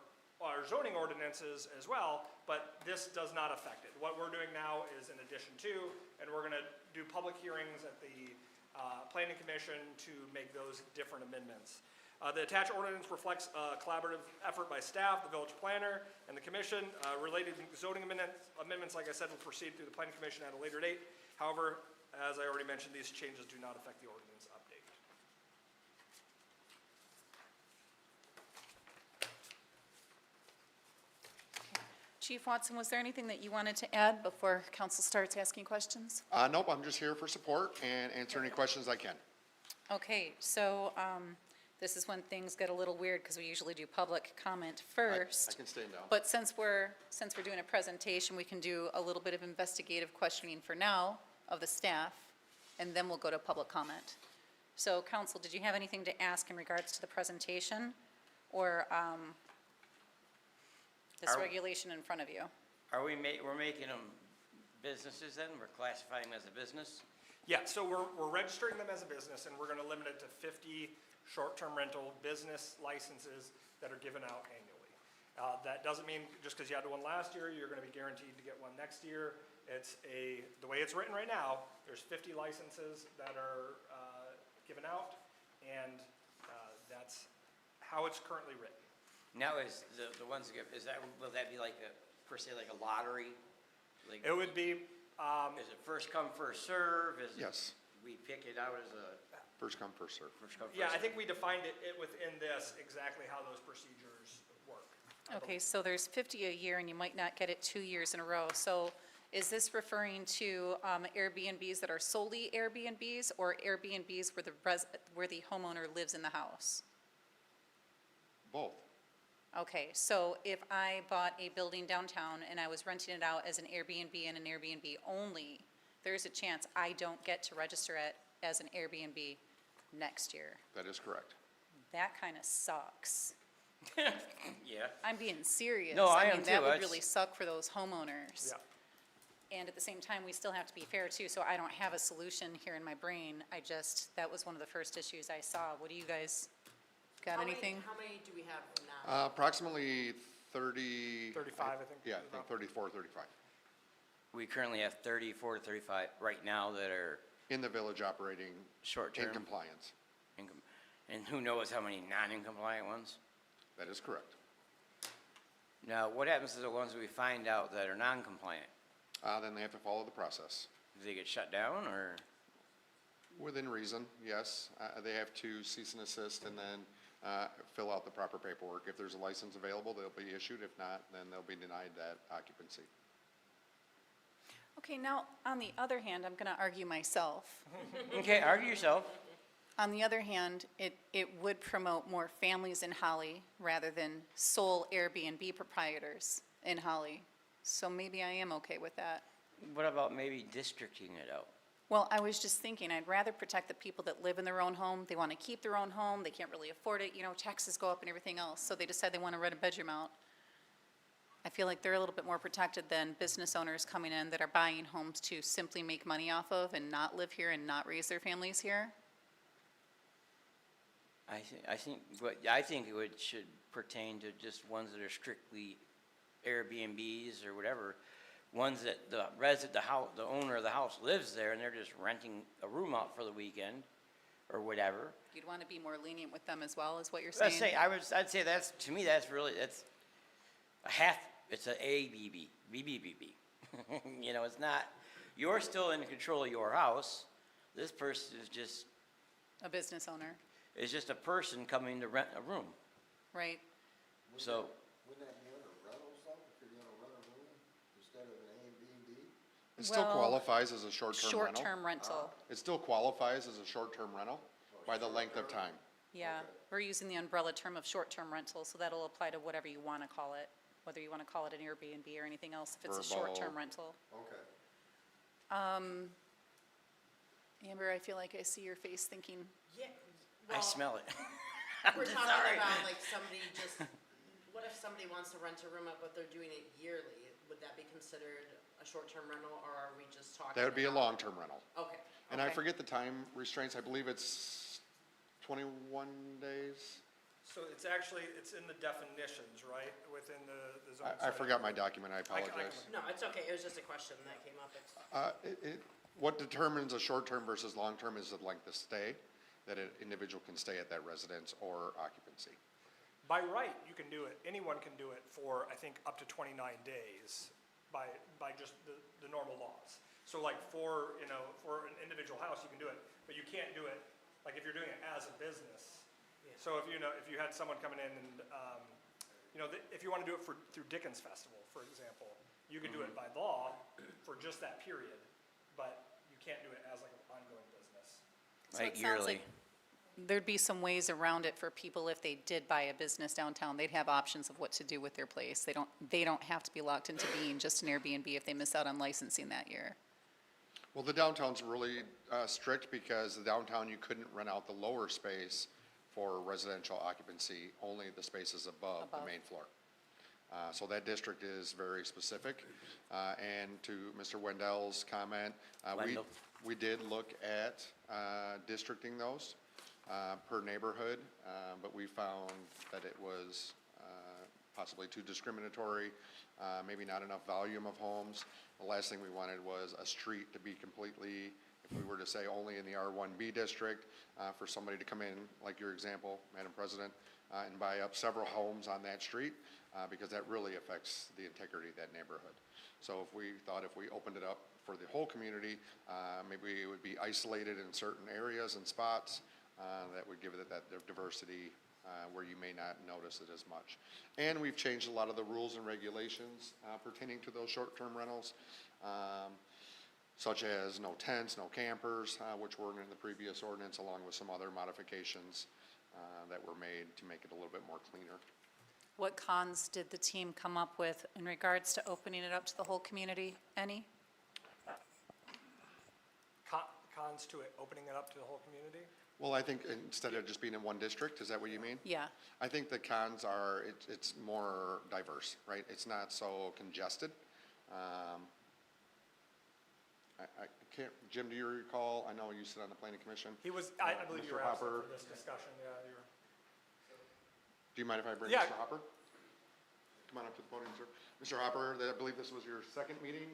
zoning ordinances as well, but this does not affect it. What we're doing now is in addition to, and we're going to do public hearings at the Planning Commission to make those different amendments. The attached ordinance reflects a collaborative effort by staff, the village planner, and the commission. Related zoning amendments, like I said, will proceed through the Planning Commission at a later date. However, as I already mentioned, these changes do not affect the ordinance update. Chief Watson, was there anything that you wanted to add before council starts asking questions? Nope, I'm just here for support and answer any questions I can. Okay, so this is when things get a little weird because we usually do public comment first. I can stay down. But since we're doing a presentation, we can do a little bit of investigative questioning for now of the staff, and then we'll go to public comment. So council, did you have anything to ask in regards to the presentation or this regulation in front of you? Are we're making them businesses then? We're classifying them as a business? Yeah, so we're registering them as a business, and we're going to limit it to 50 short-term rental business licenses that are given out annually. That doesn't mean just because you had one last year, you're going to be guaranteed to get one next year. The way it's written right now, there's 50 licenses that are given out, and that's how it's currently written. Now is the ones that get, will that be like per se like a lottery? Like, It would be, is it first come, first serve? Is it- Yes. We pick it out as a First come, first serve. first come, first yeah, I serve? think we defined it within this exactly how those procedures work. Okay, so there's 50 a year and you might not get it 2 years in a row. So is this referring to Airbnbs that are solely Airbnbs or Airbnbs where the homeowner lives in the house? Both. Okay, so if I bought a building downtown and I was renting it out as an Airbnb and an Airbnb only, there's a chance I don't get to register it as an Airbnb next year. That is correct. That kind of sucks. Yeah. I'm being serious. No, I am mean, that too. would That's- really suck for those homeowners. Yeah. And at the same time, we still have to be fair too, so I don't have a solution here in my brain. That was one of the first issues I saw. What do you guys, got anything? How many do we have now? Approximately 30. 35, I think. Yeah, I think 34, 35. We currently have 34 to 35 right now that are In the village operating short-term. in compliance. And who knows how many non-compliant ones? That is correct. Now, what happens to the ones we find out that are non-compliant? Then they have to follow the process. Do they get shut down or? Within reason, yes. They have to cease and desist and then fill out the proper paperwork. If there's a license available, they'll be issued. If not, then they'll be denied that occupancy. Okay, now, on the other hand, I'm gonna argue myself. Okay, argue yourself. On the other hand, it would promote more families in Holly rather than sole Airbnb proprietors in Holly. So maybe I am okay with that. What about maybe districting it out? Well, I was just thinking, I'd rather protect the people that live in their own home. They want to keep their own home, they can't really afford it, taxes go up and everything else, so they decide they want to rent a bedroom out. I feel like they're a little bit more protected than business owners coming in that are buying homes to simply make money off of and not live here and not raise their families here. I think it should pertain to just ones that are strictly Airbnbs or whatever. ones that the owner of the house lives there and they're just renting a room out for the weekend or whatever. You'd want to be more lenient with them as well, is what you're I'd saying? say, I'd say that's, to me, that's a half, it's a ABB, BBBB. You know, it's not, you're still in control of your house. This person is just A business owner, a person coming to rent a room. right? So, Wouldn't that be under rentals though, if you're gonna rent a room instead of an Airbnb? It still Well, qualifies as a short-term rental. Short-term rental, It still qualifies as a short-term rental by the length of time. yeah. We're using the umbrella term of short-term rental, so that'll apply to whatever you want to call it, whether you want to call it an Airbnb or anything else, if it's a Verbal. short-term rental. Okay. Amber, I feel like I see your face thinking, Yeah, I well, smell it. we're talking Sorry. about like somebody just, what if somebody wants to rent a room out, but they're doing it yearly? Would that be considered a short-term rental, or are we just talking? That would be a about- long-term rental. Okay. And I Okay. forget the time restraints, I believe it's 21 days? So it's actually, it's in the definitions, right, within the zone. I forgot my document, I apologize. No, it's okay, it was just a question that came up. It's, What determines a short-term versus long-term is the length of stay, that an individual can stay at that residence or occupancy. By right, you can do it, anyone can do it for, I think, up to 29 days by just the normal laws. So like for an individual house, you can do it, but you can't do it, like if you're doing it as a business. So if you had someone coming in and, if you want to do it through Dickens Festival, for example, you could do it by law for just that period, but you can't do it as like an ongoing business. So Like it sounds yearly. like there'd be some ways around it for people if they did buy a business downtown. They'd have options of what to do with their place. They don't have to be locked into being just an Airbnb if they miss out on licensing that year. Well, the downtown's really strict because the downtown, you couldn't rent out the lower space for residential occupancy, only the spaces above the Above. main floor. So that district is very specific. And to Mr. Wendell's comment, Wendell. we did look at districting those per neighborhood, but we found that it was possibly too discriminatory, maybe not enough volume of homes. The last thing we wanted was a street to be completely, if we were to say only in the R1B district, for somebody to come in, like your example, Madam President, and buy up several homes on that street, because that really affects the integrity of that neighborhood. So if we thought if we opened it up for the whole community, maybe it would be isolated in certain areas and spots, that would give it that diversity, where you may not notice it as much. And we've changed a lot of the rules and regulations pertaining to those short-term rentals, such as no tents, no campers, which were in the previous ordinance, along with some other modifications that were made to make it a little bit more cleaner. What cons did the team come up with in regards to opening it up to the whole community? Any? Cons to it, opening it up to the whole community? Well, I think instead of just being in one district, is that what you mean? Yeah. I think the cons are, it's more diverse, right? It's not so congested. I can't, Jim, do you recall, I know you sit on the planning commission. He was, I believe you Mr. were absent Hopper. for this discussion, yeah, you were. Do you mind if I bring Yeah. Mr. Hopper? Come on up to the podium, sir. Mr. Hopper, I believe this was your second meeting,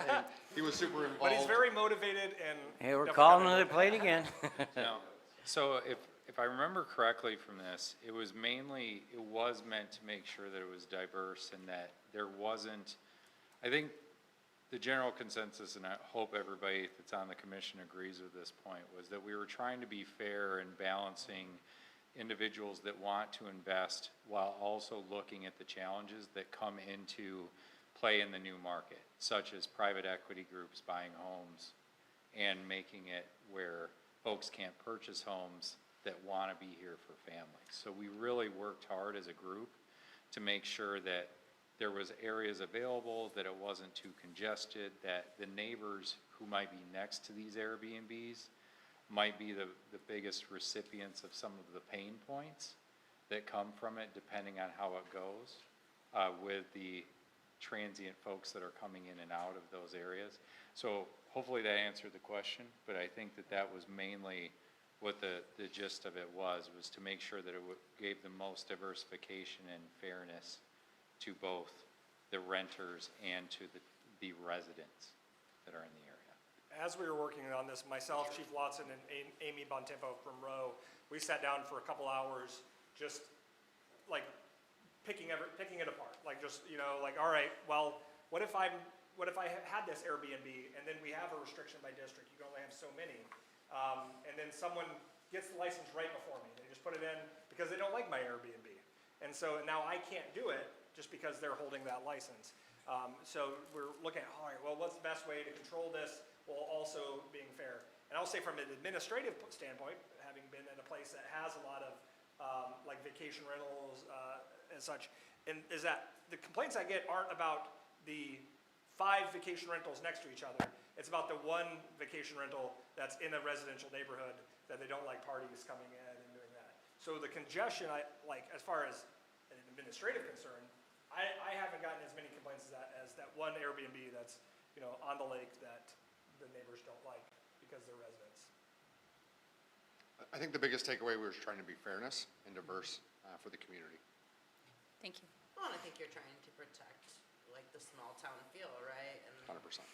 and he was super involved. But he's very motivated and. Hey, we're definitely calling got to it. the plate again. No. So if I remember correctly from this, it was meant to make sure that it was diverse and that there wasn't, I think the general consensus, and I hope everybody that's on the commission agrees with this point, was that we were trying to be fair in balancing individuals that want to invest while also looking at the challenges that come into play in the new market, such as private equity groups buying homes and making it where folks can't purchase homes that want to be here for families. So we really worked hard as a group to make sure that there was areas available, that it wasn't too congested, that the neighbors who might be next to these Airbnbs might be the biggest recipients of some of the pain points that come from it, depending on how it goes, with the transient folks that are coming in and out of those areas. So hopefully that answered the question, but I think that was mainly what the gist of it was to make sure that it gave the most diversification and fairness to both the renters and to the residents that are in the area. As we were working on this, myself, Chief Watson, and Amy Bontempo from Rowe, we sat down for a couple hours, just like picking it apart. Like just, like, all right, well, what if I had this Airbnb and then we have a restriction by district, you can only have so many. And then someone gets the license right before me. They just put it in because they don't like my Airbnb. And so now I can't do it just because they're holding that license. So we're looking at, all right, well, what's the best way to control this while also being fair? And I'll say from an administrative standpoint, having been in a place that has a lot of like vacation rentals and such, and is that the complaints I get aren't about the 5 vacation rentals next to each other. It's about the one vacation rental that's in a residential neighborhood that they don't like parties coming in and doing that. So the congestion, as far as an administrative concern, I haven't gotten as many complaints as that one Airbnb that's, on the lake that the neighbors don't like because they're residents. I think the biggest takeaway was trying to be fairness and diverse for the community. Thank you. Well, and I think you're trying to protect, like, the small town feel, right? And 100%.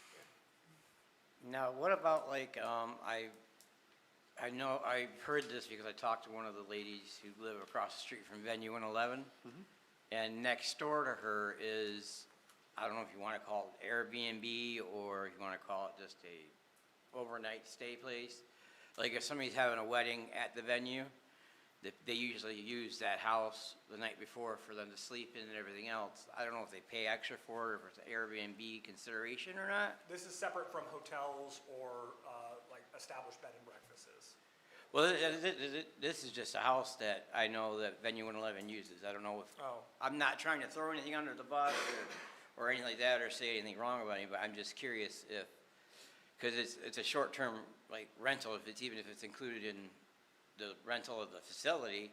Now, what about like, I know, I've heard this because I talked to one of the ladies who live across the street from Venue 111. And next door to her is, I don't know if you want to call it Airbnb or if you want to call it just a overnight stay place. Like if somebody's having a wedding at the venue, they usually use that house the night before for them to sleep in and everything else. I don't know if they pay extra for it, or if it's an Airbnb consideration or not. This is separate from hotels or like established bed and breakfasts. Well, this is just a house that I know that Venue 111 uses. I don't know if, I'm not trying to throw anything under the bus or anything like that or say anything wrong about it, but I'm just curious if, because it's a short-term like rental, even if it's included in the rental of the facility,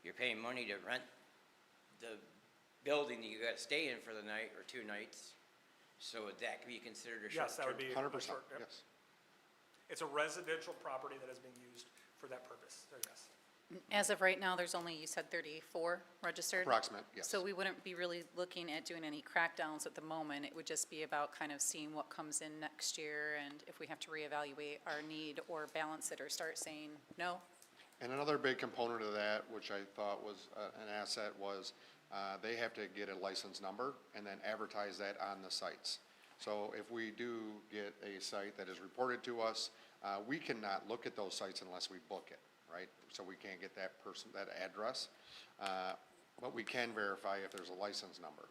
you're paying money to rent the building that you got to stay in for the night or 2 nights. So that could be considered a short-term. Yes, that would be 100%, a short. Yep. yes. It's a residential property that is being used for that purpose. So yes. As of right now, there's only, you said 34 registered? Approximate, yes. So we wouldn't be really looking at doing any crackdowns at the moment. It would just be about kind of seeing what comes in next year and if we have to reevaluate our need or balance it or start saying no. And another big component of that, which I thought was an asset, was they have to get a license number and then advertise that on the sites. So if we do get a site that is reported to us, we cannot look at those sites unless we book it, right? So we can't get that address, but we can verify if there's a license number.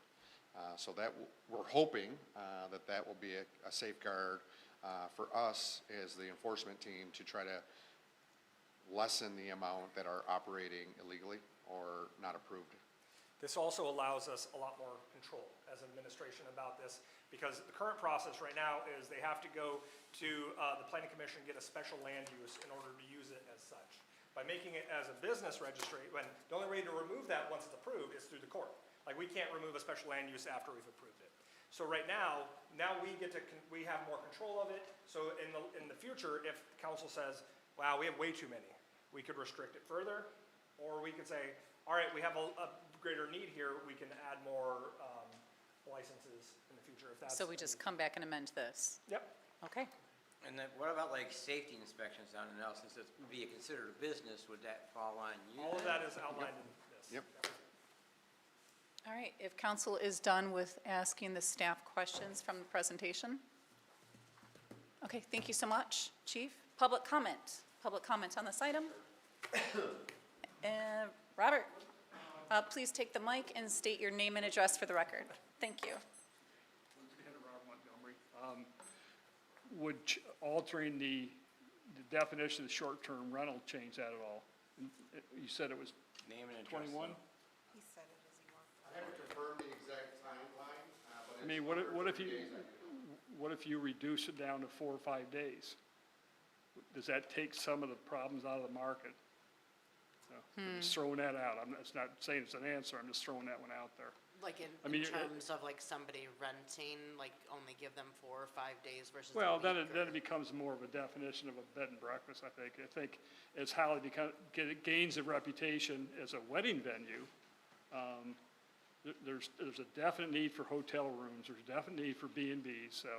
So that, we're hoping that will be a safeguard for us as the enforcement team to try to lessen the amount that are operating illegally or not approved. This also allows us a lot more control as an administration about this, because the current process right now is they have to go to the planning commission, get a special land use in order to use it as such. By making it as a business registry, when the only way to remove that once it's approved is through the court. Like, we can't remove a special land use after we've approved it. So right now we get to, we have more control of it. So in the future, if council says, wow, we have way too many, we could restrict it further, or we could say, all right, we have a greater need here, we can add more licenses in the future if that's. So we just come back and amend this? Yep. Okay. And then what about like safety inspections on it now, since it would be considered a business, would that fall on you? All of that is outlined in this. Yep. All right, if council is done with asking the staff questions from the presentation. Okay, thank you so much, Chief. Public comment on this item. Robert, please take the mic and state your name and address for the record. Thank you. Once again, Robert Montgomery. Would altering the definition of short-term rental change that at all? You said it was Name and address. 21? he said it as he walked. I haven't confirmed the exact timeline, but I mean, what if you reduce it down to 4 or 5 days? Does that take some of the problems out of the market? I'm just throwing that out. It's not saying it's an answer, I'm just throwing that one out there. Like in terms of like somebody renting, like only give them 4 or 5 days versus a Well, week, then or- it becomes more of a definition of a bed and breakfast, I think. I think as Holly gains a reputation as a wedding venue, There's a definite need for hotel rooms, there's a definite need for B and Bs, so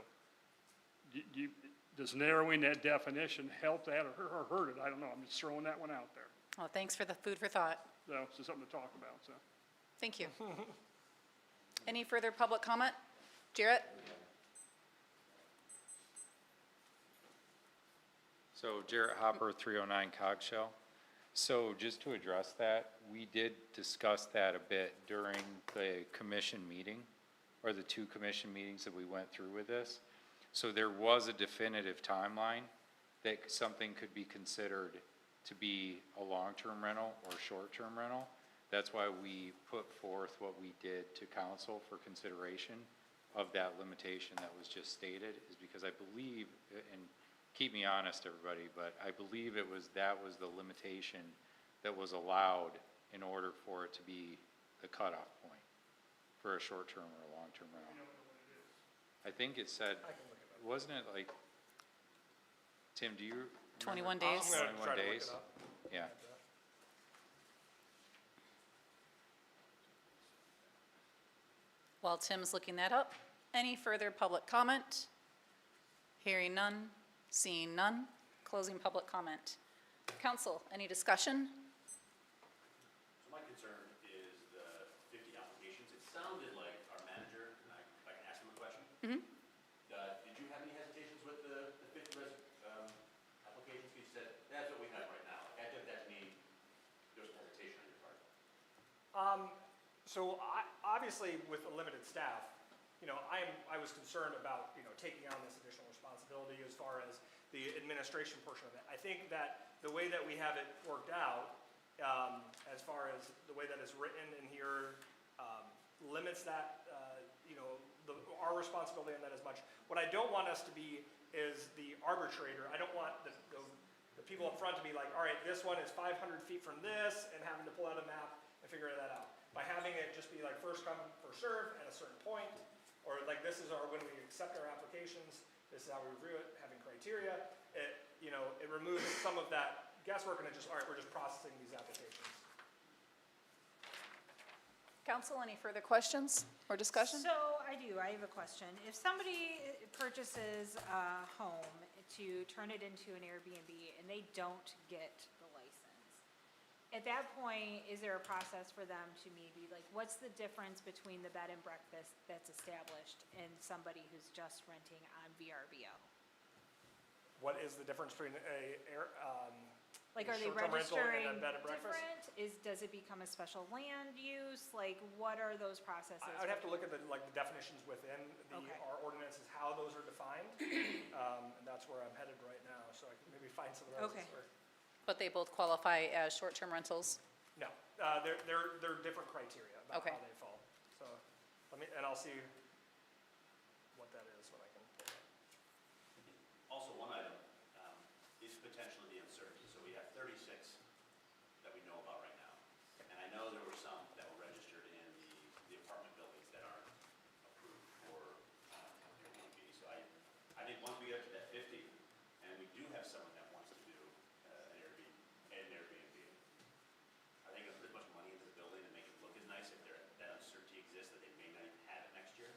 does narrowing that definition help that or hurt it? I don't know, I'm just throwing that one out there. Well, thanks for the food for thought. So, it's something to talk about, so. Thank you. Any further public comment? Jarrett? So Jarrett Hopper, 309 Cogshell. So just to address that, we did discuss that a bit during the commission meeting, or the 2 commission meetings that we went through with this. So there was a definitive timeline that something could be considered to be a long-term rental or short-term rental. That's why we put forth what we did to council for consideration of that limitation that was just stated, is because I believe, and keep me honest, everybody, but I believe that was the limitation that was allowed in order for it to be the cutoff point for a short-term or a long-term rental. I think it said, wasn't it like, Tim, do you remember? 21 days? I'm gonna try to look 21 days? it up. Yeah. While Tim's looking that up, any further public comment? Hearing none, seeing none, closing public comment. Council, any discussion? So my concern is the 50 applications. It sounded like our manager, and if I can ask him a question. Did you have any hesitations with the 50 applications? You said, that's what we have right now. I took that to mean there was hesitation on your part. So obviously, with a limited staff, I was concerned about, taking on this additional responsibility as far as the administration portion of it. I think that the way that we have it worked out, as far as the way that it's written in here, limits that, our responsibility on that as much. What I don't want us to be is the arbitrator. I don't want the people up front to be like, all right, this one is 500 feet from this, and having to pull out a map and figure that out. By having it just be like first come, first serve at a certain point, or like this is when we accept our applications, this is how we review it, having criteria, it removes some of that guesswork, and it just, all right, we're just processing these applications. Council, any further questions or discussion? So I have a question. If somebody purchases a home to turn it into an Airbnb and they don't get the license, at that point, is there a process for them to maybe, what's the difference between the bed and breakfast that's established and somebody who's just renting on VRBO? What is the difference between Are they short-term rental registering and a bed and breakfast? different? Does it become a special land use? What are those processes? I would have to look at the definitions within Okay. our ordinances, how those are defined, and that's where I'm headed right now, so I can maybe find some of those. Okay. But they both qualify as short-term rentals? No, they're different criteria about Okay. how they fall. So, I'll see what that is when I can pull it up. Also, one item is potentially the uncertainty. So we have 36 that we know about right now. And I know there were some that were registered in the apartment buildings that aren't approved for Airbnb. So I think once we get to that 50, and we do have someone that wants to do an Airbnb, I think it'll put as much money into the building and make it look as nice if that uncertainty exists that they may not even have it next year.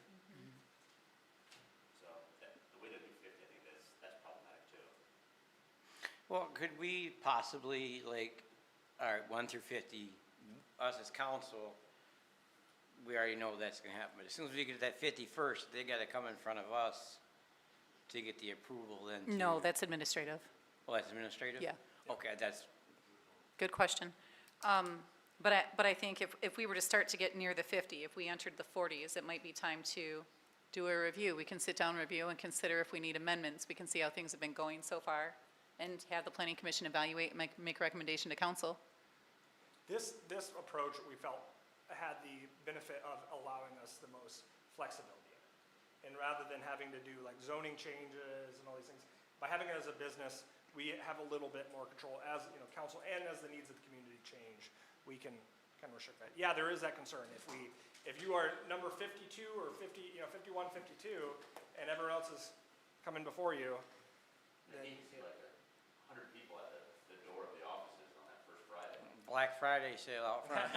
So the way to do 50, I think that's problematic too. Well, could we possibly, all right, 1 through 50, us as council, we already know that's gonna happen, but as soon as we get to that 51st, they gotta come in front of us to get the approval then to. No, that's administrative. Oh, that's administrative? Yeah. Okay, that's, Good question. But I think if we were to start to get near the 50, if we entered the 40s, it might be time to do a review. We can sit down, review, and consider if we need amendments. We can see how things have been going so far, and have the planning commission evaluate and make a recommendation to council. This approach, we felt, had the benefit of allowing us the most flexibility. And rather than having to do zoning changes and all these things, by having it as a business, we have a little bit more control as, council, and as the needs of the community change, we can kind of restrict that. Yeah, there is that concern. If you are number 52 or 50, 51, 52, and everyone else is coming before you, I then. hate to see 100 people at the door of the offices on that first Friday. Black Friday sale out front.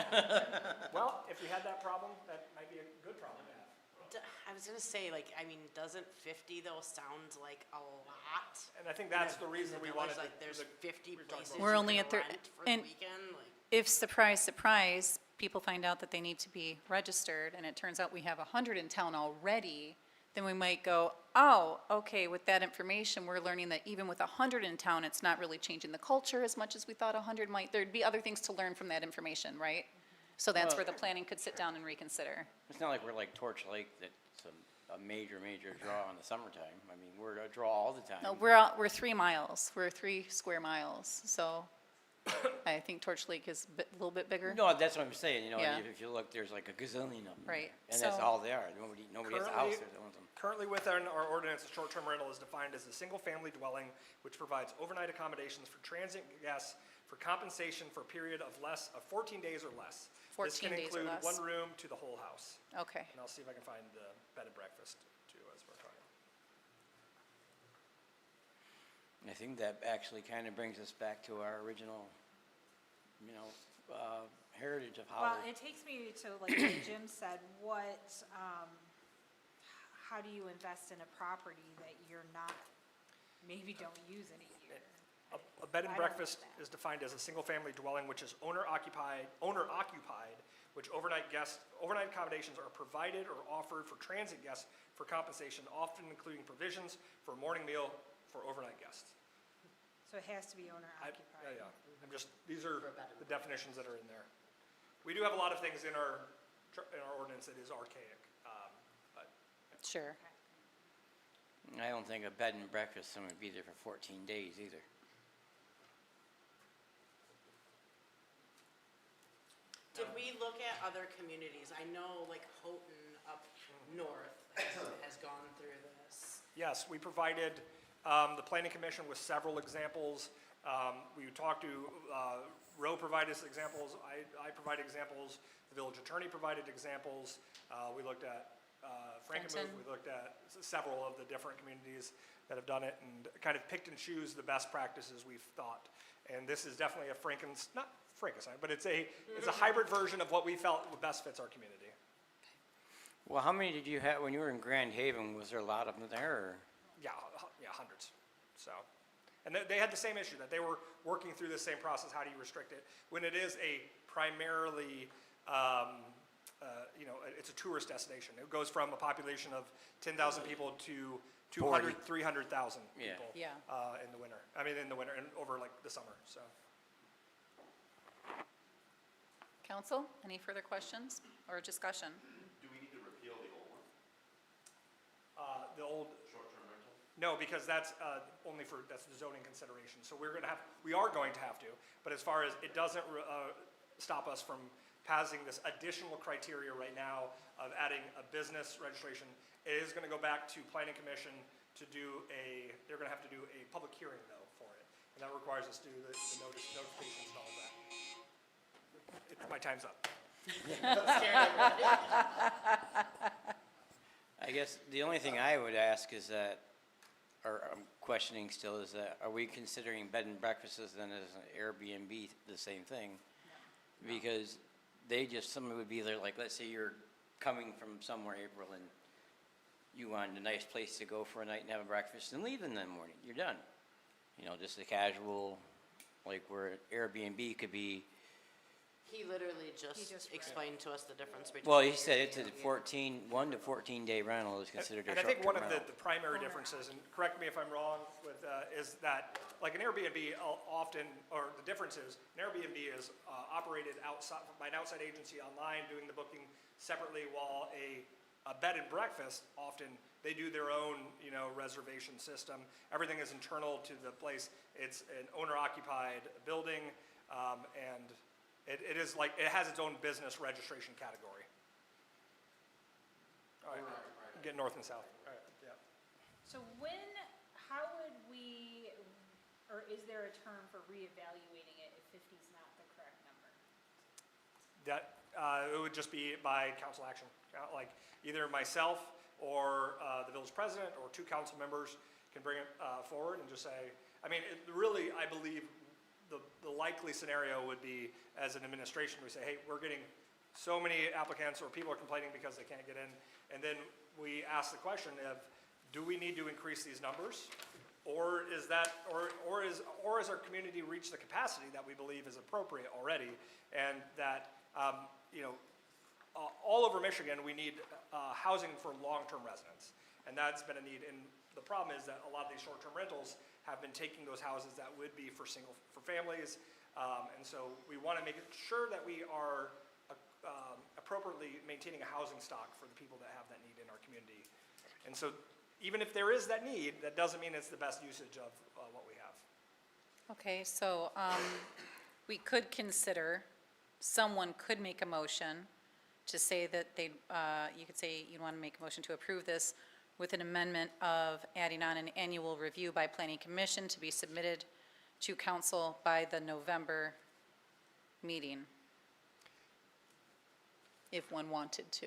Well, if we had that problem, that might be a good problem to have. I was gonna say, like, I mean, doesn't 50 though sound like a lot? And I think that's the reason we wanted. Like, there's 50 places We're you only can at rent for the and weekend, like. if, surprise, surprise, people find out that they need to be registered, and it turns out we have 100 in town already, then we might go, oh, okay, with that information, we're learning that even with 100 in town, it's not really changing the culture as much as we thought 100 might. There'd be other things to learn from that information, right? So that's where the planning could sit down and reconsider. It's not like we're like Torch Lake, that's a major draw in the summertime. I mean, we're a draw all the time. No, we're 3 miles, we're 3 square miles, so I think Torch Lake is a little bit bigger. No, that's what I'm saying, you know, Yeah. if you look, there's like a gazillion of them. Right, And that's so- all they are. Nobody has a house there that owns them. Currently within our ordinance, a short-term rental is defined as a single-family dwelling which provides overnight accommodations for transient guests for compensation for a period of 14 days or less. 14 days or This can less. include one room to the whole house. Okay, And I'll see if I can find the bed and breakfast too as we're talking. I think that actually kind of brings us back to our original, heritage of Well, how. it takes me to, like what Jim said, how do you invest in a property that you're not, maybe don't use in a year? A bed and I don't breakfast get that. is defined as a single-family dwelling which is owner occupied, which overnight accommodations are provided or offered for transit guests for compensation, often including provisions for a morning meal for overnight guests. So it has to be owner occupied. Yeah, these are the definitions that are in there. We do have a lot of things in our ordinance that is archaic, but sure. I don't think a bed and breakfast, someone would be there for 14 days either. Did we look at other communities? I know like Houghton up north has gone through this. yes, we provided the planning commission with several examples. We talked to, Roe provided us examples, I provided examples, the village attorney provided examples. We looked at Frankenmuth, Fenton. we looked at several of the different communities that have done it and kind of picked and choose the best practices we've thought. And this is definitely not Frankenstein, but it's a hybrid version of what we felt best fits our community. Well, how many did you have, when you were in Grand Haven, was there a lot of them there, or? Yeah, hundreds, so. And they had the same issue, that they were working through the same process, how do you restrict it? When it is a primarily, it's a tourist destination. It goes from a population of 10,000 people to 200, 300,000 Yeah. people. Yeah. In the winter, and over like the summer, so. Council, any further questions or discussion? Do we need to repeal the old one? The old, Short-term rental? no, because that's that's the zoning consideration. So we are going to have to, but as far as, it doesn't stop us from passing this additional criteria right now of adding a business registration. It is going to go back to planning commission to they're going to have to do a public hearing though for it. And that requires us to do the notifications and all of that. My time's up. I guess the only thing I would ask is that, or I'm questioning still, is that, are we considering bed and breakfasts then as an Airbnb the same thing? Because someone would be there, like, let's say you're coming from somewhere, April, and you wanted a nice place to go for a night and have a breakfast and leave in the morning, you're done. Just a casual, like where Airbnb could be. He literally just explained to us the difference between. Well, he said it's a 1 to 14 day rental is considered a And I think one short-term of rental. the primary differences, and correct me if I'm wrong, is that, like an Airbnb often, or the difference is, an Airbnb is operated by an outside agency online, doing the booking separately, while a bed and breakfast, often, they do their own, reservation system. Everything is internal to the place. It's an owner-occupied building, and it is like, it has its own business registration category. All right, get north and south, all right, yeah. So how would we, or is there a term for reevaluating it if 50 is not the correct number? That, it would just be by council action, like either myself or the village president or 2 council members can bring it forward and just say, I believe the likely scenario would be, as an administration, we say, hey, we're getting so many applicants, or people are complaining because they can't get in, and then we ask the question of, do we need to increase these numbers? Or is that, or is our community reached the capacity that we believe is appropriate already, and that, all over Michigan, we need housing for long-term residents, and that's been a need. And the problem is that a lot of these short-term rentals have been taking those houses that would be for families, and so we want to make sure that we are appropriately maintaining a housing stock for the people that have that need in our community. And so, even if there is that need, that doesn't mean it's the best usage of what we have. Okay, so we could consider, someone could make a motion to say that you could say you want to make a motion to approve this with an amendment of adding on an annual review by Planning Commission to be submitted to council by the November meeting, if one wanted to.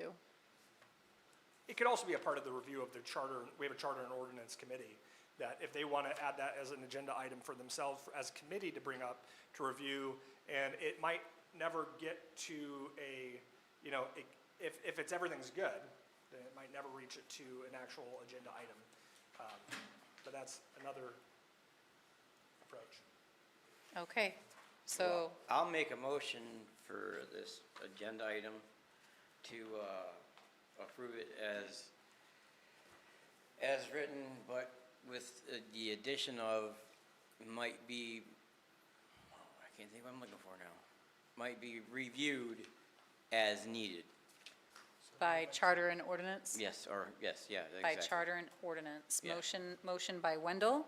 It could also be a part of the review of the charter. We have a charter and ordinance committee that if they want to add that as an agenda item for themselves as a committee to bring up to review, and it might never get to a, if it's everything's good, then it might never reach it to an actual agenda item. But that's another approach. Okay, so, I'll make a motion for this agenda item to approve it as written, but with the addition of might be, I can't think what I'm looking for now, might be reviewed as needed. by charter and ordinance? Yes, yeah, exactly. By charter and ordinance. Yeah. Motion by Wendell,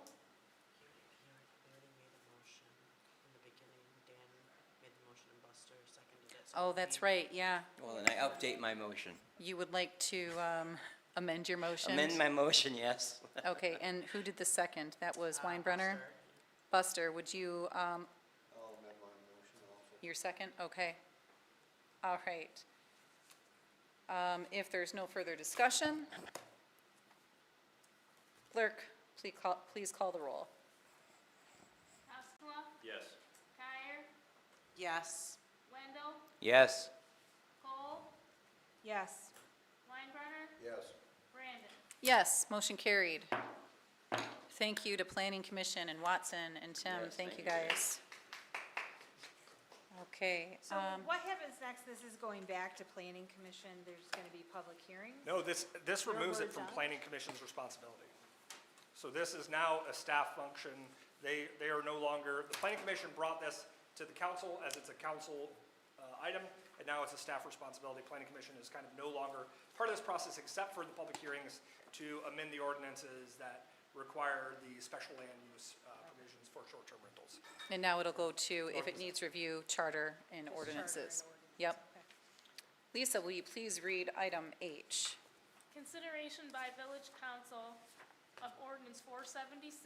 oh, that's right, yeah. Well, then I update my motion. You would like to amend your motion? Amend my motion, yes. Okay, and who did the second? That was Weinbrenner? Buster, would you, I'll amend my motion also. your second? Okay. All right. If there's no further discussion, clerk, please call the roll. Haskala, Yes. Kyer, Yes. Wendell, Yes. Cole, Yes. Weinbrenner, Yes. Brandon. Yes, motion carried. Thank you to Planning Commission and Watson and Tim. Yes, Thank you, thank you. guys. Okay. So what happens next? This is going back to planning commission. There's gonna be public hearings? No, this removes it we're from done? planning commission's responsibility. So this is now a staff function. They are no longer, the planning commission brought this to the council as it's a council item, and now it's a staff responsibility. Planning commission is kind of no longer part of this process, except for the public hearings to amend the ordinances that require the special land use provisions for short-term rentals. And now it'll go to, if it needs review, charter and ordinances. Yep. Lisa, will you please read item H? Consideration by village council of ordinance 476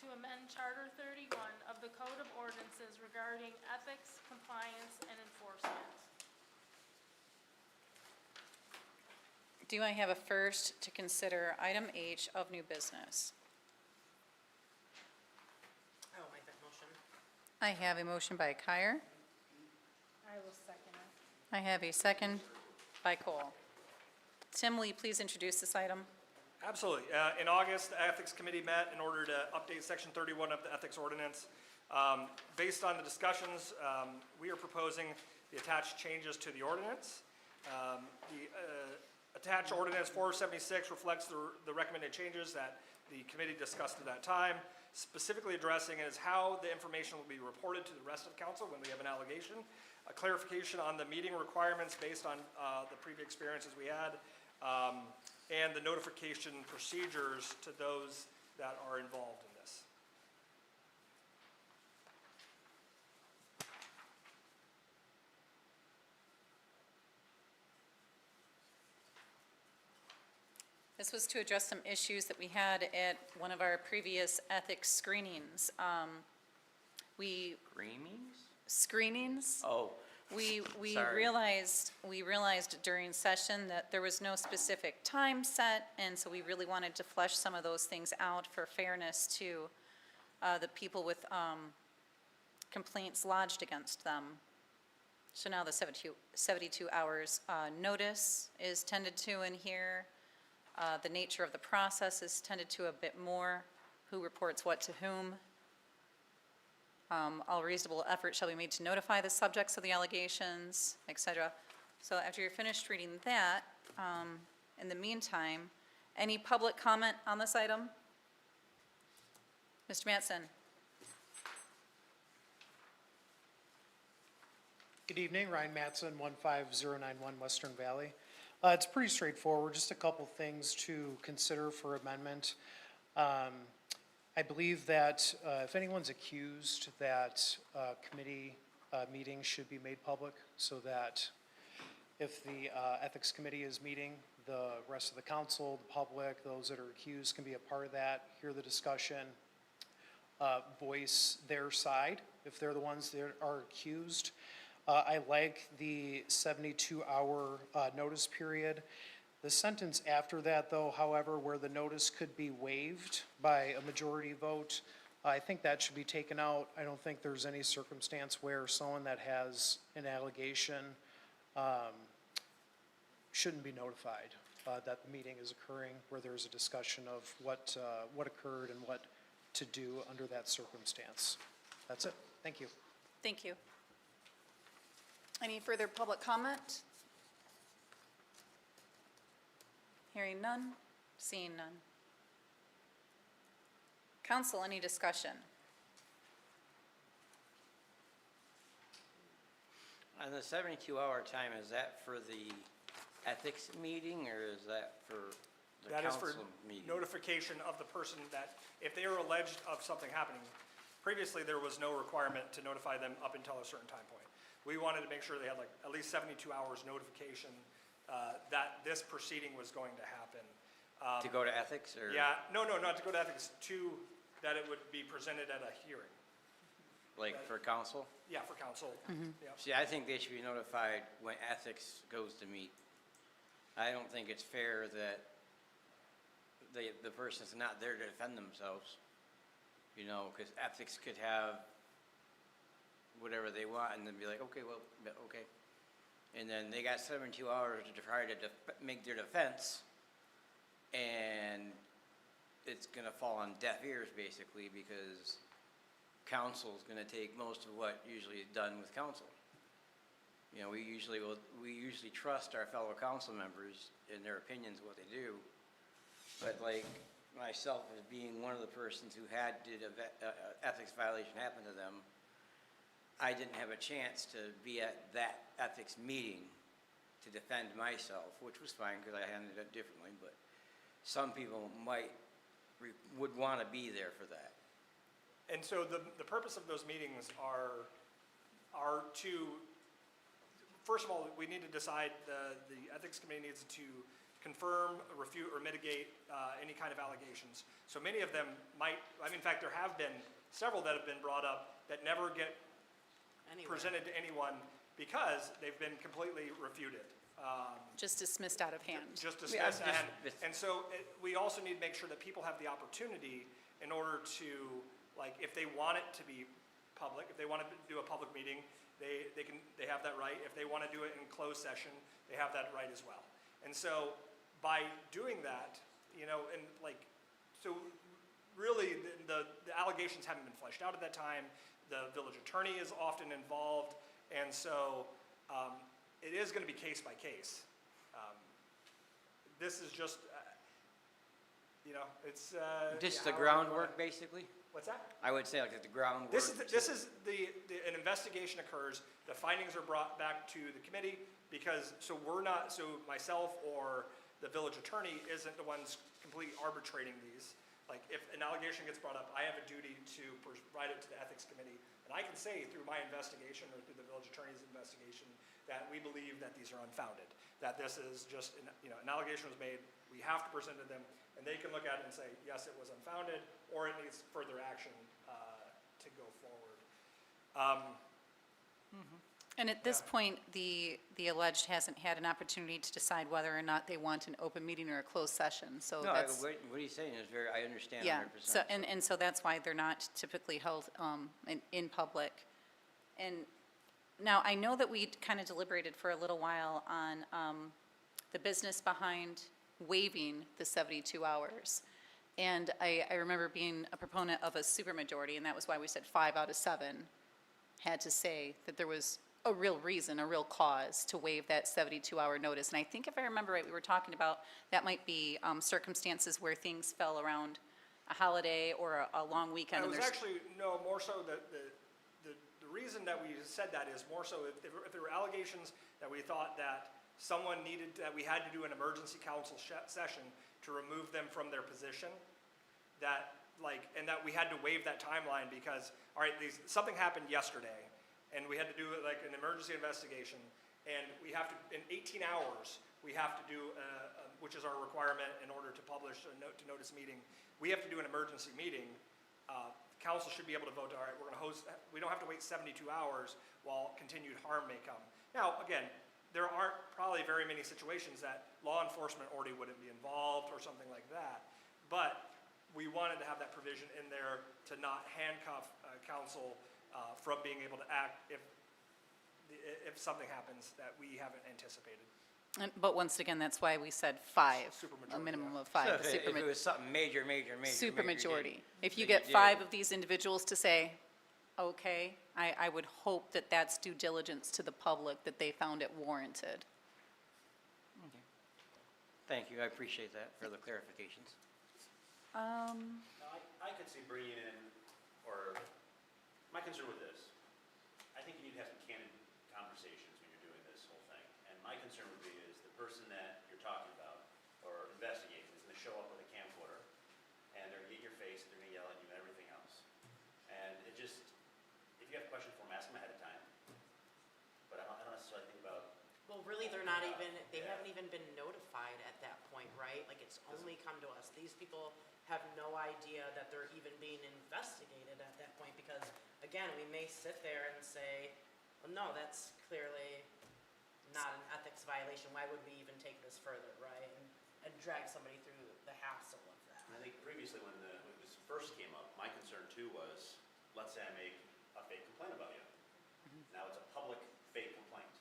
to amend Charter 31 of the Code of Ordinances regarding ethics, compliance, and enforcement. Do I have a first to consider item H of new business? I will make that motion. I have a motion by Kyer. I will second it. I have a second by Cole. Tim, will you please introduce this item? Absolutely. In August, the Ethics Committee met in order to update Section 31 of the Ethics Ordinance. Based on the discussions, we are proposing the attached changes to the ordinance. The attached ordinance 476 reflects the recommended changes that the committee discussed at that time. Specifically addressing is how the information will be reported to the rest of council when we have an allegation, a clarification on the meeting requirements based on the previous experiences we had, and the notification procedures to those that are involved in this. This was to address some issues that we had at one of our previous ethics screenings. Screenings? Oh, We Sorry. realized during session that there was no specific time set, and so we really wanted to flesh some of those things out for fairness to the people with complaints lodged against them. So now the 72 hours notice is tended to in here. The nature of the process is tended to a bit more, who reports what to whom. All reasonable effort shall be made to notify the subjects of the allegations, et cetera. So after you're finished reading that, in the meantime, any public comment on this item? Mr. Mattson? Good evening, Ryan Mattson, 15091 Western Valley. It's pretty straightforward, just a couple things to consider for amendment. I believe that if anyone's accused, that committee meetings should be made public, so that if the Ethics Committee is meeting, the rest of the council, the public, those that are accused can be a part of that, hear the discussion, voice their side if they're the ones that are accused. I like the 72-hour notice period. The sentence after that, though, however, where the notice could be waived by a majority vote, I think that should be taken out. I don't think there's any circumstance where someone that has an allegation shouldn't be notified that the meeting is occurring, where there's a discussion of what occurred and what to do under that circumstance. That's it. Thank you. Thank you. Any further public comment? Hearing none, seeing none. Council, any discussion? On the 72-hour time, is that for the ethics meeting, or is that for the That is for council meeting? notification of the person that, if they are alleged of something happening, previously there was no requirement to notify them up until a certain time point. We wanted to make sure they had like at least 72 hours notification that this proceeding was going to happen. To go to ethics, or? Yeah, no, not to go to ethics, that it would be presented at a hearing. Like for council? Yeah, for council. Yeah. See, I think they should be notified when ethics goes to meet. I don't think it's fair that the person's not there to defend themselves. You know, because ethics could have whatever they want and then be like, okay, well, okay. And then they got 72 hours to try to make their defense, and it's gonna fall on deaf ears basically, because council's gonna take most of what usually is done with council. You know, we usually trust our fellow council members in their opinions, what they do. But like myself, as being one of the persons who had ethics violation happen to them, I didn't have a chance to be at that ethics meeting to defend myself, which was fine because I handled it differently, but some people would want to be there for that. And so the purpose of those meetings are to, first of all, we need to decide, the Ethics Committee needs to confirm, refute, or mitigate any kind of allegations. So many of them in fact, there have been several that have been brought up that never get presented to anyone because they've been completely refuted. Just dismissed out of hand. Just dismissed out of hand. And so we also need to make sure that people have the opportunity in order to, like, if they want it to be public, if they want to do a public meeting, they have that right. If they want to do it in closed session, they have that right as well. And so by doing that, you know, and like, so really the allegations haven't been fleshed out at that time. The village attorney is often involved, and so it is going to be case by case. This is just, you know, it's Just yeah, the groundwork, basically? What's that? I would say like the groundwork. This is an investigation occurs. The findings are brought back to the committee because so myself or the village attorney isn't the ones completely arbitrating these. Like, if an allegation gets brought up, I have a duty to provide it to the Ethics Committee. And I can say through my investigation or through the village attorney's investigation that we believe that these are unfounded, that this is just, an allegation was made, we have to present it to them, and they can look at it and say, yes, it was unfounded, or it needs further action to go forward. And at this point, the alleged hasn't had an opportunity to decide whether or not they want an open meeting or a closed session, so No, that's. what he's saying is I understand 100%. Yeah, so, and so that's why they're not typically held in public. And now, I know that we kind of deliberated for a little while on the business behind waiving the 72 hours. And I remember being a proponent of a supermajority, and that was why we said 5 out of 7 had to say that there was a real reason, a real cause to waive that 72-hour notice. And I think if I remember right, we were talking about that might be circumstances where things fell around a holiday or a long weekend. It and was there's- actually, no, more so that the reason that we said that is more so if there were allegations that we thought that someone needed, that we had to do an emergency council session to remove them from their position, that like, and that we had to waive that timeline because, all right, something happened yesterday, and we had to do like an emergency investigation, and we have to, in 18 hours, we have to do, which is our requirement in order to publish a note to notice meeting, we have to do an emergency meeting. Council should be able to vote, all right, we're gonna host, we don't have to wait 72 hours while continued harm may come. Now, again, there aren't probably very many situations that law enforcement already wouldn't be involved or something like that, but we wanted to have that provision in there to not handcuff council from being able to act if something happens that we haven't anticipated. But once again, that's why we said 5, a Supermajority, minimum of So 5. if it was something major, Supermajority. If you then get did. 5 of these individuals to say, okay, I would hope that that's due diligence to the public, that they found it warranted. Thank you, I appreciate that for the clarifications. Now, I could see bringing in, or, my concern with this, I think you need to have some candid conversations when you're doing this whole thing. And my concern would be is the person that you're talking about, or investigating, is gonna show up with a camcorder, and they're gonna get in your face, they're gonna yell at you and everything else. And it just, if you have questions for them, ask them ahead of time. But I don't necessarily think about, Well, really, they're not even, they haven't even been notified at that point, right? Like, it's only come to us. These people have no idea that they're even being investigated at that point because, again, we may sit there and say, well, no, that's clearly not an ethics violation. Why would we even take this further, right? And drag somebody through the hassle of that. I think previously when this first came up, my concern too was, let's say I make a fake complaint about you. Now it's a public fake complaint.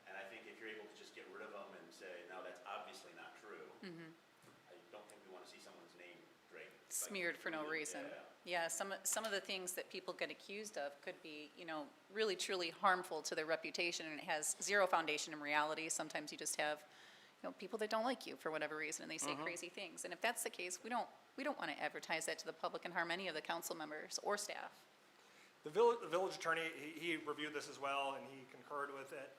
And I think if you're able to just get rid of them and say, no, that's obviously not true, I don't think we want to see someone's name dragged. Smeared for no reason. Yeah, some of the things that people get accused of could be, really truly harmful to their reputation, and it has zero foundation in reality. Sometimes you just have, people that don't like you for whatever reason, and they say crazy things. And if that's the case, we don't want to advertise that to the public and harm any of the council members or staff. The village attorney, he reviewed this as well, and he concurred with it.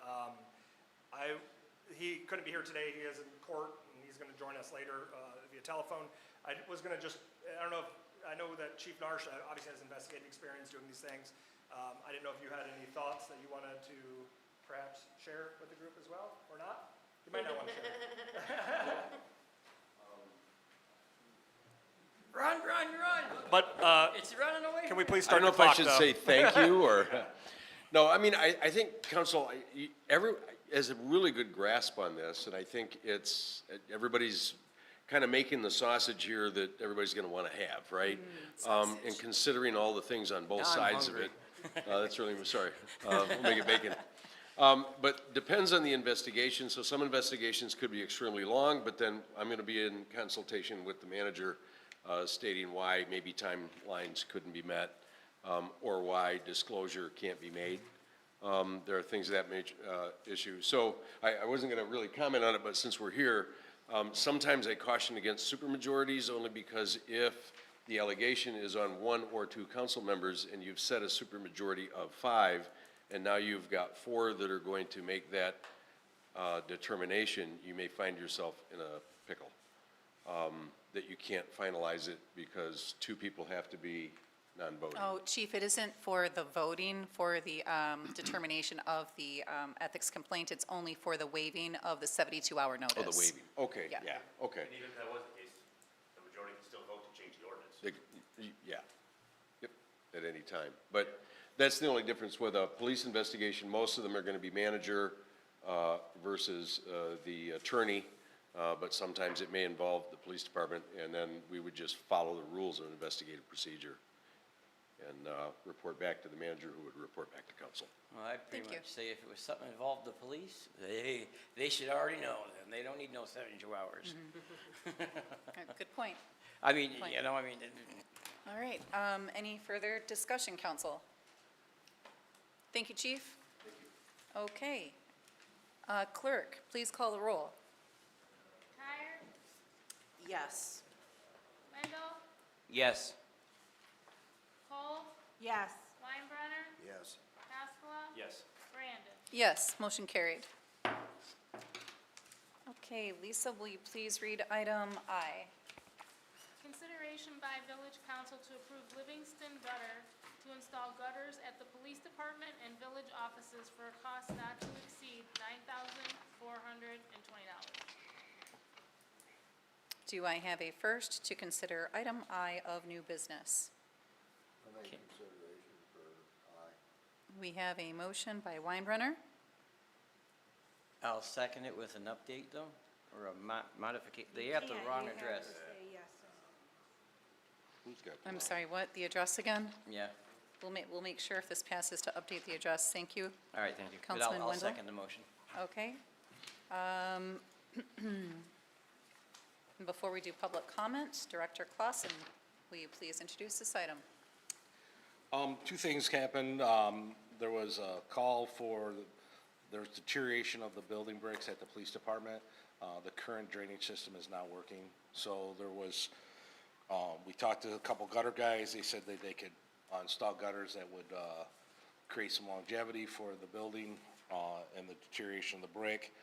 He couldn't be here today, he is in court, and he's gonna join us later via telephone. I was gonna just, I know that Chief Narsh obviously has investigative experience doing these things. I didn't know if you had any thoughts that you wanted to perhaps share with the group as well, or not? You might not want to share. Run! But, It's running away. can we please I start don't the know if I clock, should though? say thank you or, no, I mean, I think council, has a really good grasp on this, and I think everybody's kind of making the sausage here that everybody's gonna wanna have, right? And considering all the things on both Now I'm sides of hungry. it. That's really, sorry, we'll make it bacon. But depends on the investigation, so some investigations could be extremely long, but then I'm gonna be in consultation with the manager, stating why maybe timelines couldn't be met, or why disclosure can't be made. There are things of that major, issue. So I wasn't gonna really comment on it, but since we're here, sometimes I caution against supermajorities only because if the allegation is on 1 or 2 council members and you've set a supermajority of 5, and now you've got 4 that are going to make that, determination, you may find yourself in a pickle. That you can't finalize it because 2 people have to be non-voting. Oh, Chief, it isn't for the voting, for the determination of the ethics complaint. It's only for the waiving of the 72-hour notice. Oh, the waiving, okay, Yeah. yeah, okay. and even if that was the case, the majority can still vote to change the ordinance. Yeah, yep, at any time. But that's the only difference with a police investigation. Most of them are gonna be manager versus the attorney. But sometimes it may involve the police department, and then we would just follow the rules of investigative procedure. and report back to the manager, who would report back to council. Well, I'd pretty Thank you. much say if it was something involved the police, they should already know, and they don't need no 72 hours. Good point. I mean, Point. you know, I mean, All right, any further discussion, council? Thank you, chief. Okay. Clerk, please call the roll. Tyre, Yes. Wendell, yes. Cole, Yes. Weinbrenner, Yes. Haskala, Yes. Brandon. Yes, motion carried. Okay, Lisa, will you please read item I? Consideration by village council to approve Livingston Gutter to install gutters at the police department and village offices for a cost not to exceed $9,420. Do I have a first to consider item I of new business? I make consideration for I. We have a motion by Weinbrenner. I'll second it with an update, though, or a modification. They have the wrong address. Who's got the I'm line? sorry, what, the address again? Yeah, We'll make sure if this passes to update the address. Thank you. all right, thank you. But Councilman I'll Wendell? second the motion. Okay. Before we do public comment, Director Clausen, will you please introduce this item? Two things happened. There was a call for, there's deterioration of the building bricks at the police department. The current drainage system is not working. So there was, we talked to a couple gutter guys. They said that they could install gutters that would create some longevity for the building and the deterioration of the brick.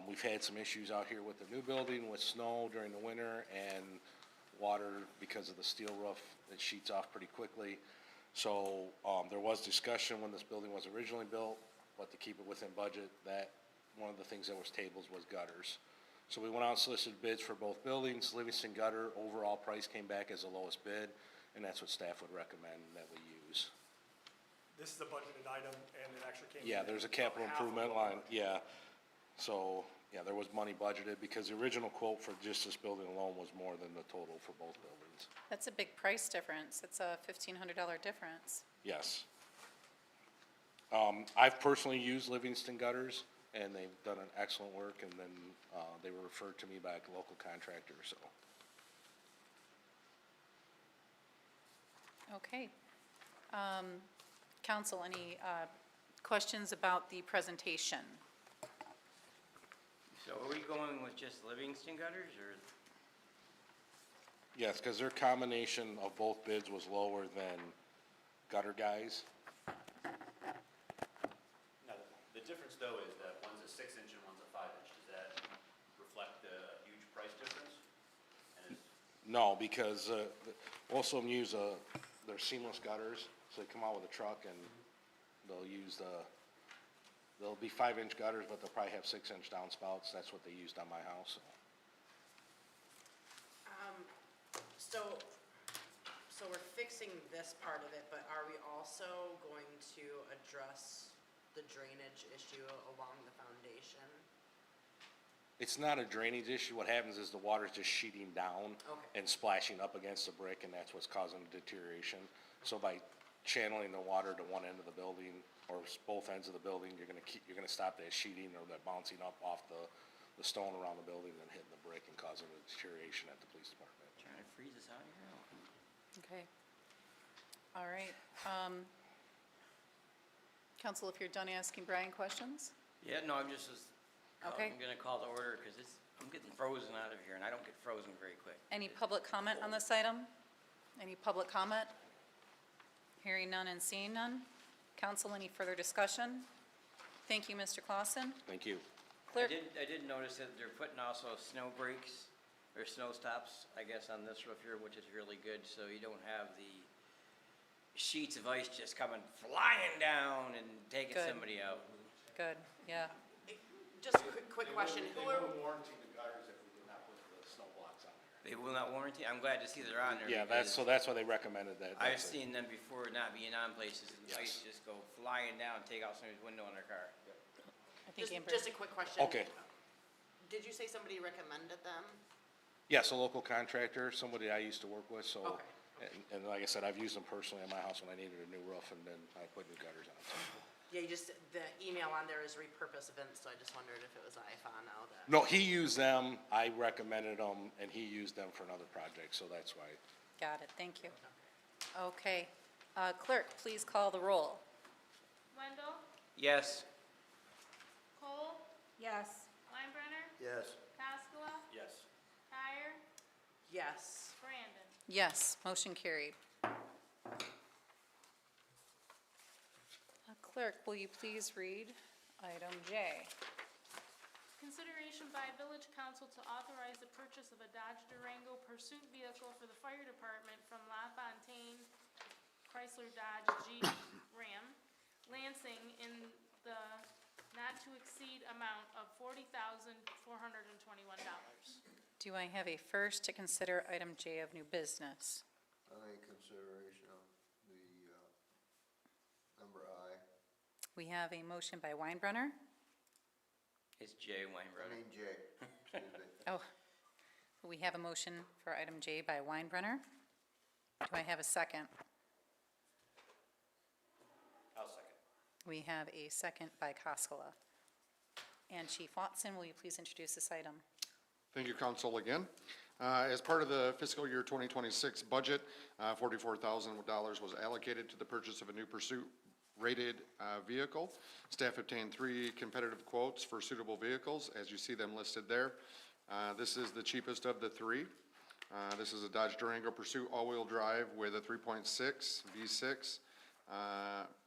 We've had some issues out here with the new building with snow during the winter and water because of the steel roof that sheets off pretty quickly. So there was discussion when this building was originally built, but to keep it within budget, that one of the things that was tabled was gutters. So we went out and solicited bids for both buildings. Livingston Gutter, overall price came back as the lowest bid, and that's what staff would recommend that we use. This is a budgeted item, and it actually came. Yeah, in there's a about capital half of improvement what we line, yeah. So, yeah, there was money budgeted because the original quote for just this building alone was more than the total for both buildings. That's a big price difference. It's a $1,500 difference. Yes. I've personally used Livingston Gutters, and they've done an excellent work, and then they were referred to me by a local contractor, so. Okay. Council, any questions about the presentation? So are we going with just Livingston Gutters, or? Yes, because their combination of both bids was lower than Gutter Guys. Now, the difference though is that one's a 6-inch and one's a 5-inch. Does that reflect the huge price difference? And is, No, because most of them use they're seamless gutters, so they come out with a truck and they'll use they'll be 5-inch gutters, but they'll probably have 6-inch downspouts. That's what they used on my house. So we're fixing this part of it, but are we also going to address the drainage issue along the foundation? It's not a drainage issue. What happens is the water's just sheeting down Okay. and splashing up against the brick, and that's what's causing the deterioration. So by channeling the water to one end of the building or both ends of the building, you're gonna stop that sheeting or that bouncing up off the stone around the building and hitting the brick and causing the deterioration at the police department. Trying to freeze us out here? Okay. All right. Council, if you're done asking Brian questions? Yeah, no, I'm just, Okay. I'm gonna call the order, because I'm getting frozen out of here, and I don't get frozen very quick. Any public comment on this item? Any public comment? Hearing none and seeing none. Council, any further discussion? Thank you, Mr. Clausen. Thank you. Clerk, I did notice that they're putting also snow breaks, or snow stops, I guess, on this roof here, which is really good, so you don't have the sheets of ice just coming flying down and taking Good. somebody out. good, yeah. Just a quick question, who are, warranty the gutters if we did not put the snow blocks on there. They will not warranty, I'm glad to see they're on there. Yeah, because that's why they recommended that. I've That's it. seen them before not being on places, and the ice Yes. just go flying down, and take out somebody's window in their car. I think Amber. just a quick question. Okay. Did you say somebody recommended them? Yes, a local contractor, somebody I used to work with, so Okay, And like I said, I've used them personally at my house when I needed a new roof, and then I put new gutters on. Yeah, the email on there is repurpose events, so I just wondered if it was IFON now that. No, he used them, I recommended them, and he used them for another project, so that's why. Got it, thank you. Okay, clerk, please call the roll. Wendell, Yes. Cole, Yes. Weinbrenner, Yes. Cascola, Yes. Tyre, Yes. Brandon. Yes, motion carried. Clerk, will you please read item J? Consideration by village council to authorize the purchase of a Dodge Durango pursuit vehicle for the fire department from LaFontaine Chrysler Dodge Jeep Ram Lansing in the not-to-exceed amount of $40,421. Do I have a first to consider item J of new business? I think consideration of the, number I. We have a motion by Weinbrenner. It's Jay I Weinbrenner. mean J, excuse me. Oh, we have a motion for item J by Weinbrenner. Do I have a second? I'll second. We have a second by Cascola. And Chief Watson, will you please introduce this item? Thank you, Council, again. As part of the fiscal year 2026 budget, $44,000 was allocated to the purchase of a new pursuit-rated vehicle. Staff obtained 3 competitive quotes for suitable vehicles, as you see them listed there. This is the cheapest of the 3. This is a Dodge Durango Pursuit all-wheel drive with a 3.6 V6,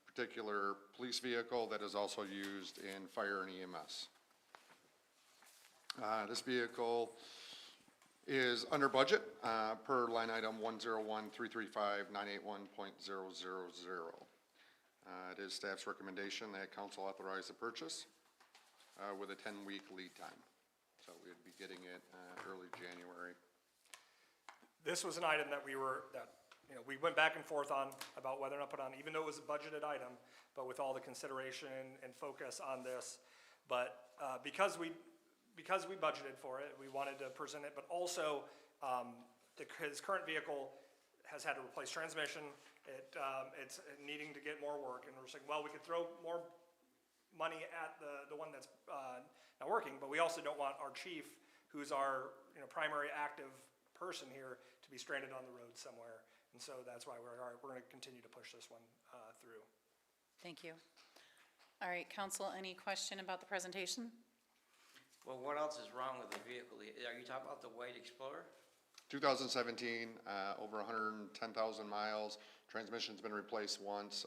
particular police vehicle that is also used in fire and EMS. This vehicle is under budget, per line item 101-335-981.000. It is staff's recommendation that council authorize the purchase, with a 10-week lead time. So we'd be getting it, early January. This was an item that we went back and forth on about whether or not put on, even though it was a budgeted item, but with all the consideration and focus on this. But because we budgeted for it, we wanted to present it, but also his current vehicle has had to replace transmission. It's needing to get more work, and we're saying, well, we could throw more money at the one that's not working, but we also don't want our chief, who's our primary active person here, to be stranded on the road somewhere. And so that's why we're going to continue to push this one through. Thank you. All right, council, any question about the presentation? Well, what else is wrong with the vehicle? Are you talking about the white Explorer? 2017, over 110,000 miles. Transmission's been replaced once.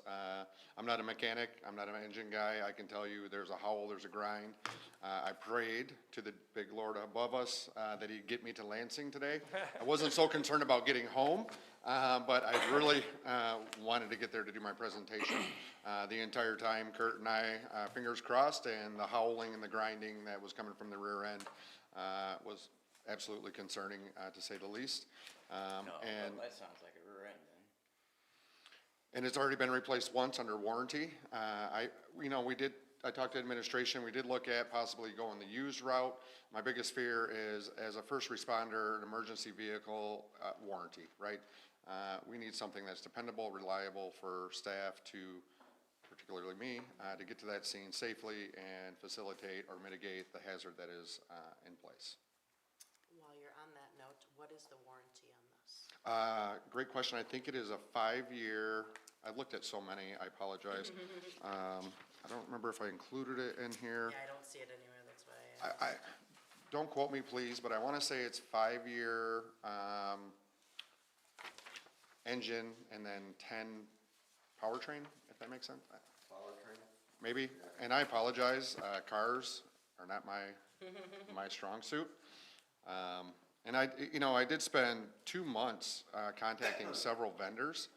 I'm not a mechanic, I'm not an engine guy. I can tell you there's a howl, there's a grind. I prayed to the big Lord above us that he'd get me to Lansing today. I wasn't so concerned about getting home, but I really wanted to get there to do my presentation. The entire time, Kurt and I, fingers crossed, and the howling and the grinding that was coming from the rear end was absolutely concerning, to say the least. No, that sounds like a rear end then. And it's already been replaced once under warranty. I talked to administration, we did look at possibly going the used route. My biggest fear is, as a first responder, an emergency vehicle, warranty, right? We need something that's dependable, reliable for staff to, particularly me, to get to that scene safely and facilitate or mitigate the hazard that is in place. While you're on that note, what is the warranty on this? Great question. I think it is a 5-year, I looked at so many, I apologize. I don't remember if I included it in here. Yeah, I don't see it anywhere, that's why I asked. Don't quote me, please, but I want to say it's 5-year engine and then 10 powertrain, if that makes sense. Powertrain? Maybe, and I apologize, cars are not my strong suit. And I did spend 2 months contacting several vendors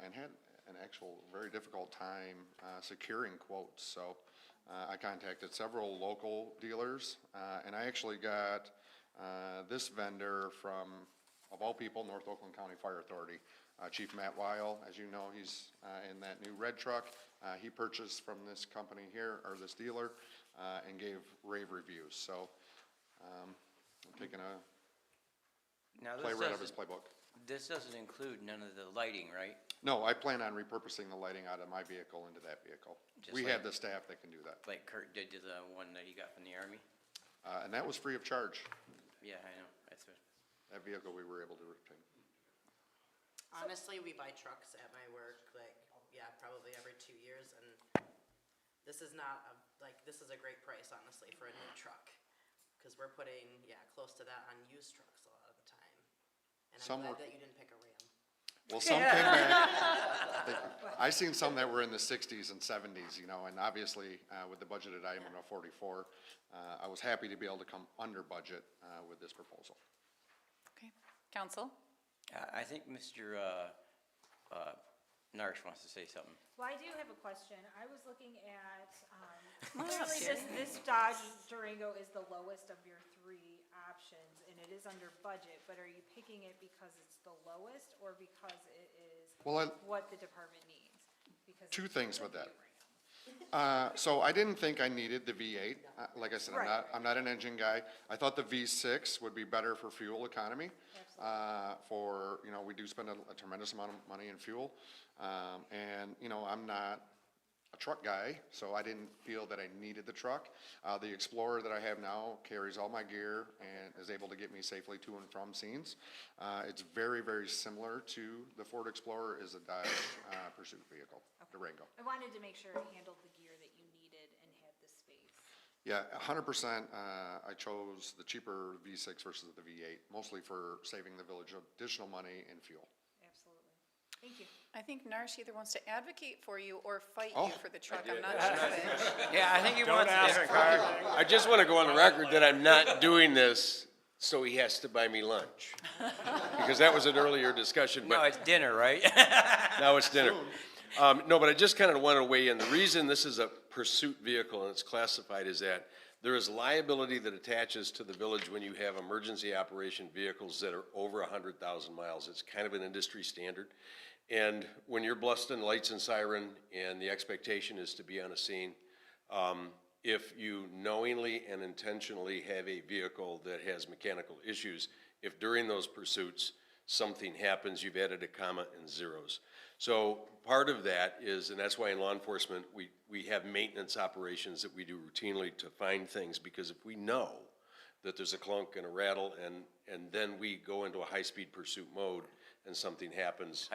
and had an actual very difficult time securing quotes. So I contacted several local dealers, and I actually got this vendor from, of all people, North Oakland County Fire Authority. Chief Matt Weil, as you know, he's in that new red truck. He purchased from this company here, or this dealer, and gave rave reviews. So I'm taking a play right out of his playbook. This doesn't include none of the lighting, right? No, I plan on repurposing the lighting out of my vehicle into that vehicle. Just We like- have the staff that can do that. Like Kurt did to the one that he got from the Army? And that was free of charge, Yeah, I know, that's what. that vehicle we were able to retain. Honestly, we buy trucks at my work, like, yeah, probably every 2 years, and this is not, this is a great price, honestly, for a new truck. Because we're putting, close to that on used trucks a lot of the time. And I'm Some glad were- that you didn't pick a Ram. Well, some came back, I seen some that were in the 60s and 70s, you know, and obviously, with the budgeted item of 44, I was happy to be able to come under budget with this proposal. Okay. Council? I think Mr. Narsh wants to say something. Well, I do have a question. I was looking at, Come on up, clearly Jerry. this Dodge Durango is the lowest of your three options, and it is under budget, but are you picking it because it's the lowest, or because it is Well, what the department needs? Because two it's things the with that. Ram. So I didn't think I needed the V8. Like I said, Right. I'm not an engine guy. I thought the V6 would be better for fuel economy. You know, we do spend a tremendous amount of money in fuel. And, you know, I'm not a truck guy, so I didn't feel that I needed the truck. The Explorer that I have now carries all my gear and is able to get me safely to and from scenes. It's very, very similar to the Ford Explorer is a Dodge Pursuit vehicle, Durango. I wanted to make sure it handled the gear that you needed and had the space. Yeah, 100%, I chose the cheaper V6 versus the V8, mostly for saving the village additional money in fuel. Absolutely. Thank you. I think Narsh either wants to advocate for you or fight Oh, you for the truck. I'm not sure which. Yeah, I think he Don't wants ask to. for anything. I just want to go on the record that I'm not doing this so he has to buy me lunch. Because that was an earlier discussion, but. No, it's dinner, right? Now it's dinner. No, but I just kind of want to weigh in. The reason this is a pursuit vehicle and it's classified as that, there is liability that attaches to the village when you have emergency operation vehicles that are over 100,000 miles. It's kind of an industry standard. And when you're blasting lights and siren and the expectation is to be on a scene, if you knowingly and intentionally have a vehicle that has mechanical issues, if during those pursuits something happens, you've added a comma and zeros. So part of that is, and that's why in law enforcement, we have maintenance operations that we do routinely to find things, because if we know that there's a clunk and a rattle, and then we go into a high-speed pursuit mode and something happens,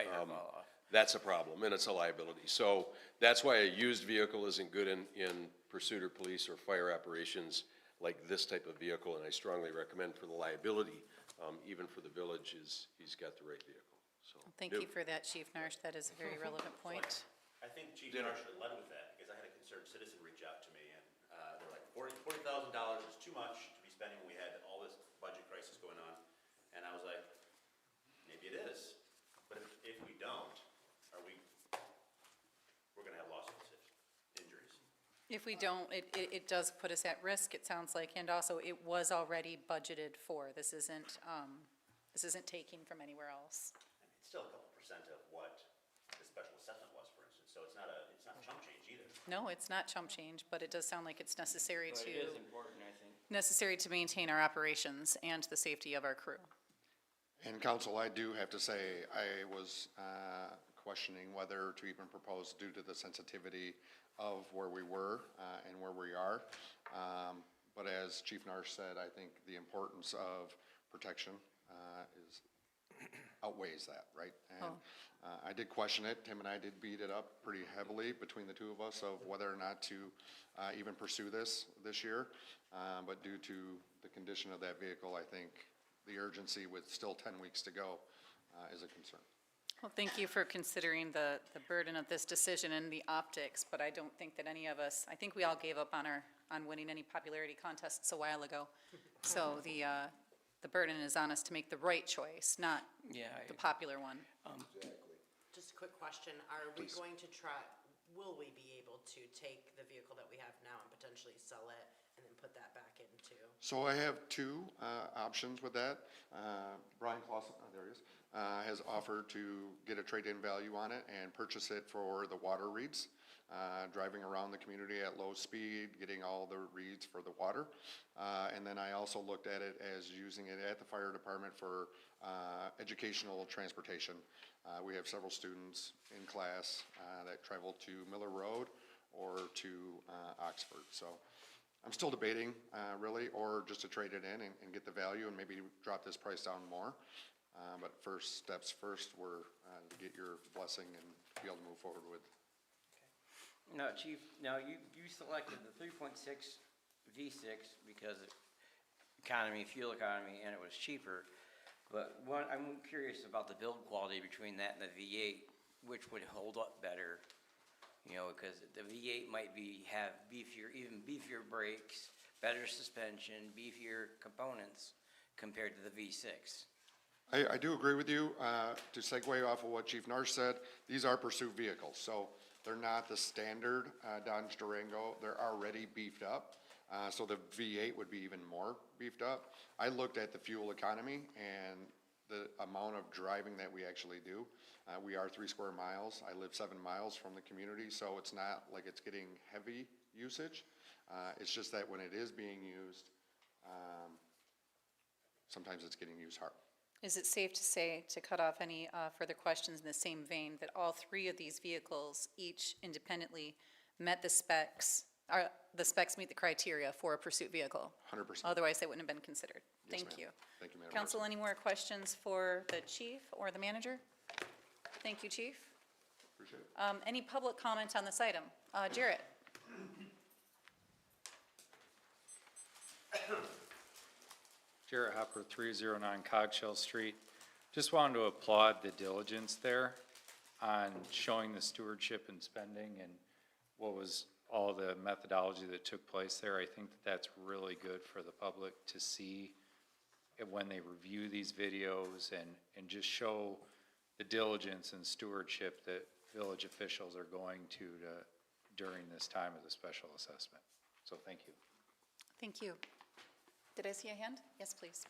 that's a problem, and it's a liability. So that's why a used vehicle isn't good in pursuit or police or fire operations like this type of vehicle, and I strongly recommend for the liability, even for the village, he's got the right vehicle, so. Thank you for that, Chief Narsh. That is a very relevant point. I think Chief Marshall led with that, because I had a concerned citizen reach out to me, and they're like, $40,000 is too much to be spending when we had all this budget crisis going on. And I was like, maybe it is, but if we don't, we're gonna have lawsuits, injuries. If we don't, it does put us at risk, it sounds like, and also it was already budgeted for. This isn't taking from anywhere else. It's still a couple percent of what the special assessment was, for instance, so it's not chump change either. No, it's not chump change, but it does sound like it's necessary But to. it is important, I think. Necessary to maintain our operations and the safety of our crew. And council, I do have to say, I was questioning whether to even propose due to the sensitivity of where we were and where we are. But as Chief Narsh said, I think the importance of protection outweighs that, right? And I did question it. Tim and I did beat it up pretty heavily between the two of us of whether or not to even pursue this year. But due to the condition of that vehicle, I think the urgency with still 10 weeks to go is a concern. Well, thank you for considering the burden of this decision and the optics, but I don't think that any of us, I think we all gave up on winning any popularity contests a while ago. So the burden is on us to make the right choice, not the popular one. Just a quick question, are we going to will we be able to take the vehicle that we have now and potentially sell it and then put that back into? So I have two options with that. Brian Clausen, there he is, has offered to get a trade-in value on it and purchase it for the water reeds, driving around the community at low speed, getting all the reeds proceeds for the water. And then I also looked at it as using it at the fire department for educational transportation. We have several students in class that travel to Miller Road or to Oxford. So I'm still debating, really, or just to trade it in and get the value and maybe drop this price down more. But first steps first were to get your blessing and be able to move forward with. Now, Chief, now you selected the 3.6 V6 because of fuel economy, and it was cheaper. But I'm curious about the build quality between that and the V8, which would hold up better. You know, because the V8 might have even beefier brakes, better suspension, beefier components compared to the V6. I do agree with you. To segue off of what Chief Narsh said, these are pursuit vehicles, so they're not the standard Dodge Durango. They're already beefed up, so the V8 would be even more beefed up. I looked at the fuel economy and the amount of driving that we actually do. We are 3 square miles. I live 7 miles from the community, so it's not like it's getting heavy usage. It's just that when it is being used, sometimes it's getting used hard. Is it safe to say, to cut off any further questions in the same vein, that all 3 of these vehicles, each independently, met the specs, the specs meet the criteria for a pursuit vehicle? 100%. Otherwise, they wouldn't have been considered. Yes, Thank ma'am. you. Thank you, Madam Council, President. any more questions for the chief or the manager? Thank you, Chief. Appreciate it. Any public comment on this item? Jarrett? Jarrett Hopper, 309 Cogshell Street. Just wanted to applaud the diligence there on showing the stewardship and spending and what was all the methodology that took place there. I think that that's really good for the public to see it when they review these videos and just show the diligence and stewardship that village officials are going to during this time of the special assessment. So thank you. Thank you. Did I see a hand? Yes, please.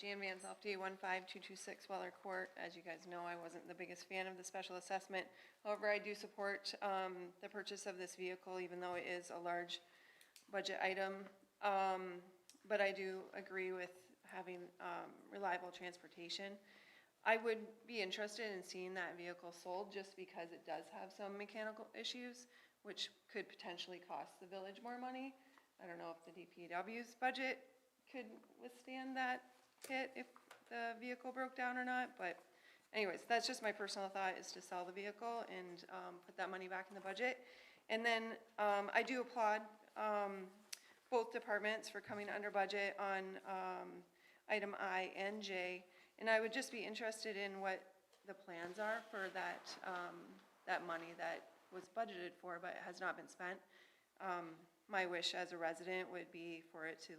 Jan Van Zelfde, 15226 Weller Court. As you guys know, I wasn't the biggest fan of the special assessment. However, I do support the purchase of this vehicle, even though it is a large budget item. But I do agree with having reliable transportation. I would be interested in seeing that vehicle sold just because it does have some mechanical issues, which could potentially cost the village more money. I don't know if the DPW's budget could withstand that hit if the vehicle broke down or not, but anyways, that's just my personal thought, is to sell the vehicle and put that money back in the budget. And then I do applaud both departments for coming under budget on item I and J, and I would just be interested in what the plans are for that, that money that was budgeted for but has not been spent. My wish as a resident would be for it to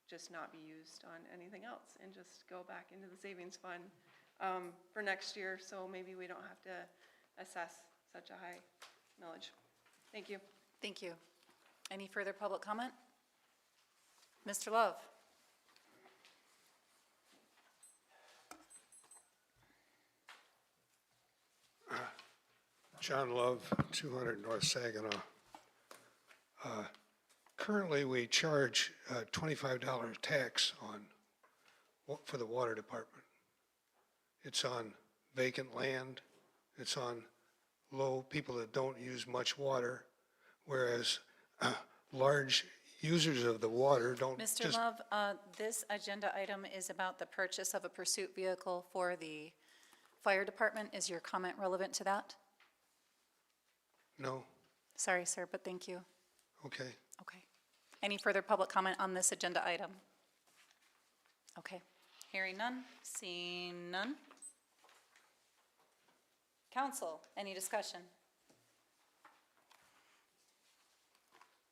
just not be used on anything else and just go back into the savings fund for next year, so maybe we don't have to assess such a high millage. Thank you. Thank you. Any further public comment? Mr. Love? John Love, 200 North Saginaw. Currently, we charge a $25 tax for the water department. It's on vacant land, it's on people that don't use much water, whereas large users of the water don't just... Mr. Love, this agenda item is about the purchase of a pursuit vehicle for the fire department. Is your comment relevant to that? No? Sorry, sir, but thank you. Okay. Okay. Any further public comment on this agenda item? Okay. Hearing none, seeing none. Council, any discussion?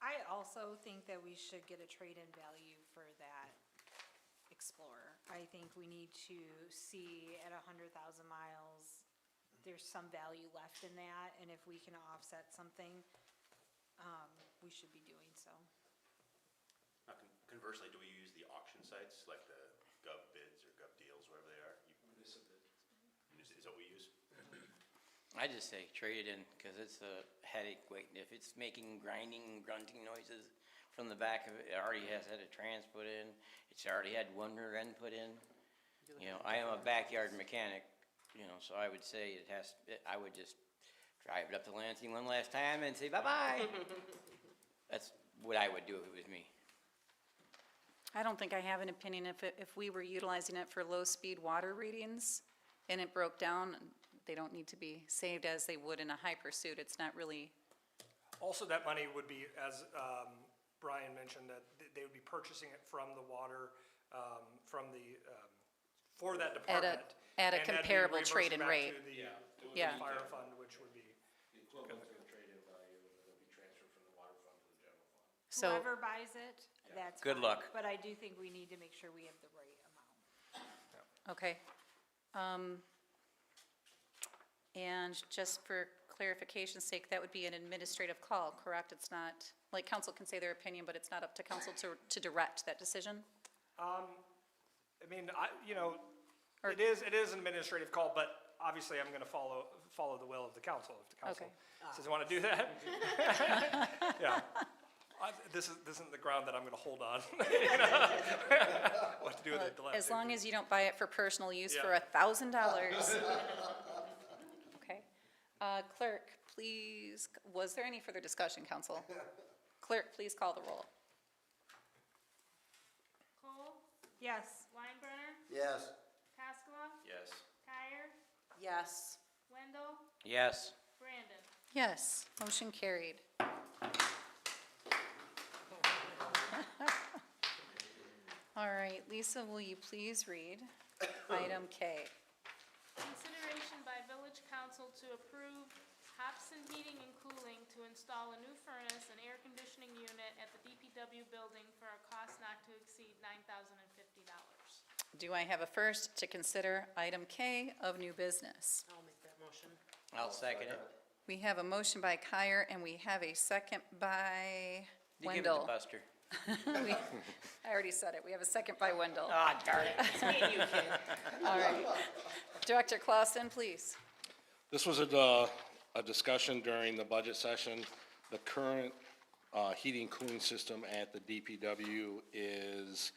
I also think that we should get a trade-in value for that Explorer. I think we need to see at 100,000 miles, there's some value left in that, and if we can offset something, we should be doing so. Conversely, do we use the auction sites, like the GovBids or GovDeals, wherever they are? Is that what we use? I just say trade it in, because it's a headache waiting. If it's making grinding, grunting noises from the back of it, it already has had a trans put in, it's already had one rear end put in. You know, I am a backyard mechanic, you know, so I would say I would just drive it up to Lansing one last time and say bye-bye. That's what I would do if it was me. I don't think I have an opinion. If we were utilizing it for low-speed water readings and it broke down, they don't need to be saved as they would in a high pursuit. It's not really, Also, that money would be, as Brian mentioned, that they would be purchasing it from the water, for that department. at a and that'd be comparable reimbursed trade-in back rate. to the- to Yeah. the fire fund, which would be. The equivalent to the trade-in value that will be transferred from the water fund to the general fund. So- Whoever buys it, that's Good fine. luck. But I do think we need to make sure we have the right amount. okay. And just for clarification's sake, that would be an administrative call, correct? It's not, like, council can say their opinion, but it's not up to council to direct that decision? I mean, it is an administrative call, but obviously I'm gonna follow the will of the council. If the council Okay. says they wanna do that. Yeah. This isn't the ground that I'm gonna hold on. What to do with it. As long as you don't buy it for personal use for Yeah. $1,000. Okay. Clerk, please, was there any further discussion, council? Clerk, please call the roll. Cole? Yes. Weinbrenner? Yes. Cascola? Yes. Kyer? Yes. Wendell? Yes. Brandon? Yes, motion carried. All right, Lisa, will you please read item K? Consideration by village council to approve Hobson Heating and Cooling to install a new furnace and air conditioning unit at the DPW building for a cost not to exceed $9,050. Do I have a first to consider item K of new business? I'll make that motion. I'll second it. We have a motion by Kyer and we have a second by You give it to Wendell. Buster. I already said it. We have a second by Wendell. Ah, darn it. It's me and you, kid. All right. Director Clausen, please. This was a discussion during the budget session. The current heating and cooling system at the DPW is,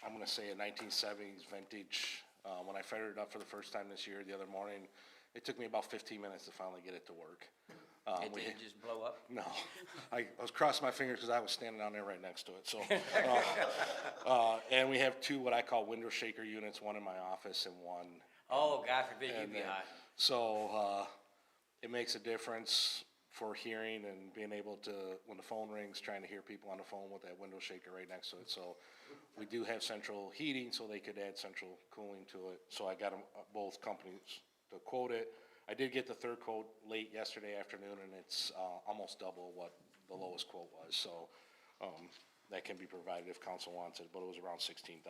I'm gonna say a 1970s vintage. When I fired it up for the first time this year, the other morning, it took me about 15 minutes to finally get it to work. It didn't just blow up? No, I was crossing my fingers because I was standing down there right next to it, so. And we have two what I call window shaker units, one in my office and one. Oh, God forbid you and be then- hot. So, it makes a difference for hearing and being able to, when the phone rings, trying to hear people on the phone with that window shaker right next to it. So we do have central heating, so they could add central cooling to it. So I got them, both companies to quote it. I did get the third quote late yesterday afternoon, and it's almost double what the lowest quote was. So that can be provided if council wants it, but it was around $16,000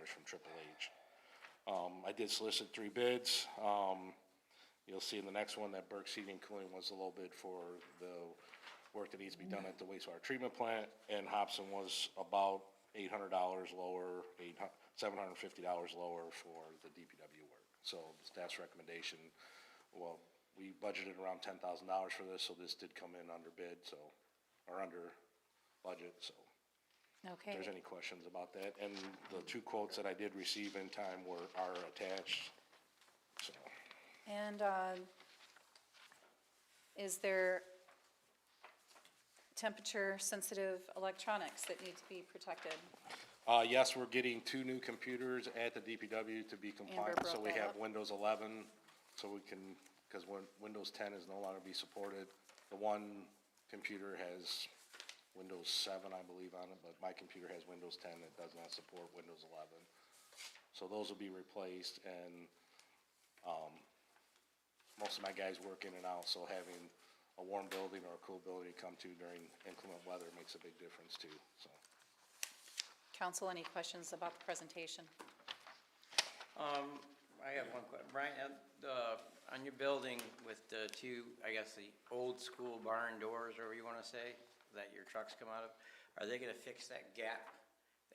from Triple H. I did solicit 3 bids. You'll see in the next one that Burke's Heating and Cooling was the low bid for the work that needs to be done at the wastewater treatment plant, and Hobson was about $800 lower, $750 lower for the DPW work. So the staff's recommendation, well, we budgeted around $10,000 for this, so this did come in under bid, so, or under budget, so. Okay. If there's any questions about that, and the 2 quotes that I did receive in time are attached, so. And is there temperature-sensitive electronics that need to be protected? Yes, we're getting 2 new computers at the DPW to be compliant, so brought we that have up. Windows 11, so we can, because Windows 10 is no longer be supported. The one computer has Windows 7, I believe, on it, but my computer has Windows 10 that does not support Windows 11. So those will be replaced, and most of my guys work in and out, so having a warm building or a cool building to come to during inclement weather makes a big difference too, so. Council, any questions about the presentation? I have one question. Brian, on your building with the 2, I guess, the old school barn doors, or whatever you wanna say, that your trucks come out of, are they gonna fix that gap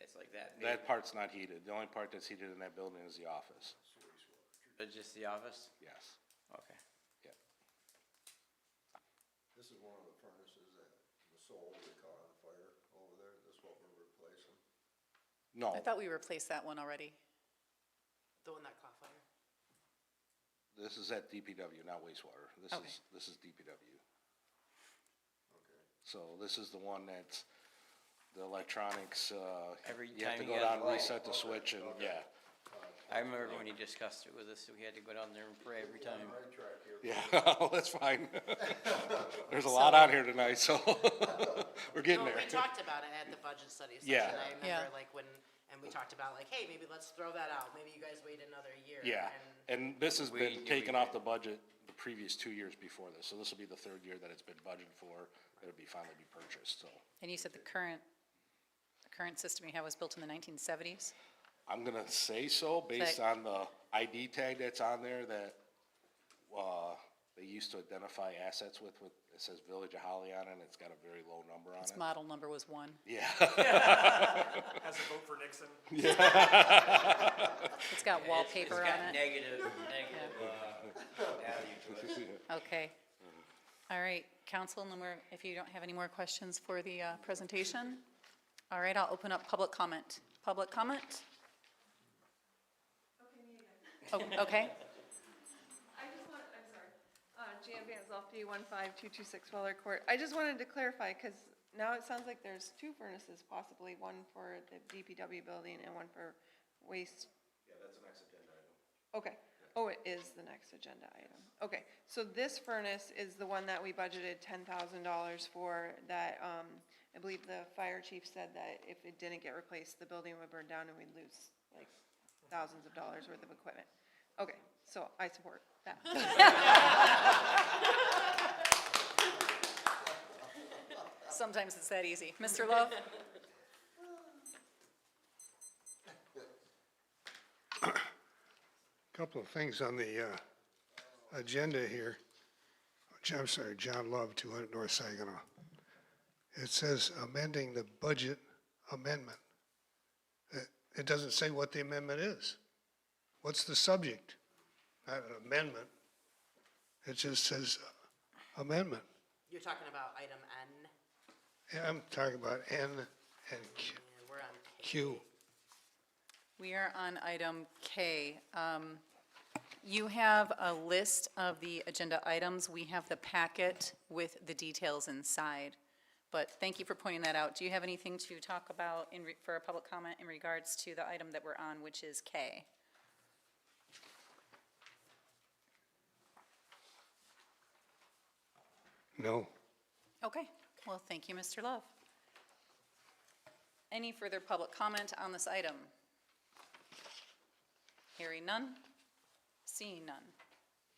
that's like that big? That part's not heated. The only part that's heated in that building is the office. Just the office? Yes. Okay. Yeah. This is one of the furnaces that was sold, they caught on fire over there. This is what we're replacing. No, I thought we replaced that one already. The one that caught fire. this is at DPW, not wastewater. Okay. This is DPW. Okay. So this is the one that's, the electronics, Every you have to time go you gotta down, go. reset the switch and, yeah. I remember when he discussed it with us, we had to go down there and pray every time. Right track here. Yeah, that's fine. There's a lot on here tonight, so we're getting No, there. we talked about it at the budget study session. Yeah. I Yeah. remember like when, and we talked about like, hey, maybe let's throw that out. Maybe you guys wait another year. Yeah, And and this has been We- taken off the budget the previous 2 years before this, so this will be the third year that it's been budgeted for, it'll be finally be purchased, so. And you said the current system you have was built in the 1970s? I'm gonna say so, based That- on the ID tag that's on there that, they used to identify assets with, it says Village of Holly on it, and it's got a very low number on Its it. model number was 1. Yeah. Has a vote for Nixon. It's got wallpaper It's got on it. negative value to it. Okay. All right, council, no more, if you don't have any more questions for the presentation. All right, I'll open up public comment. Public comment? Oh, okay. I just want, I'm sorry, Jan Van Zelfde, 15226 Weller Court. I just wanted to clarify, because now it sounds like there's two furnaces possibly, one for the DPW building and one for waste. Yeah, that's the next agenda item. Okay, oh, it is the next agenda item. Okay, so this furnace is the one that we budgeted $10,000 for, that, I believe the fire chief said that if it didn't get replaced, the building would burn down and we'd lose like thousands of dollars worth of equipment. Okay, so I support that. Sometimes it's that easy. Mr. Love? Couple of things on the agenda here. I'm sorry, John Love, 200 North Saginaw. It says amending the budget amendment. It doesn't say what the amendment is. What's the subject? Not an amendment. It just says amendment. you're talking about item N, Yeah, I'm talking about N and and we're on K. Q. We are on item K. You have a list of the agenda items. We have the packet with the details inside. But thank you for pointing that out. Do you have anything to talk about for a public comment in regards to the item that we're on, which is K? No. Okay, well, thank you, Mr. Love. Any further public comment on this item? Hearing none, seeing none.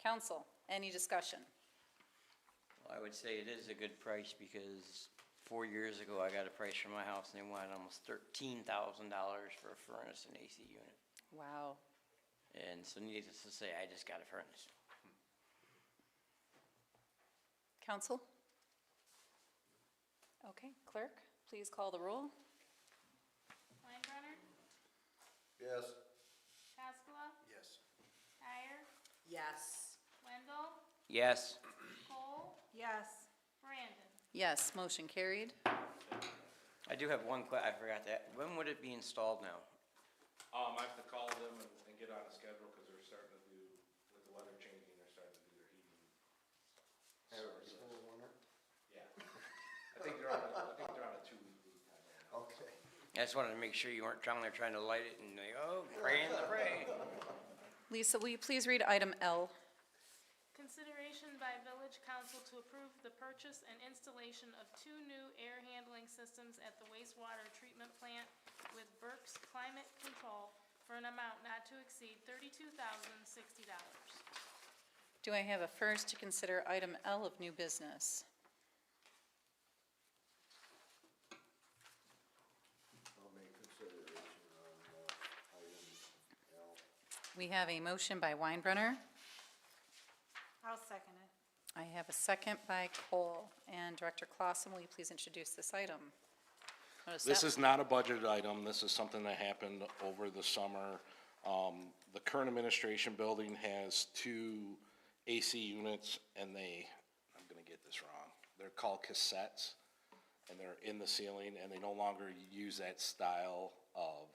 Council, any discussion? Well, I would say it is a good price because 4 years ago, I got a price for my house and they wanted almost $13,000 for a furnace and AC unit. Wow. And so needless to say, I just got a furnace. Council? Okay, clerk, please call the roll. Weinbrenner? Yes. Haskala? Yes. Iyer? Yes. Wendell? Yes. Cole? Yes. Brandon? Yes, motion carried. I do have one I forgot that. When would it be installed now? I have to call them and get on a schedule because they're starting to do, with the weather changing, they're starting to do their heating. Have it before the winter? Yeah. I think they're on a 2-week lead time right now. Okay. I just wanted to make sure you weren't down there trying to light it and they, oh, praying the pray. Lisa, will you please read item L? Consideration by Village Council to approve the purchase and installation of 2 new air handling systems at the wastewater treatment plant with Burke's Climate Control for an amount not to exceed $32,060. Do I have a first to consider item L of new business? I'll make consideration on item L. We have a motion by Weinbrenner. I'll second it. I have a second by Cole. And Director Clausen, will you please introduce this item? Notice This that- is not a budgeted item. This is something that happened over the summer. The current administration building has 2 AC units and I'm gonna get this this wrong. They're called cassettes, and they're in the ceiling, and they no longer use that style of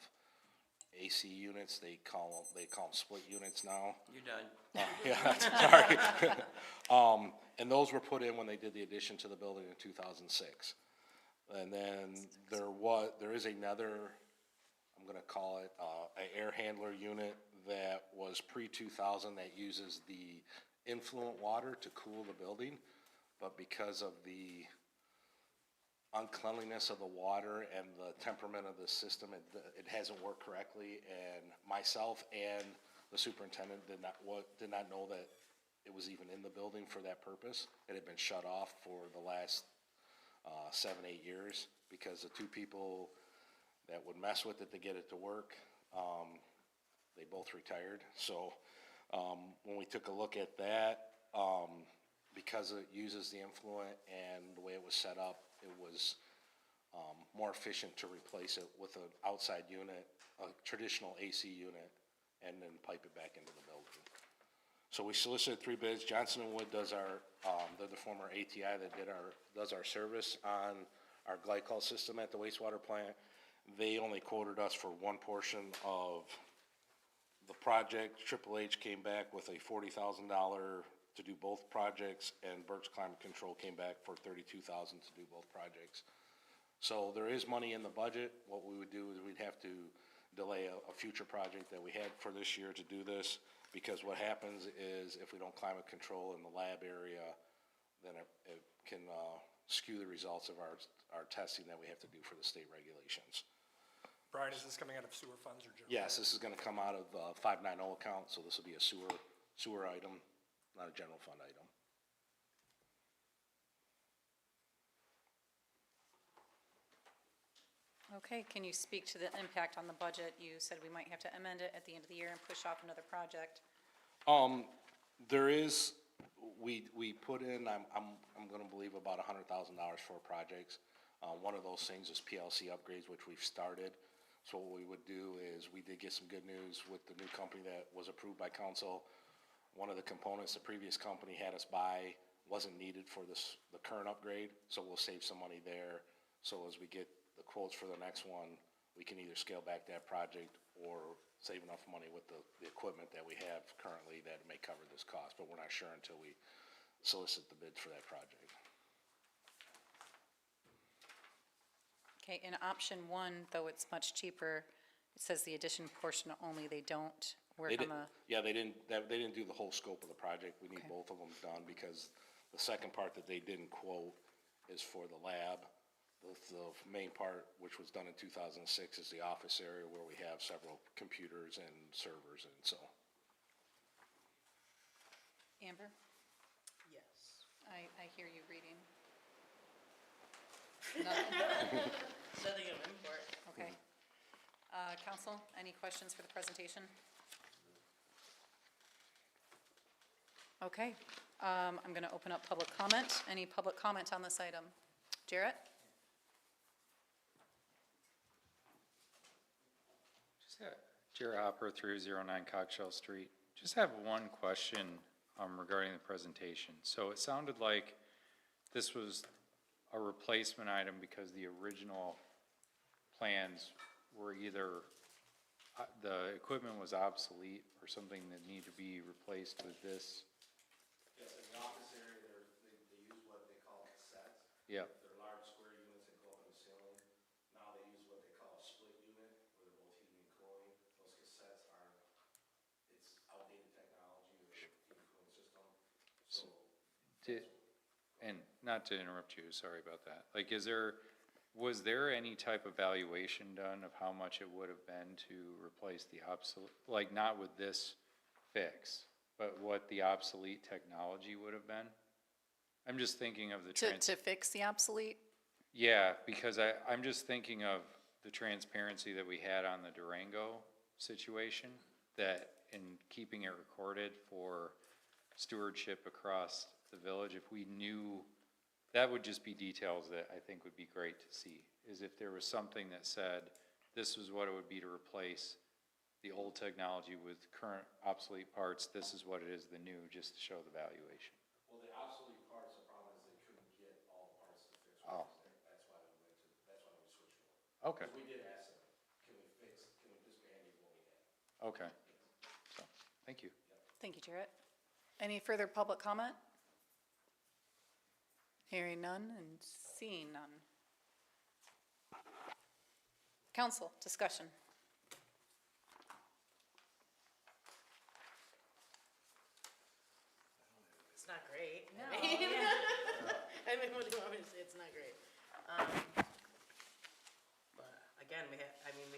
AC units. They call them split units now. You're done. Yeah, sorry. And those were put in when they did the addition to the building in 2006. And then there is another, I'm gonna call it, a air handler unit that was pre-2000 that uses the influent water to cool the building. But because of the uncleanliness of the water and the temperament of the system, it hasn't worked correctly. And myself and the superintendent did not know that it was even in the building for that purpose. It had been shut off for the last 7-8 years because the two people that would mess with it to get it to work, they both retired. So when we took a look at that, because it uses the influent and the way it was set up, it was more efficient to replace it with an outside unit, a traditional AC unit, and then pipe it back into the building. So we solicited 3 bids. Johnson & Wood does they're the former ATI that does our service on our glycol system at the wastewater plant. They only quoted us for one portion of the project. Triple H came back with a $40,000 to do both projects, and Burke's Climate Control came back for $32,000 to do both projects. So there is money in the budget. What we would do is we'd have to delay a future project that we had for this year to do this, because what happens is if we don't climate control in the lab area, then it can skew the results of our testing that we have to do for the state regulations. Brian, is this coming out of sewer funds or general? Yes, this is gonna come out of 590 account, so this will be a sewer item, not a general fund item. Okay, can you speak to the impact on the budget? You said we might have to amend it at the end of the year and push off another project. There is, we put in, I'm gonna believe about $100,000 for projects. One of those things is PLC upgrades, which we've started. So what we would do is, we did get some good news with the new company that was approved by council. One of the components the previous company had us buy wasn't needed for the current upgrade, so we'll save some money there. So as we get the quotes for the next one, we can either scale back that project or save enough money with the equipment that we have currently that may cover this cost, but we're not sure until we solicit the bids for that project. Okay, in option 1, though it's much cheaper, it says the addition portion only, they don't work on the, Yeah, they didn't do the whole scope of the project. We need Okay. both of them done, because the second part that they didn't quote is for the lab. The main part, which was done in 2006, is the office area where we have several computers and servers, and so. Amber, Yes. I hear you reading. Nothing of import. Okay. Council, any questions for the presentation? Okay, I'm going to open up public comment. Any public comment on this item? Jarrett? Jarrett Hopper, 309 Coggeshall Street. Just have one question regarding the presentation. So it sounded like this was a replacement item because the original plans were either, the equipment was obsolete or something that needed to be replaced with this. Yes, in the office area, they use what they call cassettes. Yeah. They're large square units that go up in the ceiling. Now they use what they call a split unit, where they're both heating and cooling. Those cassettes it's outdated technology with the cooling system. So, And not to interrupt you, sorry about that. Like, was there any type of valuation done of how much it would have been to replace the obsolete, like not with this fix, but what the obsolete technology would have been? I'm just thinking of the To fix the obsolete? Yeah, because I'm just thinking of the transparency that we had on the Durango situation, that in keeping it recorded for stewardship across the village, if we knew, that would just be details that I think would be great to see, is if there was something that said, this is what it would be to replace the old technology with current obsolete parts, this is what it is, the new, just to show the valuation. well, the obsolete parts, the problem is they couldn't Okay, We did ask them, can we just hand you what we have? okay. So, thank you. Thank you, Jarrett. Any further public comment? Hearing none and seeing none. Council, discussion. It's not great. No, I mean, what do you want me to say? It's not great. But again, we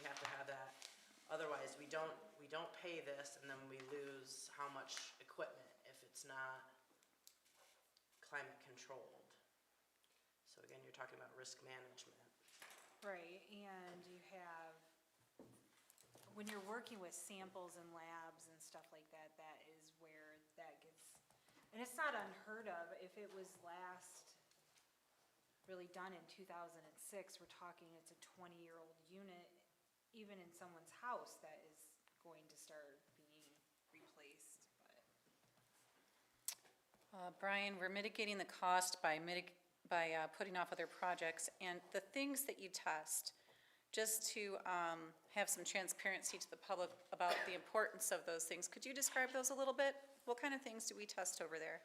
have to have that. Otherwise, we don't pay this and then we lose how much equipment if it's not climate controlled. So again, you're talking about risk management. Right, and you have, when you're working with samples and labs and stuff like that, that is where that gets, and it's not unheard of, if it was last really done in 2006, we're talking it's a 20-year-old unit, even in someone's house that is going to start being replaced, but. Brian, we're mitigating the cost by putting off other projects, and the things that you test, just to have some transparency to the public about the importance of those things, could you describe those a little bit? What kind of things do we test over there?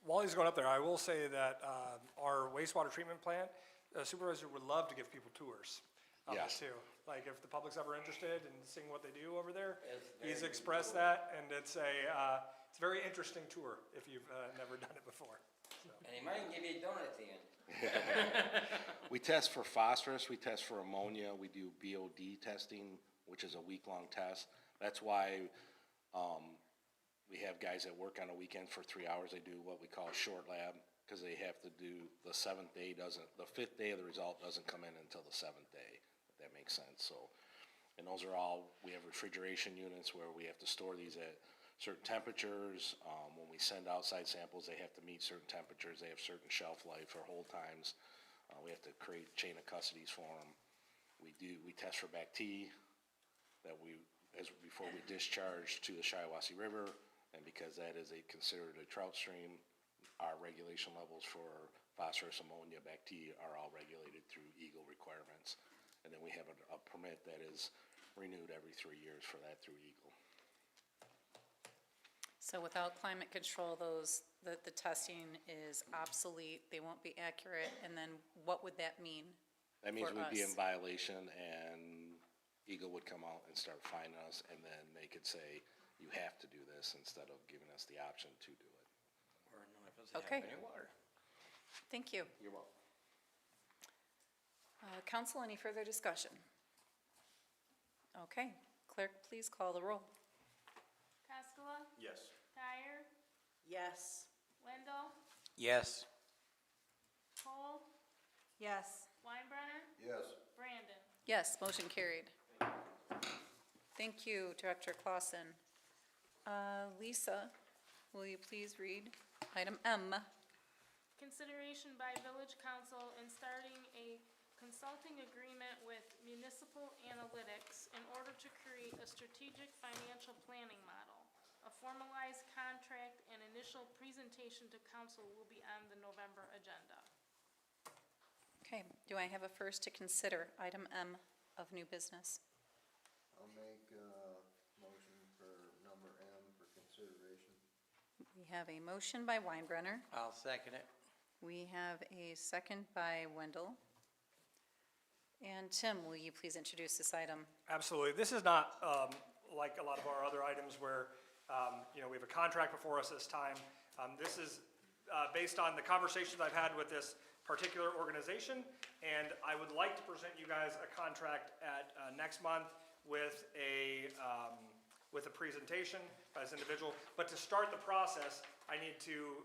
While he's going up there, I will say that our wastewater treatment plant, supervisor would love to give people tours of it Yes. too. Like if the public's ever interested in seeing what they do over there, he's expressed that, and it's a very interesting tour if you've never done it before. So. And he might give you a donut at the end. We test for phosphorus, we test for ammonia, we do BOD testing, which is a week-long test. That's why we have guys that work on a weekend for 3 hours. They do what we call a short lab, because they have to do, the 5th day of the result doesn't come in until the 7th day, if that makes sense. So, and those are all, we have refrigeration units where we have to store these at certain temperatures. When we send outside samples, they have to meet certain temperatures. They have certain shelf life or hold times. We have to create chain of custodies for them. We test for Bacti that before we discharge to the Shiawassee River, and because that is considered a trout stream, our regulation levels for phosphorus, ammonia, Bacti are all regulated through Eagle requirements. And then we have a permit that is renewed every 3 years for that through Eagle. So without climate control, the testing is obsolete, they won't be accurate, and then what would that mean That means for we'd be us? in violation, and Eagle would come out and start fining us, and then they could say, you have to do this, instead of giving us the option to do it. Or none of us have Okay. any water. Thank you. You're welcome. Council, any further discussion? Okay, clerk, please call the roll. Cascola, Yes. Dyer, Yes. Wendell, Yes. Cole, Yes. Weinbrenner, Yes. Brandon. Yes, motion carried. Thank you, Director Clausen. Lisa, will you please read item M? Consideration by Village Council in starting a consulting agreement with Municipal Analytics in order to create a strategic financial planning model. A formalized contract and initial presentation to council will be on the November agenda. Okay, do I have a first to consider item M of new business? I'll make a motion for number M for consideration. We have a motion by Weinbrenner. I'll second it. We have a second by Wendell. And Tim, will you please introduce this item? Absolutely. This is not like a lot of our other items where, we have a contract before us this time. This is based on the conversations I've had with this particular organization, and I would like to present you guys a contract at next month with a presentation by this individual. But to start the process, I need to,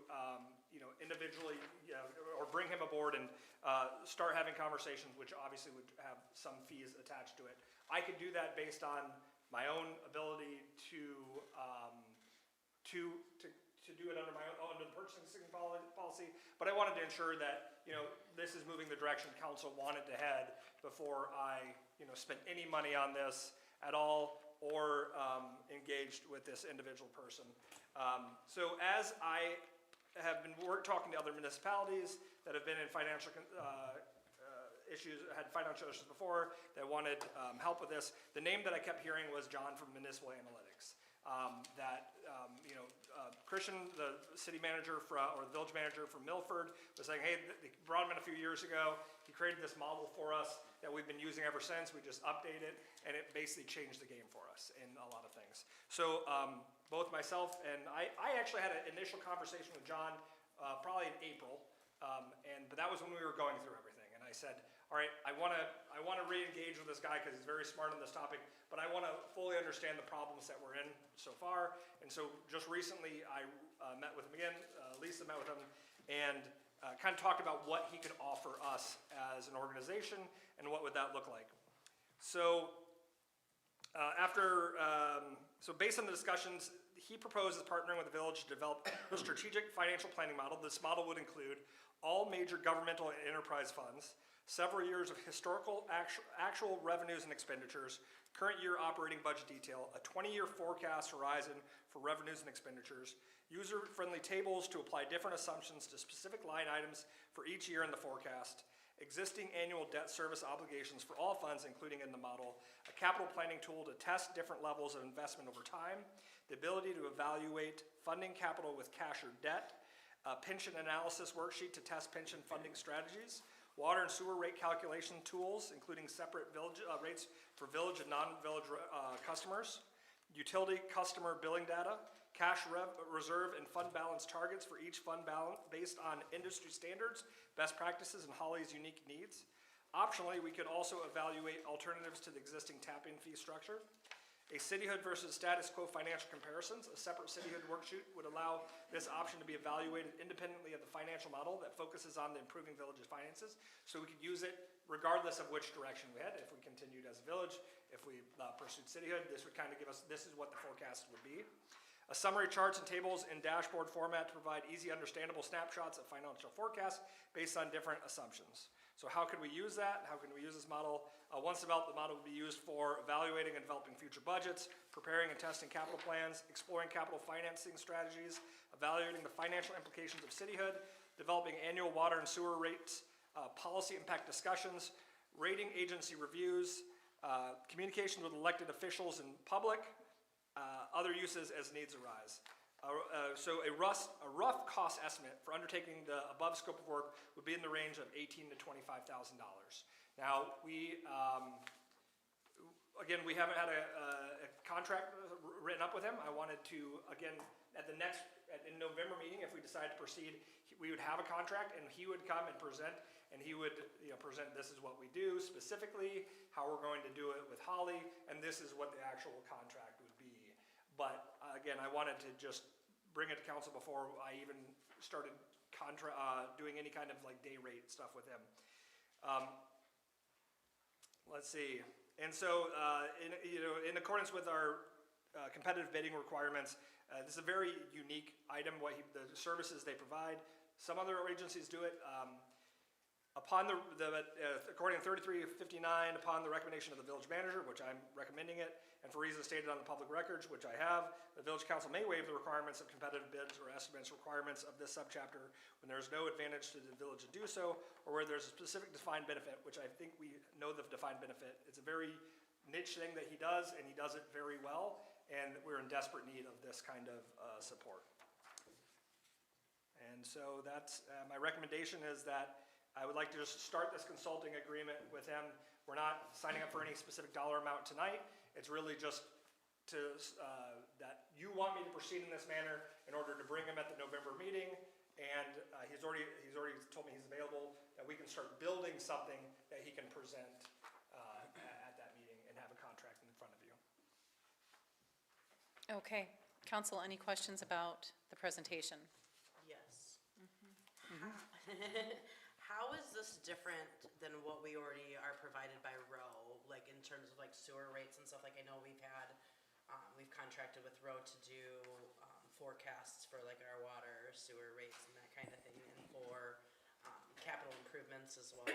individually, or bring him aboard and start having conversations, which obviously would have some fees attached to it. I could do that based on my own ability to do it under the purchasing policy, but I wanted to ensure that, this is moving the direction council wanted to head before I, spent any money on this at all or engaged with this individual person. So as I have been talking to other municipalities that have been in financial issues, had financial issues before, that wanted help with this. The name that I kept hearing was John from Municipal Analytics. Christian, the city manager or the village manager from Milford, was saying, hey, they brought him in a few years ago. He created this model for us that we've been using ever since. We just update it, and it basically changed the game for us in a lot of things. So both myself and I actually had an initial conversation with John probably in April, but that was when we were going through everything. And I said, all right, I want to re-engage with this guy because he's very smart on this topic, but I want to fully understand the problems that we're in so far. And so just recently, I met with him again, Lisa met with him, and kind of talked about what he could offer us as an organization and what would that look like. So so based on the discussions, he proposes partnering with the village to develop a strategic financial planning model. This model would include all major governmental and enterprise funds, several years of historical actual revenues and expenditures, current year operating budget detail, a 20-year forecast horizon for revenues and expenditures, user-friendly tables to apply different assumptions to specific line items for each year in the forecast, existing annual debt service obligations for all funds, including in the model, a capital planning tool to test different levels of investment over time, the ability to evaluate funding capital with cash or debt, a pension analysis worksheet to test pension funding strategies, water and sewer rate calculation tools, including separate village rates for village and non-village customers, utility customer billing data, cash reserve and fund balance targets for each fund balance based on industry standards, best practices, and Holly's unique needs. Optionally, we could also evaluate alternatives to the existing tap-in fee structure. A cityhood versus status quo financial comparisons. A separate cityhood worksheet would allow this option to be evaluated independently of the financial model that focuses on the improving village's finances. So we could use it regardless of which direction we head. If we continued as a village, if we pursued cityhood, this would kind of give us, this is what the forecast would be. A summary charts and tables in dashboard format to provide easy understandable snapshots of financial forecasts based on different assumptions. So how could we use that? How can we use this model? Once developed, the model would be used for evaluating and developing future budgets, preparing and testing capital plans, exploring capital financing strategies, evaluating the financial implications of cityhood, developing annual water and sewer rates, policy impact discussions, rating agency reviews, communication with elected officials and public, other uses as needs arise. So a rough cost estimate for undertaking the above scope of work would be in the range of $18,000 to $25,000. Now, again, we haven't had a contract written up with him. I wanted to, again, in November meeting, if we decide to proceed, we would have a contract, and he would come and present, and he would present, this is what we do specifically, how we're going to do it with Holly, and this is what the actual contract would be. But again, I wanted to just bring it to council before I even started doing any kind of like day rate stuff with him. Let's see. And so, in accordance with our competitive bidding requirements, this is a very unique item. The services they provide. Some other agencies do it. According to 3359, upon the recommendation of the village manager, which I'm recommending it, and for reasons stated on the public records, which I have, the village council may waive the requirements of competitive bids or estimates requirements of this subchapter when there is no advantage to the village to do so, or where there's a specific defined benefit, which I think we know the defined benefit. It's a very niche thing that he does, and he does it very well, and we're in desperate need of this kind of support. And so that's, my recommendation is that I would like to just start this consulting agreement with him. We're not signing up for any specific dollar amount tonight. It's really just that you want me to proceed in this manner in order to bring him at the November meeting. And he's already told me he's available, that we can start building something that he can present at that meeting and have a contract in front of you. Okay. Council, any questions about the presentation? Yes. How is this different than what we already are provided by Roe, like in terms of like sewer rates and stuff? Like I know we've contracted with Roe to do forecasts for like our water, sewer rates and that kind of thing, and for capital improvements as well.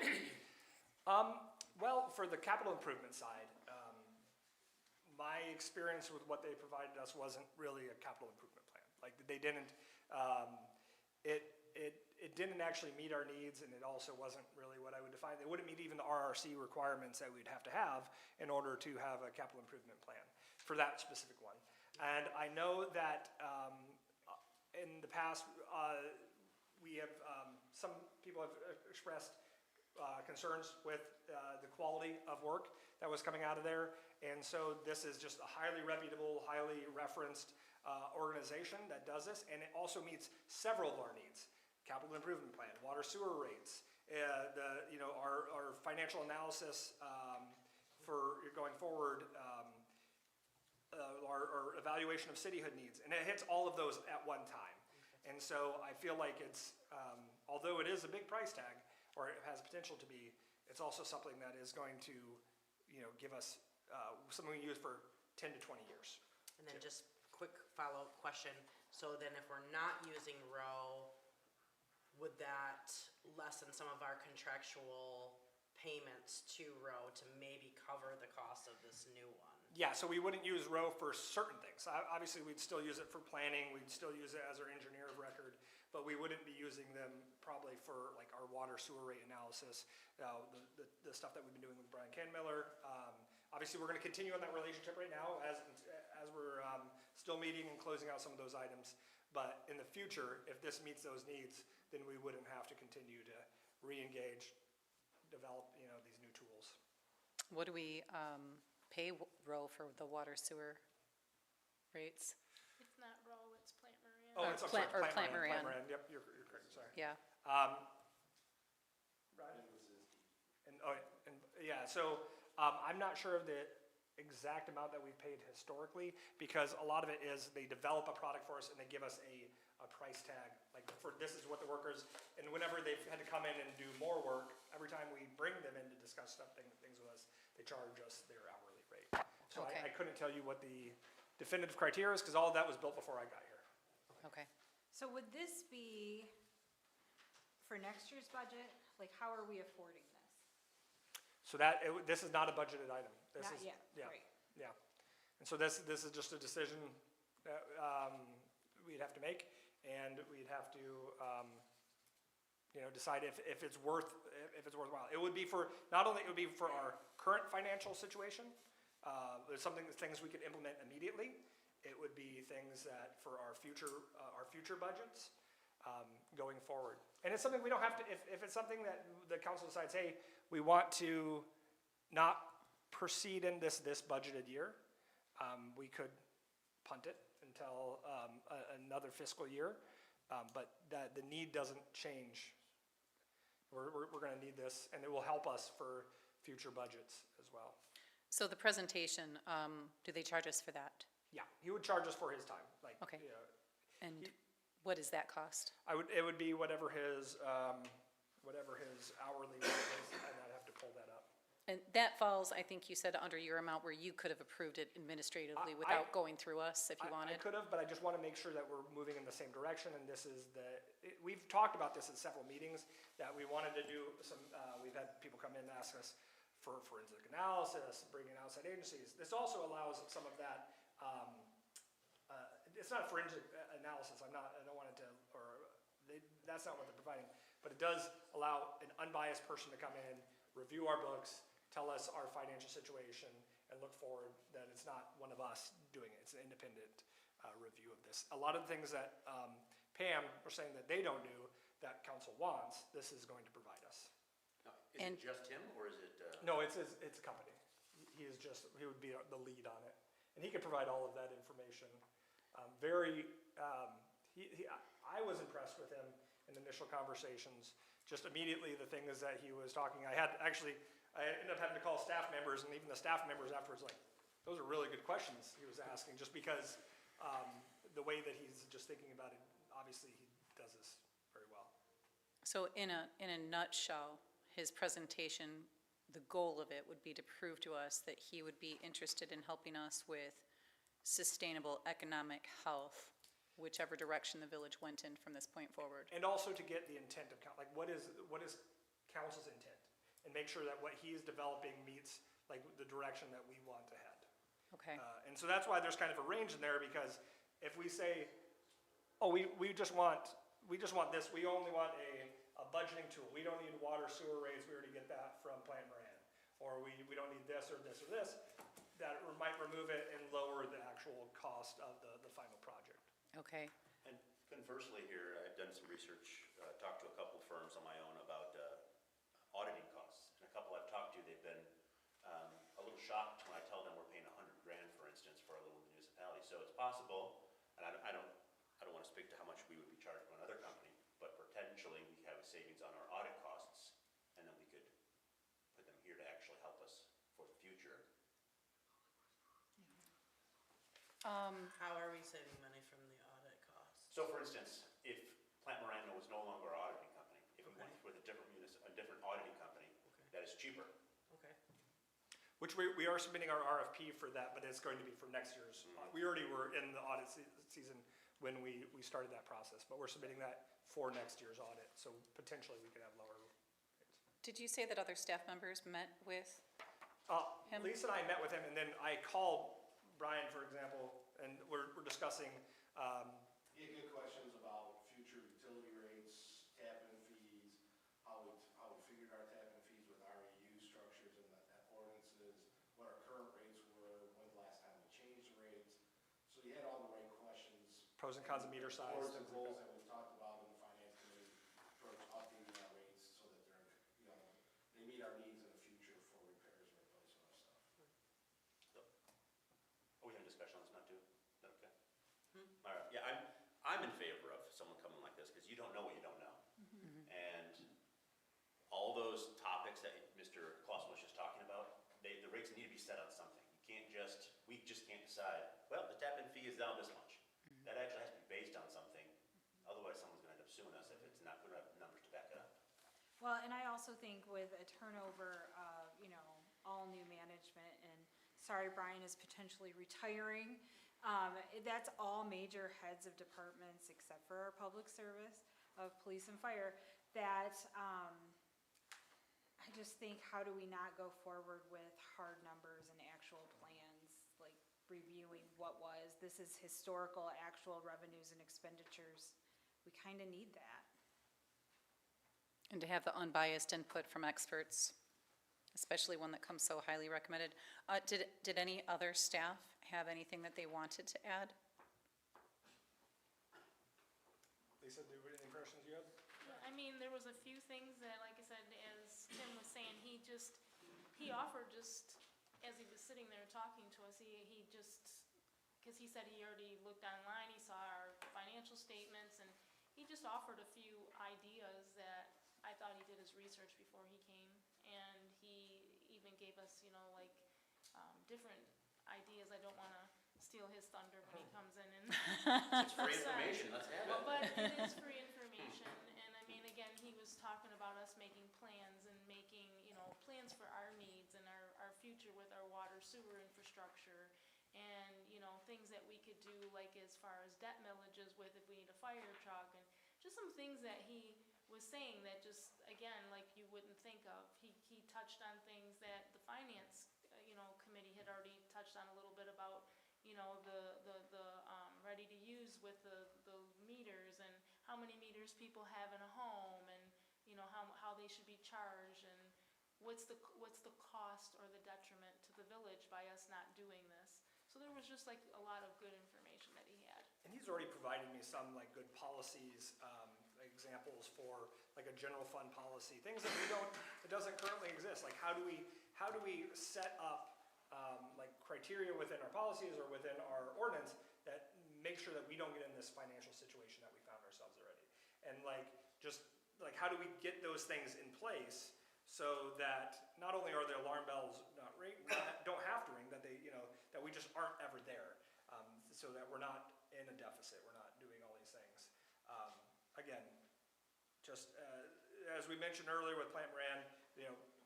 Well, for the capital improvement side, my experience with what they provided us wasn't really a capital improvement plan. Like they didn't, it didn't actually meet our needs, and it also wasn't really what I would define. It wouldn't meet even the RRC requirements that we'd have to have in order to have a capital improvement plan for that specific one. And I know that in the past, we have, some people have expressed concerns with the quality of work that was coming out of there. And so this is just a highly reputable, highly referenced organization that does this. And it also meets several of our needs. Capital improvement plan, water sewer rates, our financial analysis for going forward, our evaluation of cityhood needs. And it hits all of those at one time. And so I feel like it's, although it is a big price tag, or it has potential to be, it's also something that is going to, give us something we use for 10 to 20 years. And then just quick follow-up question. So then if we're not using row, would that lessen some of our contractual payments to row to maybe cover the cost of this new one? Yeah, so we wouldn't use row for certain things. Obviously, we'd still use it for planning, we'd still use it as our engineer of record, but we wouldn't be using them probably for like our water sewer rate analysis, the stuff that we've been doing with Brian Kenmiller. Obviously, we're gonna continue on that relationship right now as we're still meeting and closing out some of those items. But in the future, if this meets those needs, then we wouldn't have to continue to re-engage, develop, these new tools. What do we pay Row for the water sewer rates? It's not row, it's Plant Moran. Oh, it's, I'm sorry, Plant- or Plant Moran. Moran. Yep, you're correct, sorry. Yeah. Right. So I'm not sure of the exact amount that we've paid historically, because a lot of it is they develop a product for us and they give us a price tag, like for this is what the workers, and whenever they've had to come in and do more work, every time we bring them in to discuss things with us, they charge us their hourly rate. So Okay. I couldn't tell you what the definitive criteria is, because all of that was built before I got here. Okay. So would this be for next year's budget? Like, how are we affording this? So this is not a budgeted item. This Not is- yet, yeah, right. Yeah. And so this is just a decision that we'd have to make, and we'd have to, decide if it's worthwhile. It would be not only it would be for our current financial situation, there's things we could implement immediately. It would be things that for our future budgets going forward. And it's something we don't have to, if it's something that the council decides, hey, we want to not proceed in this budgeted year, we could punt it until another fiscal year, but the need doesn't change. We're gonna need this, and it will help us for future budgets as well. So the presentation, do they charge us for that? Yeah, he would charge us for his time, like. Okay. And what does that cost? It would be whatever his hourly rate is, and I'd have to pull that up. And that falls, I think you said, under your amount where you could have approved it administratively without going through us if you I wanted? could have, but I just want to make sure that we're moving in the same direction, and this is we've talked about this in several meetings, that we wanted to do some, we've had people come in and ask us for forensic analysis, bring in outside agencies. This also allows some of that, it's not a forensic analysis, I don't want it to, that's not what they're providing, but it does allow an unbiased person to come in, review our books, tell us our financial situation, and look forward that it's not one of us doing it. It's an independent review of this. A lot of the things that Pam was saying that they don't do, that council wants, this is going to provide us. Is it just him, or is it? No, it's a company. He would be the lead on it. And he could provide all of that information. I was impressed with him in initial conversations. Just immediately, the things that he was talking, I ended up having to call staff members, and even the staff members afterwards, like, those are really good questions he was asking, just because the way that he's just thinking about it, obviously he does this very well. So in a nutshell, his presentation, the goal of it would be to prove to us that he would be interested in helping us with sustainable economic health, whichever direction the village went in from this point forward. And also to get the intent of, like, what is council's intent? And make sure that what he's developing meets, like, the direction that we want to head. Okay. And so that's why there's kind of a range in there, because if we say, oh, we just want we just want this, we only want a budgeting tool. We don't need water sewer rates, we already get that from Plant Moran. Or we don't need this or this or this, that might remove it and lower the actual cost of the final project. Okay. And conversely here, I've done some research, talked to a couple firms on my own about auditing costs. And a couple I've talked to, they've been a little shocked when I tell them we're paying $100,000, for instance, for a little municipality. So it's possible, and I don't want to speak to how much we would be charged from another company, but potentially we have a savings on our audit costs, and then we could put them here to actually help us for the future. How are we saving money from the audit costs? So for instance, if Plant Miranda was no longer our auditing company, if we went with a different auditing company that is cheaper. Okay. Which we are submitting our RFP for that, but it's going to be for next year's. We already were in the audit season when we started that process, but we're submitting that for next year's audit, so potentially we could have lower rates. Did you say that other staff members met with him? Lisa and I met with him, and then I called Brian, for example, and we're discussing, He had good questions about future utility rates, tap-in fees, how we figured our tap-in fees with REU structures and ordinances, what our current rates were, when the last time we changed the rates. So you had all the right questions. pros and cons of meter size. Pros and things like cons that. that we've talked about in the finance committee, towards updating our rates so that they're, they meet our needs in the future for repairs and replacement of stuff. Are we having a discussion on this now too? Is that okay? All right, yeah, I'm in favor of someone coming like this, because you don't know what you don't know. And all those topics that Mr. Clausen was just talking about, the rates need to be set on something. We just can't decide, well, the tap-in fee is down this much. That actually has to be based on something, otherwise someone's gonna end up suing us if it's not, we don't have numbers to back it up. Well, and I also think with a turnover of, all new management, and sorry, Brian is potentially retiring, that's all major heads of departments except for our public service of police and fire, that, I just think, how do we not go forward with hard numbers and actual plans, like reviewing what was, this is historical, actual revenues and expenditures. We kind of need that. And to have the unbiased input from experts, especially one that comes so highly recommended. Did any other staff have anything that they wanted to add? Lisa, do you have any questions you have? I mean, there was a few things that, like I said, as Tim was saying, he offered just, as he was sitting there talking to us, he just, because he said he already looked online, he saw our financial statements, and he just offered a few ideas that I thought he did his research before he came, and he even gave us, different ideas. I don't want to steal his thunder when he comes in and. It's free information, let's have it. But it is free information, and I mean, again, he was talking about us making plans and making, plans for our needs and our future with our water sewer infrastructure, and, things that we could do, like as far as debt millages with if we need a fire truck, and just some things that he was saying that just, again, like you wouldn't think of. He touched on things that the finance, committee had already touched on a little bit about, the ready to use with the meters, and how many meters people have in a home, and, how they should be charged, and what's the cost or the detriment to the village by us not doing this. So there was just like a lot of good information that he had. And he's already provided me some like good policies, examples for like a general fund policy, things that it doesn't currently exist. Like how do we set up like criteria within our policies or within our ordinance that make sure that we don't get in this financial situation that we found ourselves already. And like how do we get those things in place so that not only are the alarm bells don't have to ring, that they that we just aren't ever there, so that we're not in a deficit, we're not doing all these things. Again, just as we mentioned earlier with Plant Moran,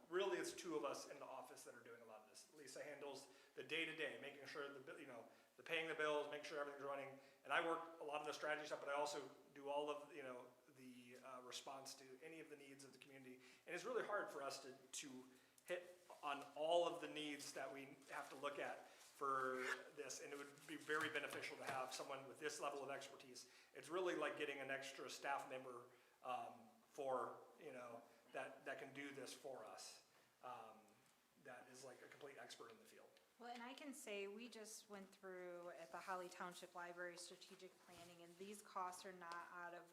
really it's two of us in the office that are doing a lot of this. Lisa handles the day-to-day, making sure the paying the bills, making sure everything's running, and I work a lot of the strategy stuff, but I also do all of the response to any of the needs of the community. And it's really hard for us to hit on all of the needs that we have to look at for this, and it would be very beneficial to have someone with this level of expertise It's really like getting an extra staff member, for, that can do this for us. That is like a complete expert in the field. Well, and I can say, we just went through at the Holly Township Library strategic planning, and these costs are not out of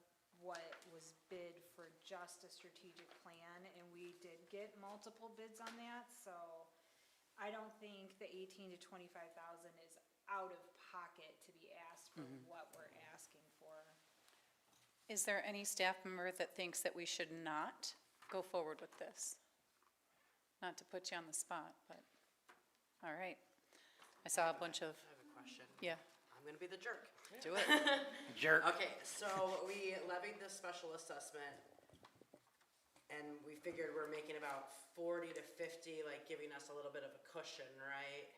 what was bid for just a strategic plan, and we did get multiple bids on that, so I don't think the 18 to 25,000 is out of pocket to be asked for what we're asking for. Is there any staff member that thinks that we should not go forward with this? Not to put you on the spot, but, all right. I saw a bunch of, I have a question. yeah, I'm gonna be the jerk. do it. Jerk. Okay, so we levied this special assessment, and we figured we're making about 40 to 50, like giving us a little bit of a cushion, right?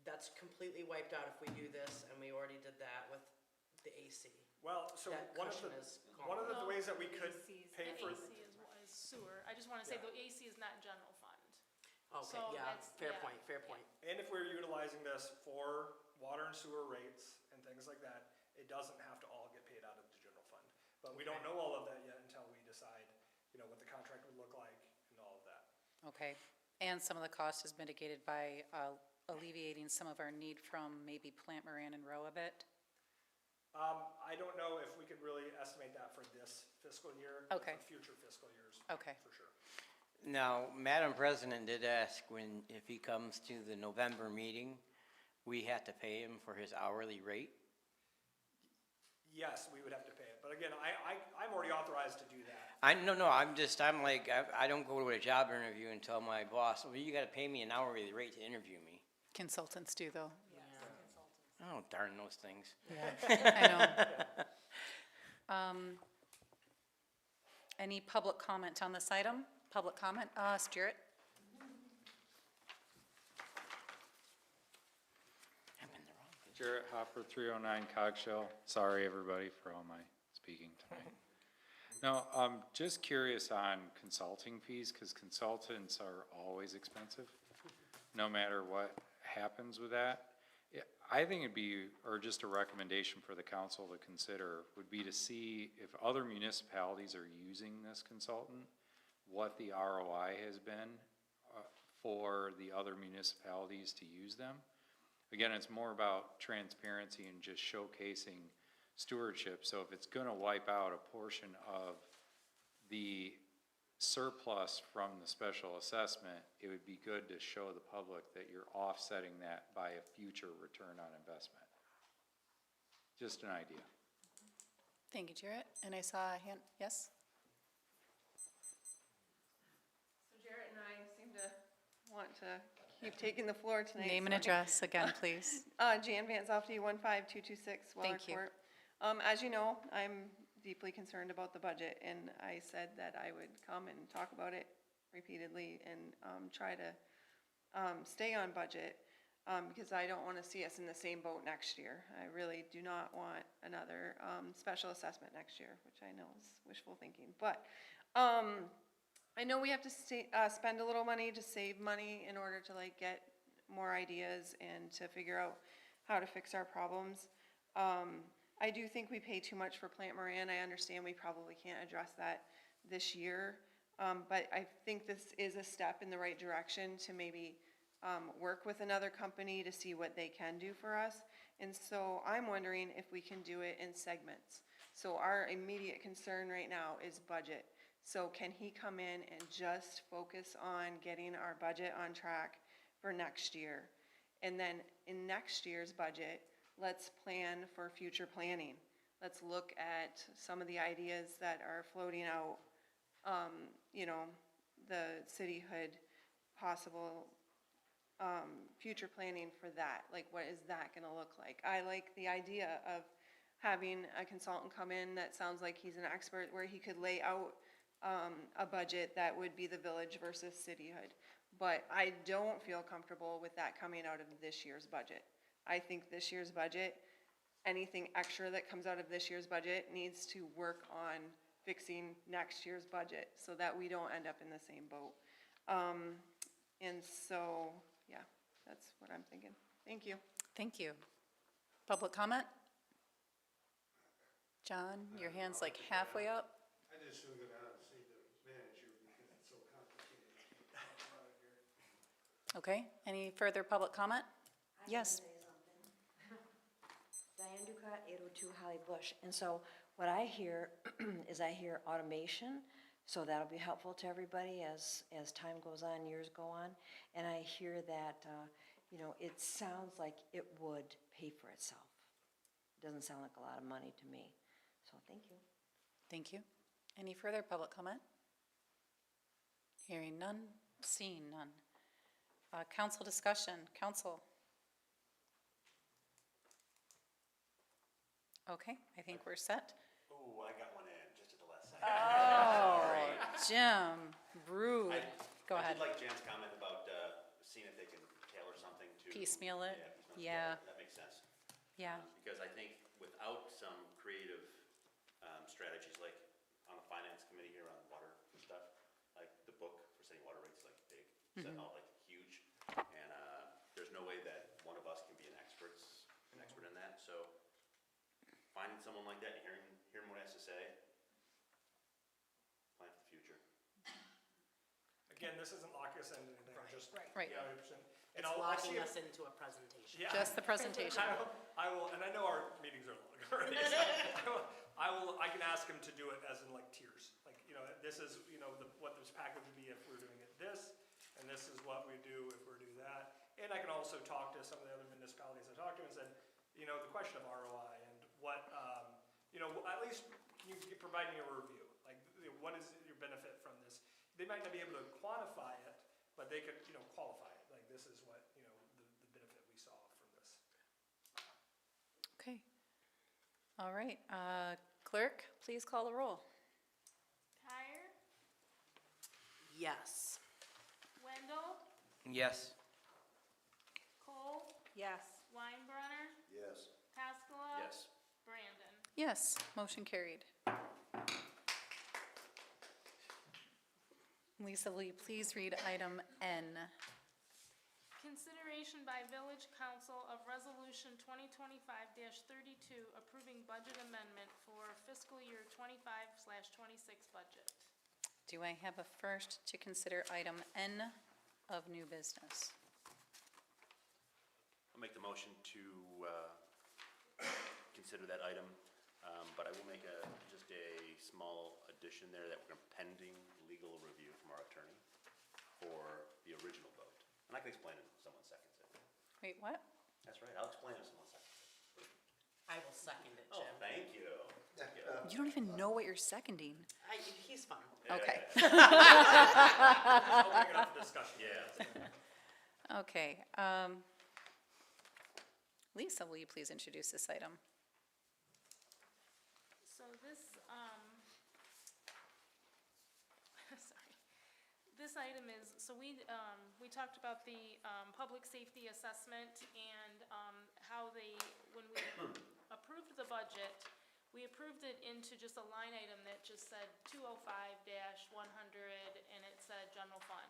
That's completely wiped out if we do this, and we already did that with the AC. Well, so That one of cushion the, is one of the gone. ways that we could ACs pay for. The AC is sewer. I just want to say Yeah. the AC is not general fund. Okay, So yeah, that's- fair yeah, point, fair point. And if we're utilizing this for water and sewer rates and things like that, it doesn't have to all get paid out of the general fund. But we don't know all of that yet until we decide, what the contract would look like and all of that. Okay, and some of the cost is mitigated by alleviating some of our need from maybe Plant Moran and Row a bit? I don't know if we could really estimate that for this fiscal year. but Okay. For future fiscal years. Okay. For sure. Now, Madam President did ask if he comes to the November meeting, we have to pay him for his hourly rate? Yes, we would have to pay it. But again, I'm already authorized to do that. I'm like, I don't go to a job interview and tell my boss, well, you gotta pay me an hourly rate to interview me. Consultants do, though. Oh, darn those things. Yeah, I know. Any public comment on this item? Public comment? Stuart? Jarrett Hopper, 309 Cogshell. Sorry, everybody, for all my speaking tonight. No, I'm just curious on consulting fees, because consultants are always expensive, no matter what happens with that. I think it'd be, or just a recommendation for the council to consider, would be to see if other municipalities are using this consultant, what the ROI has been for the other municipalities to use them. Again, it's more about transparency and just showcasing stewardship. So if it's gonna wipe out a portion of the surplus from the special assessment, it would be good to show the public that you're offsetting that by a future return on investment. Just an idea. Thank you, Jarrett. And I saw a hand, yes? So Jarrett and I seem to want to keep taking the floor tonight. Name and so- address again, please. Jan Van Zofty, 15226 Weller Thank you. Court. As you know, I'm deeply concerned about the budget, and I said that I would come and talk about it repeatedly and try to stay on budget, because I don't want to see us in the same boat next year. I really do not want another special assessment next year, which I know is wishful thinking. But I know we have to spend a little money to save money in order to get more ideas and to figure out how to fix our problems. I do think we pay too much for Plant Moran. I understand we probably can't address that this year, but I think this is a step in the right direction to maybe work with another company to see what they can do for us. And so I'm wondering if we can do it in segments. So our immediate concern right now is budget. So can he come in and just focus on getting our budget on track for next year? And then in next year's budget, let's plan for future planning. Let's look at some of the ideas that are floating out, the cityhood possible future planning for that. Like, what is that gonna look like? I like the idea of having a consultant come in that sounds like he's an expert, where he could lay out a budget that would be the village versus cityhood. But I don't feel comfortable with that coming out of this year's budget. I think this year's budget, anything extra that comes out of this year's budget needs to work on fixing next year's budget so that we don't end up in the same boat. And so, yeah, that's what I'm thinking. Thank you. Thank you. Public comment? John, your hand's like halfway up. I just soon go down and see the manager because it's so complicated. Okay, any further public comment? Yes. Diane Ducat, 802 Holly Bush. And so what I hear is I hear automation, so that'll be helpful to everybody as time goes on, years go on. And I hear that, you know, it sounds like it would pay for itself. Doesn't sound like a lot of money to me. So thank you. Thank you. Any further public comment? Hearing none, seeing none. Council discussion, council. Okay, I think we're set. Ooh, I got one in just at the last second. Oh, Jim, rude. Go I ahead. did like Jan's comment about seeing if they can tailor something to. Piecemeal it? Yeah, piecemeal Yeah. That makes sense. Yeah. Because I think without some creative strategies, like on the finance committee here on water and stuff, like the book for setting water rates, like big, set out like huge. And there's no way that one of us can be an expert in that. So finding someone like that and hearing what he has to say, plan for the future. Again, this isn't locking us into anything, just. Right. Yeah, 100%. And It's I'll locking see us into a presentation. Yeah. Just the presentation. I will, and I know our meetings are long already, so I can ask him to do it as in like tiers. Like, you know, this is, you know, what this package would be if we're doing it this, and this is what we do if we're doing that. And I can also talk to some of the other municipalities I talked to and said, you know, the question of ROI and what, you know, at least can you provide me a review? Like, you know, what is your benefit from this? They might not be able to quantify it, but they could, you know, qualify it. Like, this is what, you know, the benefit we saw from this. Okay. All right, clerk, please call the roll. Kyer, Yes. Wendell, Yes. Cole, Yes. Weinbrenner, Yes. Cascola. Yes. Brandon. Yes, motion carried. Lisa, will you please read item N? Consideration by Village Council of Resolution 2025-32 approving budget amendment for fiscal year 25/26 budget. Do I have a first to consider item N of new business? I'll make the motion to consider that item, but I will make just a small addition there that we're pending legal review from our attorney for the original vote. And I can explain it if someone seconds it. Wait, what? That's right, I'll explain it if someone seconds it. I will second it, Oh, Jim. thank you. Thank you. You don't even know what you're seconding. He's fun. Okay. Opening it up for discussion. Yeah. Okay, Lisa, will you please introduce this item? So this, sorry. This item is, so we talked about the, public safety assessment and, how they, when we approved the budget, we approved it into just a line item that just said 205-100, and it said general fund.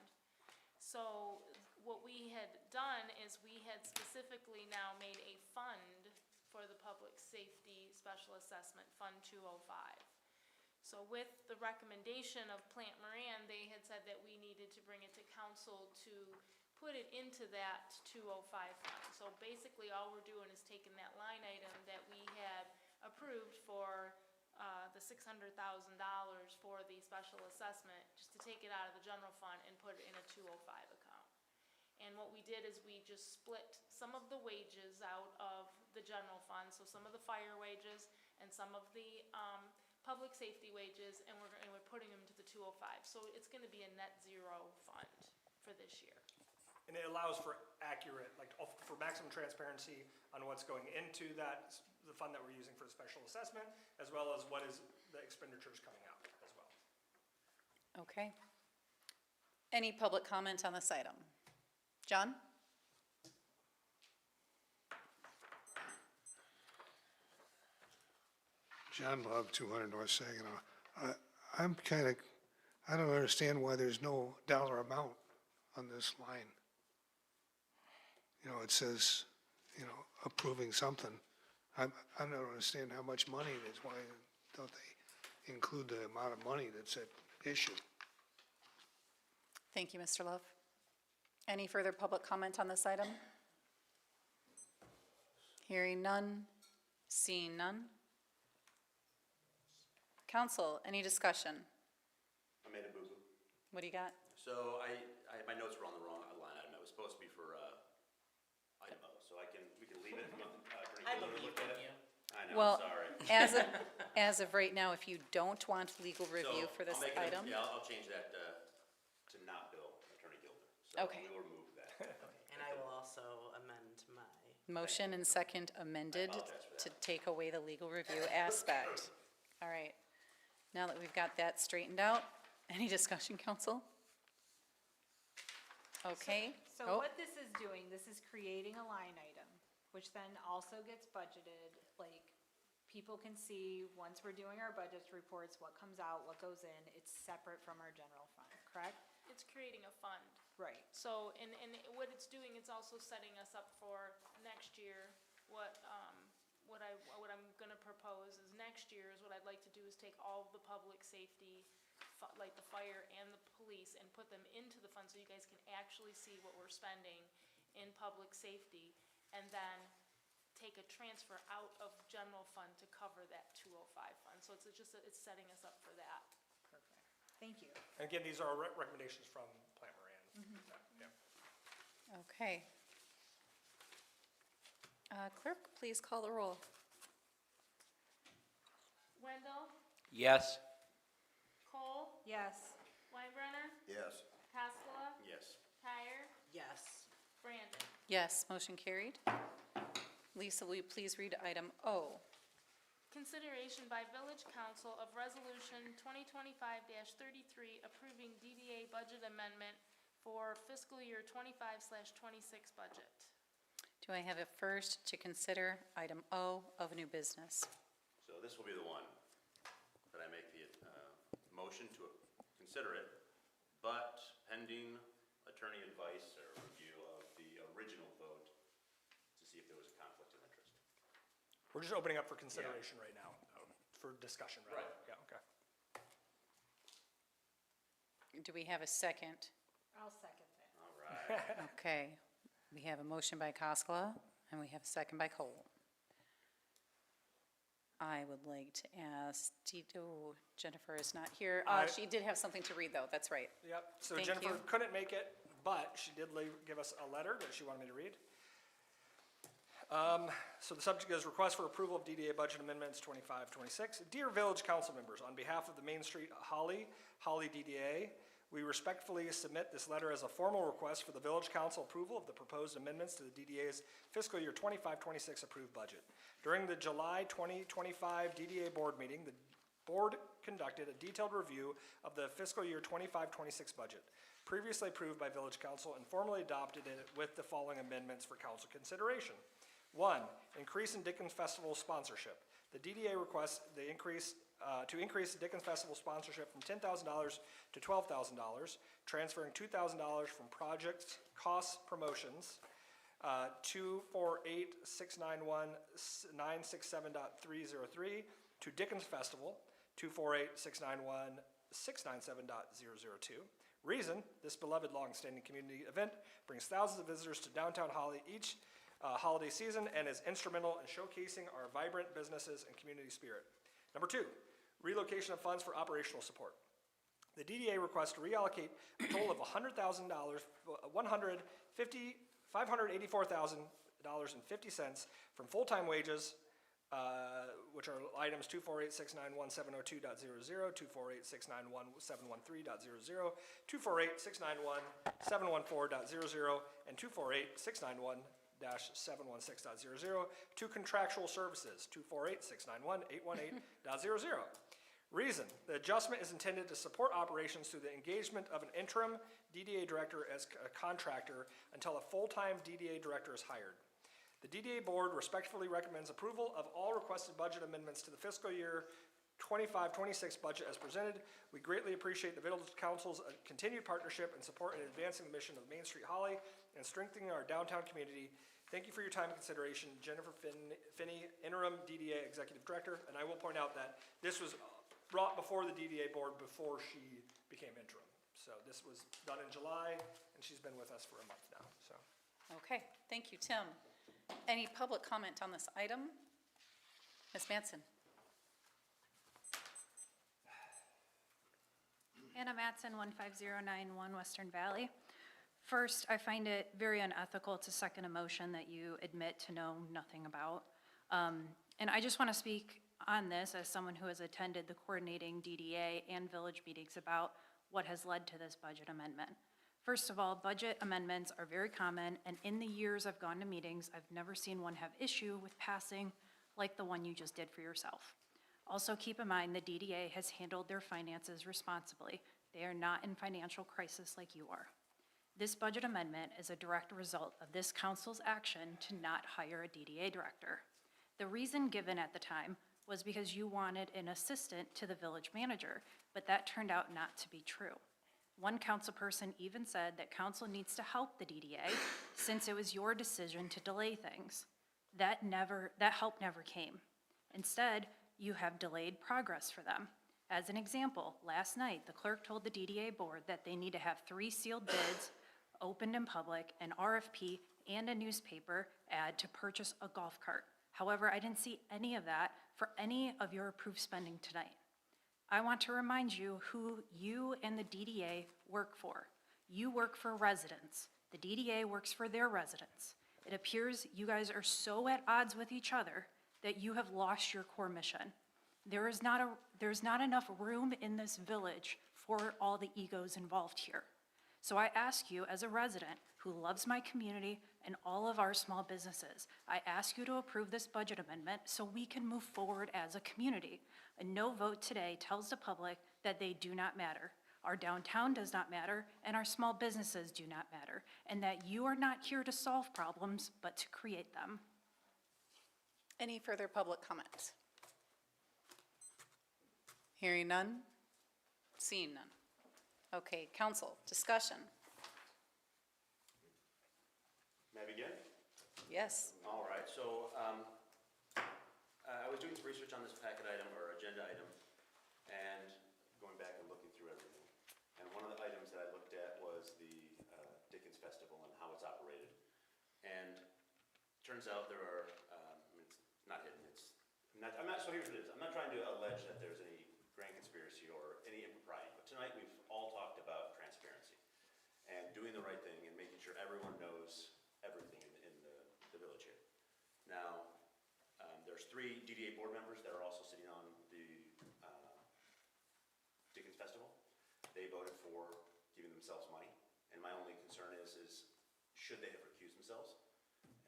So what we had done is we had specifically now made a fund for the public safety special assessment, Fund 205. So with the recommendation of Plant Moran, they had said that we needed to bring it to council to put it into that 205 fund. So basically, all we're doing is taking that line item that we had approved for the $600,000 for the special assessment, just to take it out of the general fund and put it in a 205 account. And what we did is we just split some of the wages out of the general fund, so some of the fire wages and some of the public safety wages, and we're putting them to the 205. So it's gonna be a net zero fund for this year. And it allows for accurate, like, for maximum transparency on what's going into that, the fund that we're using for the special assessment, as well as what is the expenditures coming out as well. Okay. Any public comment on this item? John? John Love, 200 North Saginaw. I don't understand why there's no dollar amount on this line. You know, it says, you know, approving something. I don't understand how much money it is, why thought they include the amount of money that's at issue. Thank you, Mr. Love. Any further public comment on this item? Hearing none, seeing none. Council, any discussion? I made a boo-boo. What do you got? So my notes were on the wrong line item. It was supposed to be for, item O, so we can leave it. You want, Attorney I Gilder to believe look at in it? you. I know, Well, sorry. as of right now, if you don't want legal review So, for this I'll make it a- item, Yeah, I'll change that, to not bill Attorney Gilder. So Okay. we will remove that. And I will also amend my. motion and second amended apologize for to take away the legal review aspect. All right. Now that we've got that straightened out, any discussion, council? Okay. So Oh, what this is doing, this is creating a line item, which then also gets budgeted, like, people can see, once we're doing our budget reports, what comes out, what goes in, it's separate from our general fund, correct? It's creating a fund. Right. So, and what it's doing, it's also setting us up for next year. What I'm gonna propose is next year is what I'd like to do is take all of the public safety, like the fire and the police, and put them into the fund so you guys can actually see what we're spending in public safety, and then take a transfer out of general fund to cover that 205 fund. So it's it's setting us up for that. Perfect. Thank you. And again, these are recommendations from Plant Moran. Yeah. okay. Clerk, please call the roll. Wendell, Yes. Cole, Yes. Weinbrenner, Yes. Haskala, Yes. Tyre, Yes. Brandon. Yes, motion carried. Lisa, will you please read item O? Consideration by Village Council of Resolution 2025-33 approving DDA budget amendment for fiscal year 25/26 budget. Do I have a first to consider item O of new business? So this will be the one that I make the motion to consider it, but pending attorney advice or review of the original vote to see if there was a conflict of interest. We're just opening up for consideration right now, for discussion, right? Right. Yeah, okay. Do we have a second? I'll second that. All right. Okay, we have a motion by Koskela, and we have a second by Cole. I would like to ask Tito, Jennifer is not here. She did have something to read, though, that's right. Yep, so Thank Jennifer you. couldn't make it, but she did give us a letter that she wanted me to read. So the subject is request for approval of DDA budget amendments 25-26. Dear Village Council members, on behalf of the Main Street Holly DDA, we respectfully submit this letter as a formal request for the Village Council approval of the proposed amendments to the DDA's fiscal year 25-26 approved budget. During the July 2025 DDA board meeting, the board conducted a detailed review of the fiscal year 25-26 budget, previously approved by Village Council, and formally adopted it with the following amendments for council consideration. 1, increase in Dickens Festival sponsorship. The DDA requests to increase Dickens Festival sponsorship from $10,000 to $12,000, transferring $2,000 from project cost promotions 248-691-967.303 to Dickens Festival 248-691-697.002. Reason, this beloved long-standing community event brings thousands of visitors to downtown Holly each holiday season and is instrumental in showcasing our vibrant businesses and community spirit. Number 2, relocation of funds for operational support. The DDA requests to reallocate a total of $100,000, $584,050 from full-time wages, which are items 248-691-702.00, 248-691-713.00, 248-691-714.00, and 248-691-716.00 to contractual services, 248-691-818.00. Reason, the adjustment is intended to support operations through the engagement of an interim DDA director as a contractor until a full-time DDA director is hired. The DDA board respectfully recommends approval of all requested budget amendments to the fiscal year 25-26 budget as presented. We greatly appreciate the Village Council's continued partnership and support in advancing the mission of Main Street Holly and strengthening our downtown community. Thank you for your time and consideration. Jennifer Finney, Interim DDA Executive Director. And I will point out that this was brought before the DDA board before she became interim. So this was done in July, and she's been with us for a month now, so. Okay, thank you, Tim. Any public comment on this item? Ms. Manson? Anna Matson, 15091 Western Valley. First, I find it very unethical to second a motion that you admit to know nothing about. And I just want to speak on this as someone who has attended the coordinating DDA and village meetings about what has led to this budget amendment. First of all, budget amendments are very common, and in the years I've gone to meetings, I've never seen one have issue with passing like the one you just did for yourself. Also, keep in mind the DDA has handled their finances responsibly. They are not in financial crisis like you are. This budget amendment is a direct result of this council's action to not hire a DDA director. The reason given at the time was because you wanted an assistant to the village manager, but that turned out not to be true. One council person even said that council needs to help the DDA since it was your decision to delay things. That help never came. Instead, you have delayed progress for them. As an example, last night, the clerk told the DDA board that they need to have 3 sealed bids opened in public, an RFP, and a newspaper ad to purchase a golf cart. However, I didn't see any of that for any of your approved spending tonight. I want to remind you who you and the DDA work for. You work for residents. The DDA works for their residents. It appears you guys are so at odds with each other that you have lost your core mission. There's not enough room in this village for all the egos involved here. So I ask you, as a resident who loves my community and all of our small businesses, I ask you to approve this budget amendment so we can move forward as a community. A no vote today tells the public that they do not matter. Our downtown does not matter, and our small businesses do not matter, and that you are not here to solve problems, but to create them. Any further public comments? Hearing none? Seeing none? Okay, council, discussion. May I begin? Yes. All right, so I was doing some research on this packet item or agenda item and going back and looking through everything. And one of the items that I looked at was the Dickens Festival and how it's operated. And it turns out there are, it's not hidden, so here's what it is. I'm not trying to allege that there's any grand conspiracy or any impropriety, but tonight we've all talked about transparency and doing the right thing and making sure everyone knows everything in the village here. Now, there's 3 DDA board members that are also sitting on the Dickens Festival. They voted for giving themselves money, and my only concern is should they have recused themselves?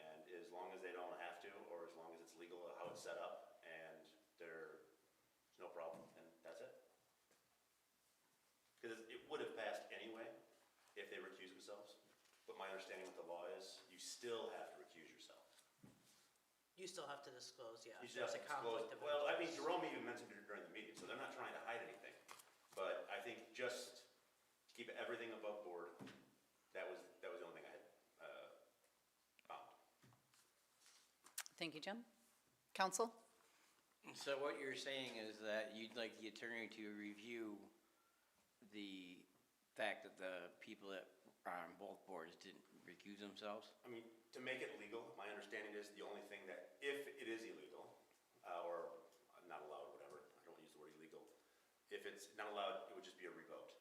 And as long as they don't have to, or as long as it's legal how it's set up, and there's no problem, and that's it. Because it would have passed anyway if they recused themselves, but my understanding of the law is you still have to recuse yourself. You still have to disclose, yeah. You still have There's to a conflict disclose. of Well, I mean, interest. Jerome even mentioned it during the meeting, so they're not trying to hide anything. But I think just to keep everything above board, that was the only thing I had found. Thank you, Jim. Council? So what you're saying is that you'd like the attorney to review the fact that the people that are on both boards didn't recuse themselves? I mean, to make it legal, my understanding is the only thing that, if it is illegal, or not allowed, whatever, I don't use the word illegal, if it's not allowed, it would just be a revote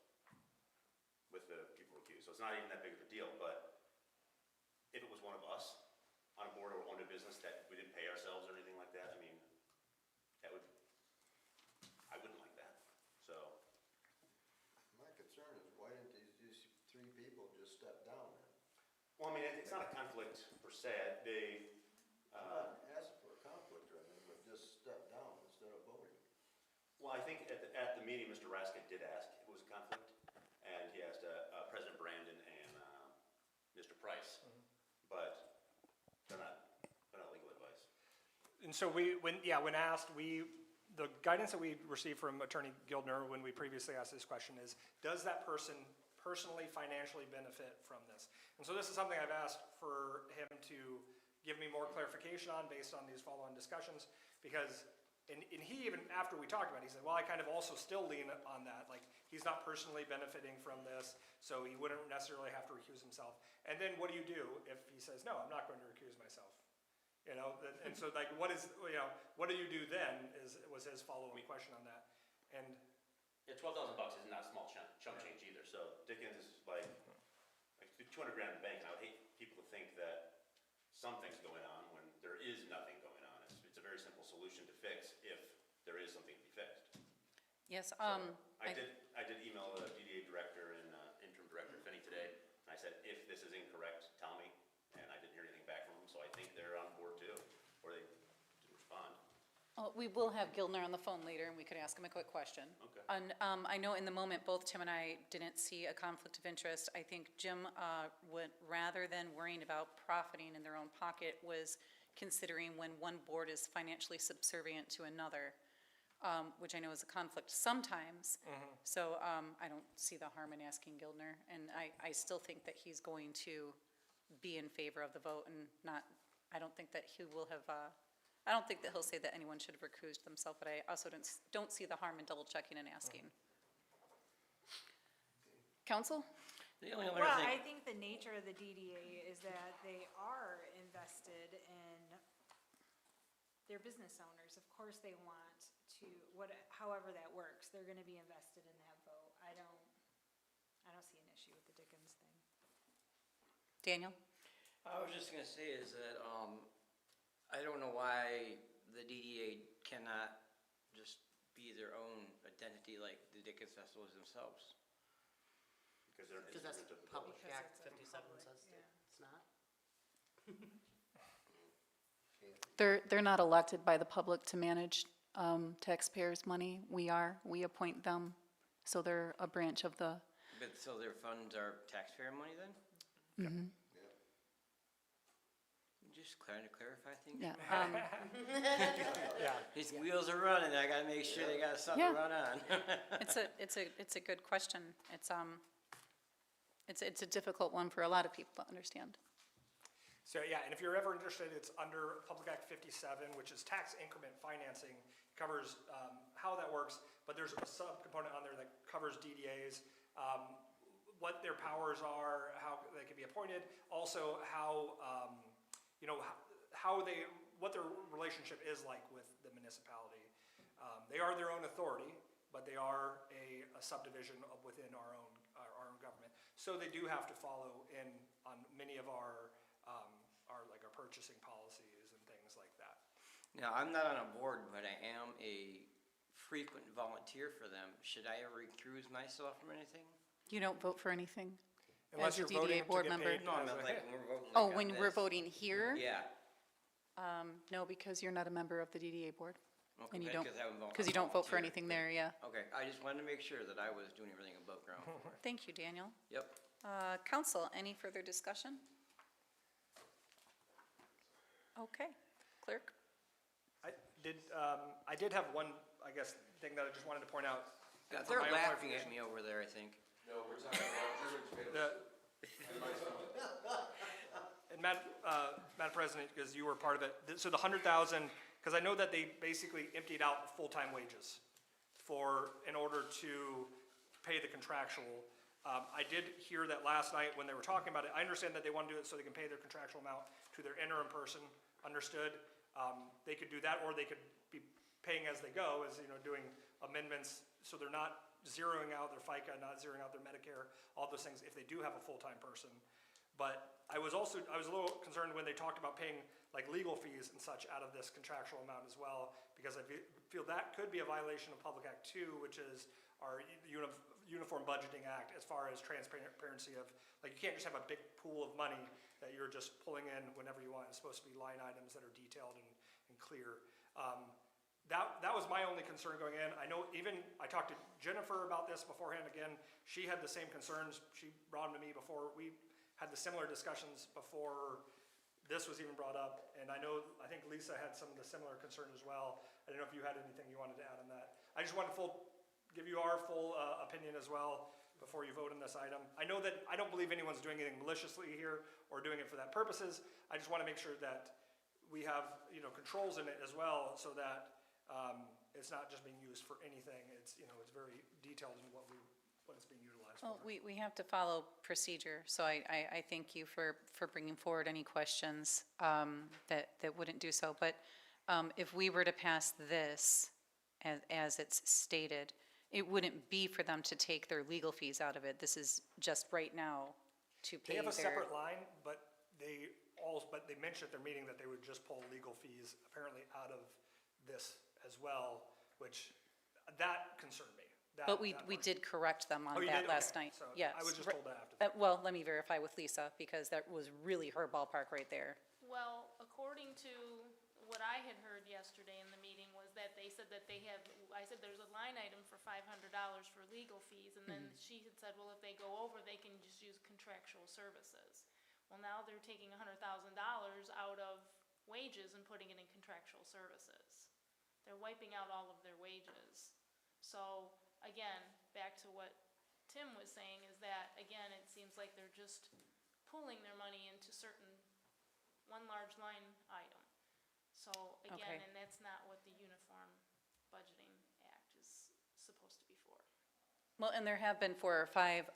with the people recused. So it's not even that big of a deal, but if it was one of us on a board or owned a business that we didn't pay ourselves or anything like that, I mean, I wouldn't like that, so. My concern is why didn't these 3 people just step down then? Well, I mean, it's not a conflict per se, I'm not asking for a conflict or anything, but just step down instead of voting. Well, I think at the meeting, Mr. Raskett did ask if it was a conflict, and he asked President Brandon and Mr. Price, but they're not legal advice. And so when asked, the guidance that we received from Attorney Gildner when we previously asked this question is, does that person personally financially benefit from this? And so this is something I've asked for him to give me more clarification on based on these follow-on discussions, because, and he even, after we talked about it, he said, well, I kind of also still lean on that, like, he's not personally benefiting from this, so he wouldn't necessarily have to recuse himself. And then what do you do if he says, no, I'm not going to recuse myself? You know, and so like, what do you do then, was his follow-up question on that. And Yeah, $12,000 is not a small chump change either, so Dickens is like 200 grand in the bank, and I would hate people to think that something's going on when there is nothing going on. It's a very simple solution to fix if there is something to be fixed. Yes, I did email the DDA director and interim director Finney today, and I said, if this is incorrect, tell me, and I didn't hear anything back from them, so I think they're on board too, or they didn't respond. we will have Gildner on the phone later, and we could ask him a quick question. Okay. And I know in the moment, both Tim and I didn't see a conflict of interest. I think Jim would, rather than worrying about profiting in their own pocket, was considering when one board is financially subservient to another, which I know is a conflict sometimes. So I don't see the harm in asking Gildner, and I still think that he's going to be in favor of the vote and not, I don't think that he will have, I don't think that he'll say that anyone should have recused themselves, but I also don't see the harm in double checking and asking. Counsel? The only other Well, thing. I think the nature of the DDA is that they are invested in their business owners. Of course, they want to, however that works, they're gonna be invested in that vote. I don't see an issue with the Dickens thing. Daniel? I was just gonna say is that, I don't know why the DDA cannot just be their own identity like the Dickens festivals themselves. Because they're an Because that's instrument of the Public village. Act 57 says it's not. They're not elected by the public to manage taxpayers' money. We are. We appoint them, so they're a branch of the. But so their funds are taxpayer money then? Just trying to clarify things. Yeah. yeah, These wheels are running, I gotta make sure they got something Yeah. to run on. It's a good question. It's a difficult one for a lot of people to understand. so yeah, and if you're ever interested, it's under Public Act 57, which is tax increment financing. Covers how that works, but there's a subcomponent on there that covers DDAs, what their powers are, how they can be appointed, also how, what their relationship is like with the municipality. They are their own authority, but they are a subdivision within our own government. So they do have to follow in on many of our purchasing policies and things like that. Now, I'm not on a board, but I am a frequent volunteer for them. Should I ever recuse myself from anything? You don't vote for anything Unless as a you're voting DDA to board get member? paid. No, I meant like when we're voting. Oh, like when on we're this. voting here? Yeah. No, because you're not a member of the DDA board. Okay, And you but don't, 'cause I haven't because you don't vote for volunteered. anything there, yeah. Okay, I just wanted to make sure that I was doing everything above ground for it. Thank you, Daniel. Yep. Council, any further discussion? Okay, clerk? I did have one, I guess, thing that I just wanted to point out. Yeah, for they're my own laughing at clarification. me over there, I think. No, we're talking about German tomatoes. And Madam President, because you were part of it, so the 100,000, because I know that they basically emptied out full-time wages in order to pay the contractual. I did hear that last night when they were talking about it. I understand that they want to do it so they can pay their contractual amount to their interim person, understood. They could do that, or they could be paying as they go, as, doing amendments, so they're not zeroing out their FICA, not zeroing out their Medicare, all those things, if they do have a full-time person. But I was a little concerned when they talked about paying like legal fees and such out of this contractual amount as well, because I feel that could be a violation of Public Act 2, which is our Uniform Budgeting Act, as far as transparency of, like, you can't just have a big pool of money that you're just pulling in whenever you want. It's supposed to be line items that are detailed and clear. That was my only concern going in. I know I talked to Jennifer about this beforehand again. She had the same concerns. She brought them to me before. We had the similar discussions before this was even brought up, and I think Lisa had some of the similar concerns as well. I don't know if you had anything you wanted to add on that. I just wanted to give you our full opinion as well before you vote on this item. I know that, I don't believe anyone's doing anything maliciously here or doing it for that purposes. I just want to make sure that we have, controls in it as well, so that it's not just being used for anything. It's, it's very detailed in what it's being utilized for. Well, we have to follow procedure, so I thank you for bringing forward any questions that wouldn't do so. But if we were to pass this as it's stated, it wouldn't be for them to take their legal fees out of it. This is just right now to pay They their. have a separate line, but they mentioned at their meeting that they would just pull legal fees apparently out of this as well, which, that concerned me. But we did correct them on Oh, you that did? last Okay. night. So Yes. I was just told that after. Well, let me verify with Lisa, because that was really her ballpark right there. Well, according to what I had heard yesterday in the meeting was that they said that I said there's a line item for $500 for legal fees, and then she had said, well, if they go over, they can just use contractual services. Well, now they're taking $100,000 out of wages and putting it in contractual services. They're wiping out all of their wages. So, again, back to what Tim was saying, is that, again, it seems like they're just pulling their money into one large line item. So, again, Okay. and that's not what the Uniform Budgeting Act is supposed to be for. Well, and there have been 4 or 5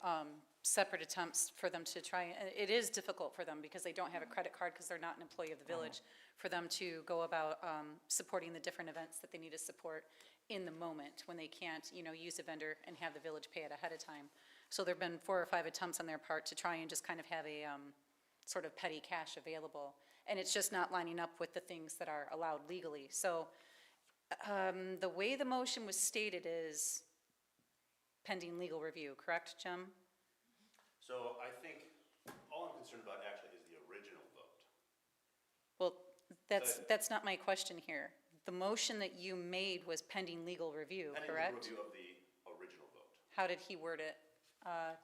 separate attempts for them to try, and it is difficult for them because they don't have a credit card because they're not an employee of the village, for them to go about supporting the different events that they need to support in the moment when they can't, use a vendor and have the village pay it ahead of time. So there've been 4 or 5 attempts on their part to try and just kind of have a sort of petty cash available. And it's just not lining up with the things that are allowed legally. So the way the motion was stated is pending legal review, correct, Jim? So I think all I'm concerned about actually is the original vote. Well, that's not my question here. The motion that you made was pending legal review, Pending correct? review of the original vote. How did he word it?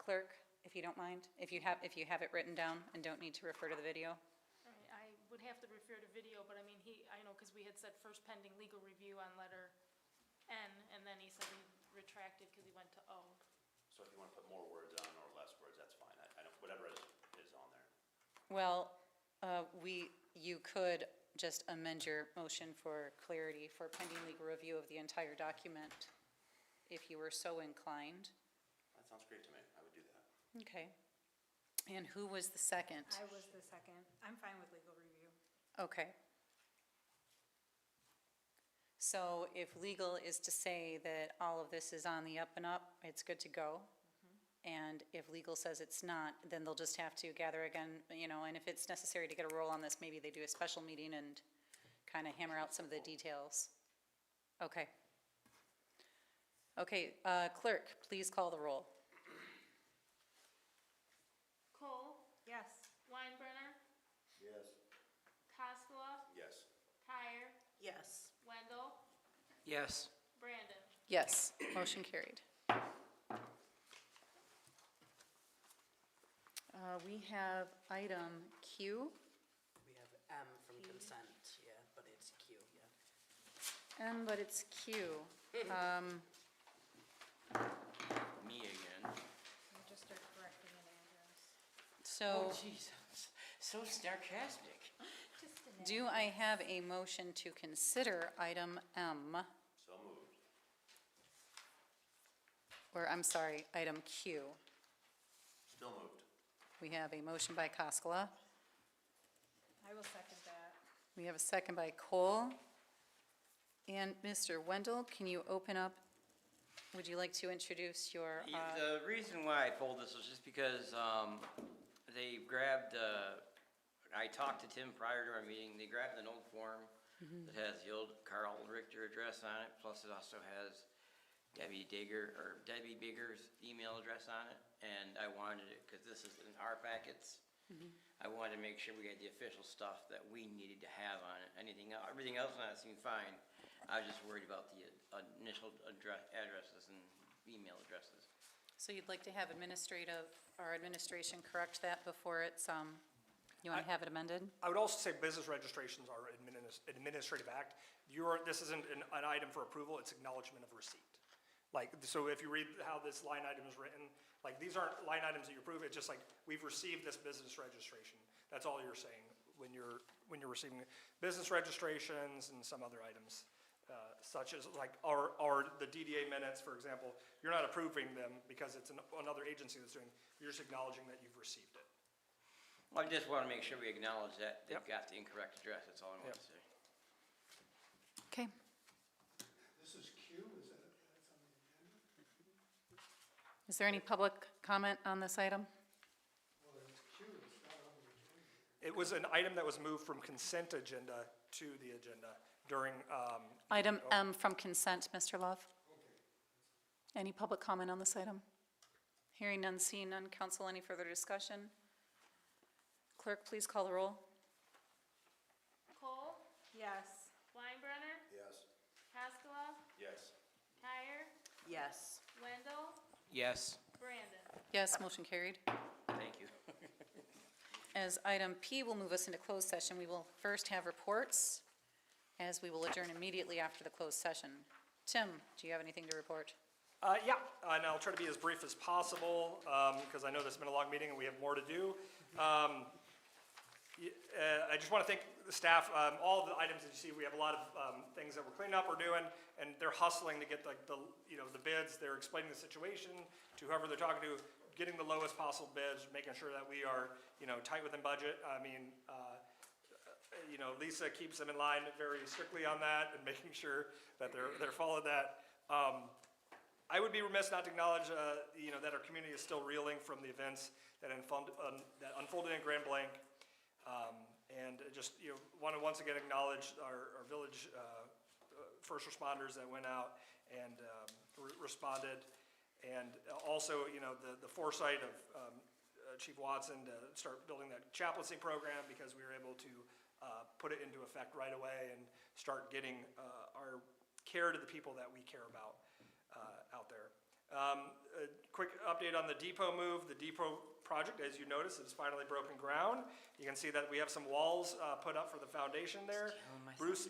Clerk, if you don't mind, if you have it written down and don't need to refer to the video? All right, I would have to refer to video, but I mean, I know, because we had said first pending legal review on letter N, and then he said he retracted because he went to O. So if you want to put more words on or less words, that's fine. I don't, whatever is on there. Well, you could just amend your motion for clarity for pending legal review of the entire document, if you were so inclined. That sounds great to me. I would do that. Okay. And who was the second? I was the second. I'm fine with legal review. Okay. So if legal is to say that all of this is on the up and up, it's good to go. And if legal says it's not, then they'll just have to gather again, and if it's necessary to get a roll on this, maybe they do a special meeting and kind of hammer out some of the details. Okay. Okay, clerk, please call the roll. Cole? Yes. Weinbrenner? Yes. Koskela? Yes. Tyre? Yes. Wendell? Yes. Brandon? Yes, motion carried. We have item Q. We have M from consent, yeah, but it's Q, yeah. But it's Q. Me again. We just start correcting an address. So Oh, jeez, so sarcastic. Just an do I have a motion to consider item M, So moved. or I'm sorry, item Q? Still moved. We have a motion by Koskela. I will second that. We have a second by Cole. And Mr. Wendell, can you open up? Would you like to introduce your, The reason why I pulled this was just because they grabbed, I talked to Tim prior to our meeting, they grabbed an old form that has the old Carl Richter address on it, plus it also has Debbie Bigger's email address on it, and I wanted it, because this is in our packets, I wanted to make sure we had the official stuff that we needed to have on it. Everything else on it seemed fine. I was just worried about the initial addresses and email addresses. so you'd like to have administration correct that before it's You want to have it amended? I would also say business registrations are administrative act. This isn't an item for approval, it's acknowledgement of receipt. Like, so if you read how this line item is written, like, these aren't line items that you approve, it's just like, we've received this business registration. That's all you're saying when you're receiving business registrations and some other items, such as like, the DDA minutes, for example, you're not approving them because it's another agency that's doing, you're just acknowledging that you've received it. I just want to make sure we acknowledge that they've Yep. got the incorrect address, that's all I want to say. Okay. This is Q, is that, that's on the agenda? Is there any public comment on this item? Well, it's Q, it's not on the agenda. It was an item that was moved from consent agenda to the agenda during, Item M from consent, Mr. Love. Any public comment on this item? Hearing none, seeing none. Council, any further discussion? Clerk, please call the roll. Cole? Yes. Weinbrenner? Yes. Haskala? Yes. Kyer? Yes. Wendell? Yes, Brandon? Yes, motion carried. thank you. As item P will move us into closed session, we will first have reports, as we will adjourn immediately after the closed session. Tim, do you have anything to report? yeah, and I'll try to be as brief as possible, because I know this has been a long meeting and we have more to do. I just want to thank the staff, all of the items that you see, we have a lot of things that we're cleaning up, we're doing, and they're hustling to get the bids, they're explaining the situation to whoever they're talking to, getting the lowest possible bids, making sure that we are, tight within budget. I mean, Lisa keeps them in line very strictly on that and making sure that they're following that. I would be remiss not to acknowledge, that our community is still reeling from the events that unfolded in Grand Blanc. And just, want to once again acknowledge our village first responders that went out and responded. And also, the foresight of Chief Watson to start building that chaplaincy program, because we were able to put it into effect right away and start getting our care to the people that we care about out there. A quick update on the depot move. The depot project, as you notice, has finally broken ground. You can see that we have some walls put up for the foundation there. Bruce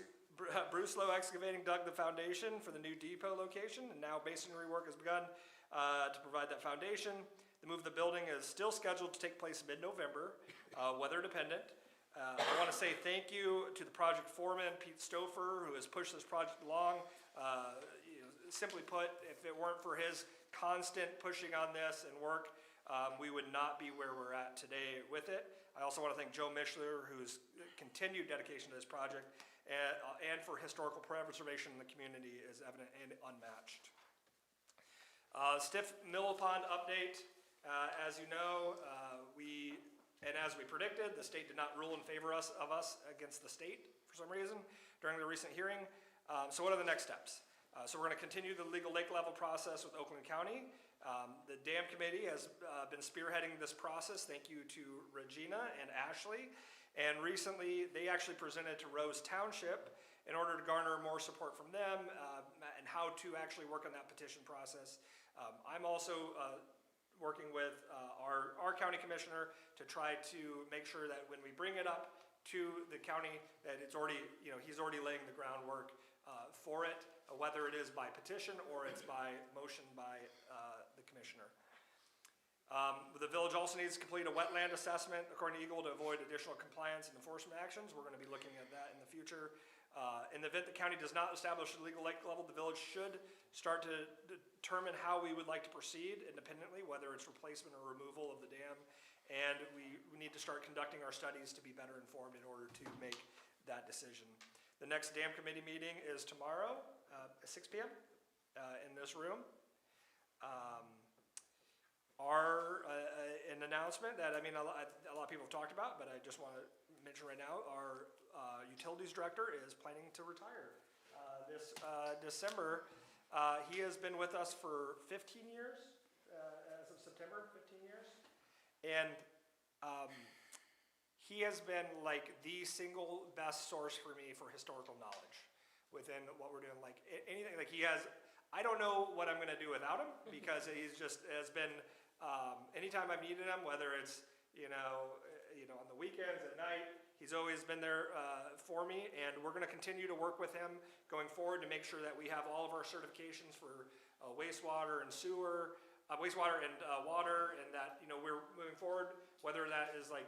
Lowe Excavating dug the foundation for the new depot location, and now masonry work has begun to provide that foundation. The move of the building is still scheduled to take place mid-November, weather dependent. I want to say thank you to the project foreman, Pete Stouffer, who has pushed this project along. Simply put, if it weren't for his constant pushing on this and work, we would not be where we're at today with it. I also want to thank Joe Mishler, whose continued dedication to this project and for historical preservation in the community is evident and unmatched. Stiff Mill Pond update. As you know, as we predicted, the state did not rule in favor of us against the state for some reason during the recent hearing. So what are the next steps? So we're going to continue the legal lake level process with Oakland County. The dam committee has been spearheading this process. Thank you to Regina and Ashley. And recently, they actually presented to Rose Township in order to garner more support from them and how to actually work on that petition process. I'm also working with our county commissioner to try to make sure that when we bring it up to the county, that it's already, he's already laying the groundwork for it, whether it is by petition or it's by motion by the commissioner. The village also needs to complete a wetland assessment according to Eagle to avoid additional compliance and enforcement actions. We're going to be looking at that in the future. In the event the county does not establish a legal lake level, the village should start to determine how we would like to proceed independently, whether it's replacement or removal of the dam. And we need to start conducting our studies to be better informed in order to make that decision. The next dam committee meeting is tomorrow at 6 p.m. In this room. An announcement that, a lot of people have talked about, but I just want to mention right now, our utilities director is planning to retire this December. He has been with us for 15 years, as of September, 15 years. And he has been like the single best source for me for historical knowledge within what we're doing. Like anything, like he has, I don't know what I'm going to do without him, because he's just has been, anytime I've needed him, whether it's, on the weekends, at night. He's always been there for me, and we're going to continue to work with him going forward to make sure that we have all of our certifications for wastewater and sewer, wastewater and water, and that, we're moving forward, whether that is like,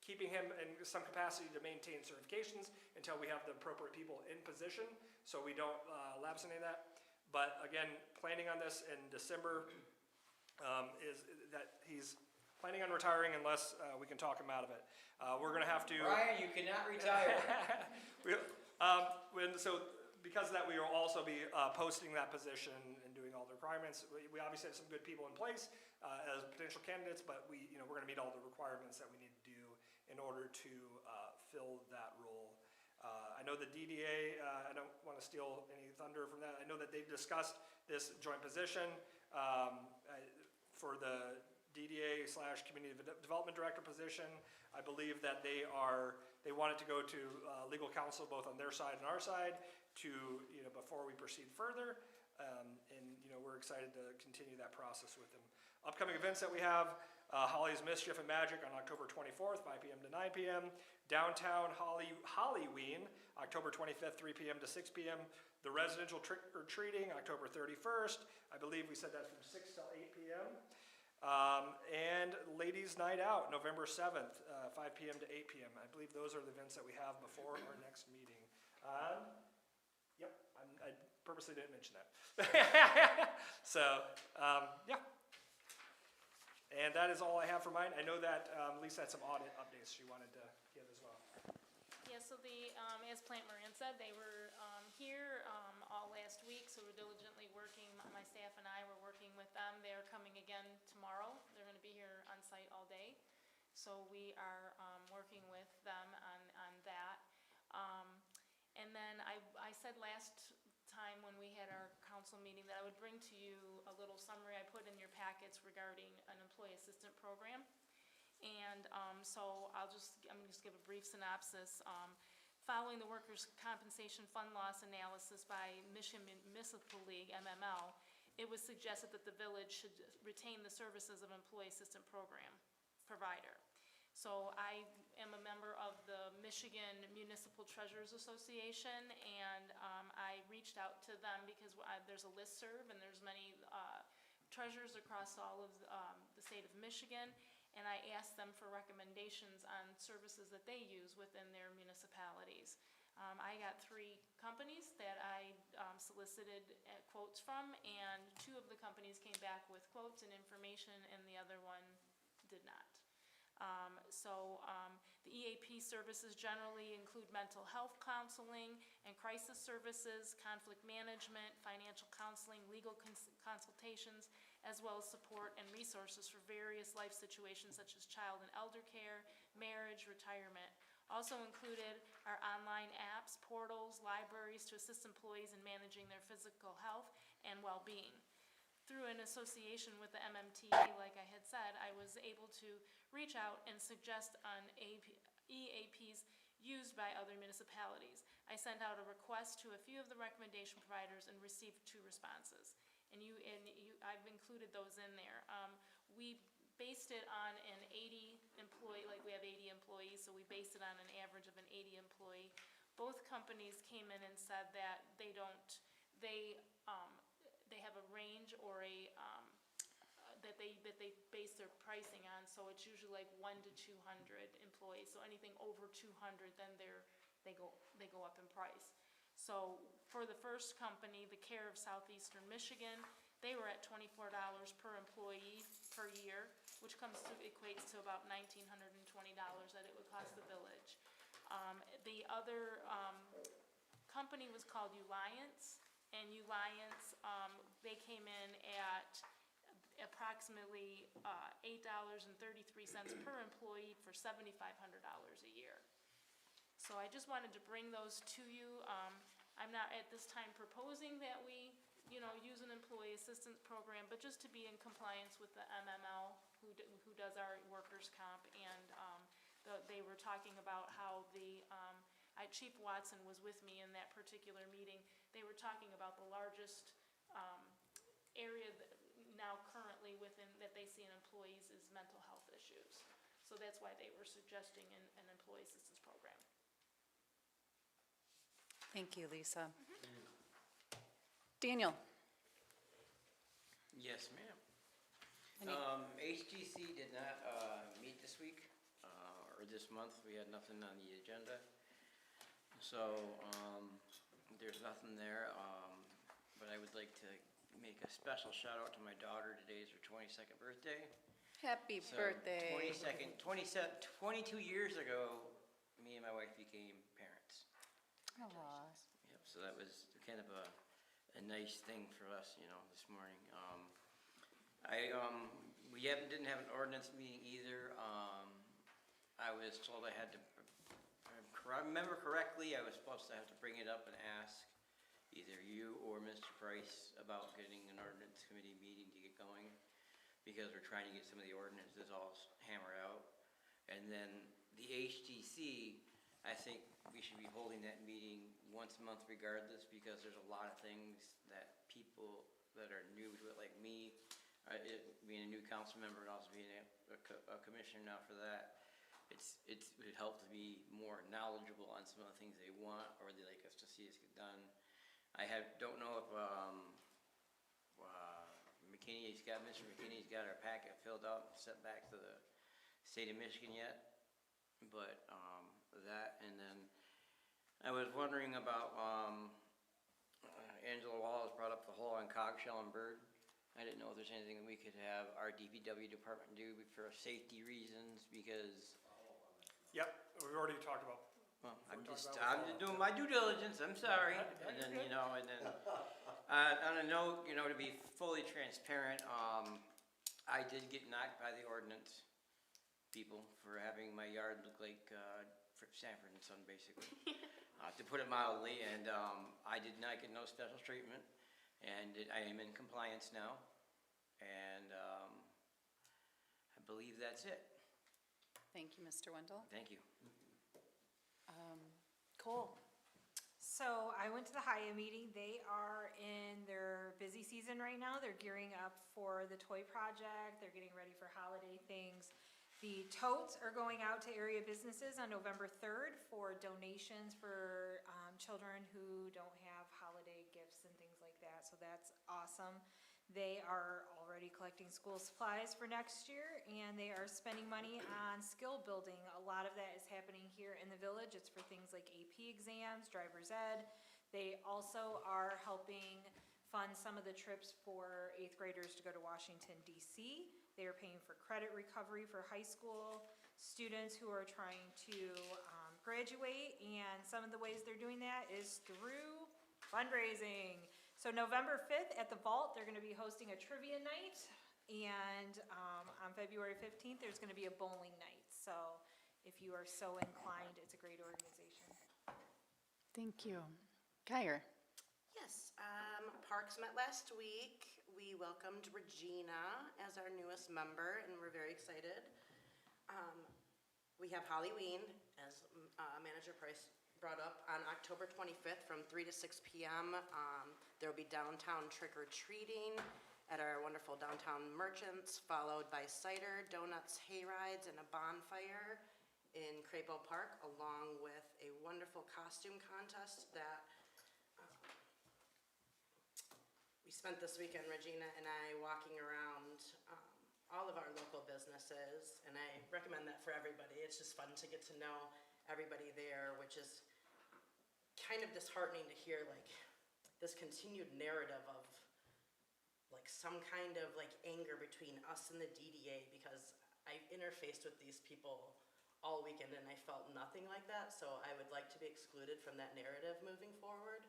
keeping him in some capacity to maintain certifications until we have the appropriate people in position, so we don't lapse any of that. But again, planning on this in December, is that he's planning on retiring unless we can talk him out of it. We're gonna have to. Brian, you cannot retire. So because of that, we will also be posting that position and doing all the requirements. We obviously have some good people in place as potential candidates, but we're gonna meet all the requirements that we need to do in order to fill that role. I know the DDA, I don't want to steal any thunder from that. I know that they've discussed this joint position for the DDA/Community Development Director position. I believe that they wanted to go to legal counsel both on their side and our side to, before we proceed further. We're excited to continue that process with them. Upcoming events that we have, Holly's Mischief and Magic on October 24th, 5 p.m. to 9 p.m. Downtown Hollyween, October 25th, 3 p.m. to 6 p.m. The residential trick-or-treating, October 31st. I believe we said that from 6 till 8 p.m. And Ladies Night Out, November 7th, 5 p.m. to 8 p.m. I believe those are the events that we have before our next meeting. Yep, I purposely didn't mention that. So, yeah. And that is all I have for mine. I know that Lisa had some audit updates she wanted to give as well. Yeah, so as Plant Moran said, they were here all last week, so we're diligently working, my staff and I were working with them. They are coming again tomorrow. They're going to be here on site all day. So we are working with them on that. And then I said last time when we had our council meeting that I would bring to you a little summary I put in your packets regarding an employee assistant program. And so I'm just give a brief synopsis. Following the Workers' Compensation Fund Loss Analysis by Michigan Municipal League, MML, it was suggested that the village should retain the services of employee assistant program provider. So I am a member of the Michigan Municipal Treasurers Association, and I reached out to them because there's a listserv and there's many treasurers across all of the state of Michigan, and I asked them for recommendations on services that they use within their municipalities. I got 3 companies that I solicited quotes from, and 2 of the companies came back with quotes and information, and the other one did not. The EAP services generally include mental health counseling and crisis services, conflict management, financial counseling, legal consultations, as well as support and resources for various life situations such as child and elder care, marriage, retirement. Also included are online apps, portals, libraries to assist employees in managing their physical health and well-being. Through an association with the MMTA, like I had said, I was able to reach out and suggest on EAPs used by other municipalities. I sent out a request to a few of the recommendation providers and received 2 responses. And I've included those in there. We based it on an 80 employee, like we have 80 employees, so we based it on an average of an 80 employee. Both companies came in and said that they have a range or that they base their pricing on, so it's usually like 1 to 200 employees. So anything over 200, then they go up in price. So for the first company, the Care of Southeastern Michigan, they were at $24 per employee per year, which equates to about $1,920 that it would cost the village. The other company was called Uliance. And Uliance, they came in at approximately $8.33 per employee for $7,500 a year. So I just wanted to bring those to you. I'm not at this time proposing that we, use an employee assistance program, but just to be in compliance with the MML, who does our workers' comp, and they were talking about how Chief Watson was with me in that particular meeting. They were talking about the largest area that now currently that they see in employees is mental health issues. So that's why they were suggesting an employee assistance program. Thank you, Lisa. Daniel? Yes, ma'am. Any- HGC did not meet this week, or this month. We had nothing on the agenda. So there's nothing there. But I would like to make a special shout out to my daughter. Today is her 22nd birthday. Happy So, birthday. 22 years ago, me and my wife became parents. Aw. Yep, so that was kind of a nice thing for us, this morning. We didn't have an ordinance meeting either. I was told I had to, if I remember correctly, I was supposed to have to bring it up and ask either you or Mr. Price about getting an ordinance committee meeting to get going, because we're trying to get some of the ordinances all hammered out. And then the HTC, I think we should be holding that meeting once a month regardless, because there's a lot of things that people that are new to it, like me, being a new council member and also being a commissioner now for that, it would help to be more knowledgeable on some of the things they want or they like us to see us get done. Don't know if Mr. McKinney's got our packet filled out and sent back to the state of Michigan yet, but that, and then I was wondering about, Angela Wallace brought up the hole on Cogshell and Bird. I didn't know if there's anything that we could have our DPW department do for safety reasons, because, Yep, we've already talked about. well, I'm talked just about it. doing my due diligence, I'm sorry. And then, on a note, to be fully transparent, I did get knocked by the ordinance people for having my yard look like Sanford and Son, basically, to put it mildly, and I did not get no special treatment, and I am in compliance now, and I believe that's it. Thank you, Mr. Wendell. Thank you. Cole? So I went to the HIA meeting. They are in their busy season right now. They're gearing up for the toy project. They're getting ready for holiday things. The totes are going out to area businesses on November 3rd for donations for children who don't have holiday gifts and things like that. So that's awesome. They are already collecting school supplies for next year, and they are spending money on skill building. A lot of that is happening here in the village. It's for things like AP exams, driver's ed. They also are helping fund some of the trips for 8th graders to go to Washington, D.C. They are paying for credit recovery for high school students who are trying to graduate, and some of the ways they're doing that is through fundraising. So November 5th at the Vault, they're going to be hosting a trivia night, and on February 15th, there's going to be a bowling night. So if you are so inclined, it's a great organization. Thank you. Kyer? Yes, Parks met last week. We welcomed Regina as our newest member, and we're very excited. We have Halloween, as Manager Price brought up, on October 25th from 3 to 6 p.m. There will be downtown trick-or-treating at our wonderful downtown merchants, followed by cider, donuts, hay rides, and a bonfire in Crapo Park, along with a wonderful costume contest that we spent this weekend, Regina and I, walking around all of our local businesses, and I recommend that for everybody. It's just fun to get to know everybody there, which is kind of disheartening to hear, like, this continued narrative of, like, some kind of, like, anger between us and the DDA, because I interfaced with these people all weekend and I felt nothing like that, so I would like to be excluded from that narrative moving forward.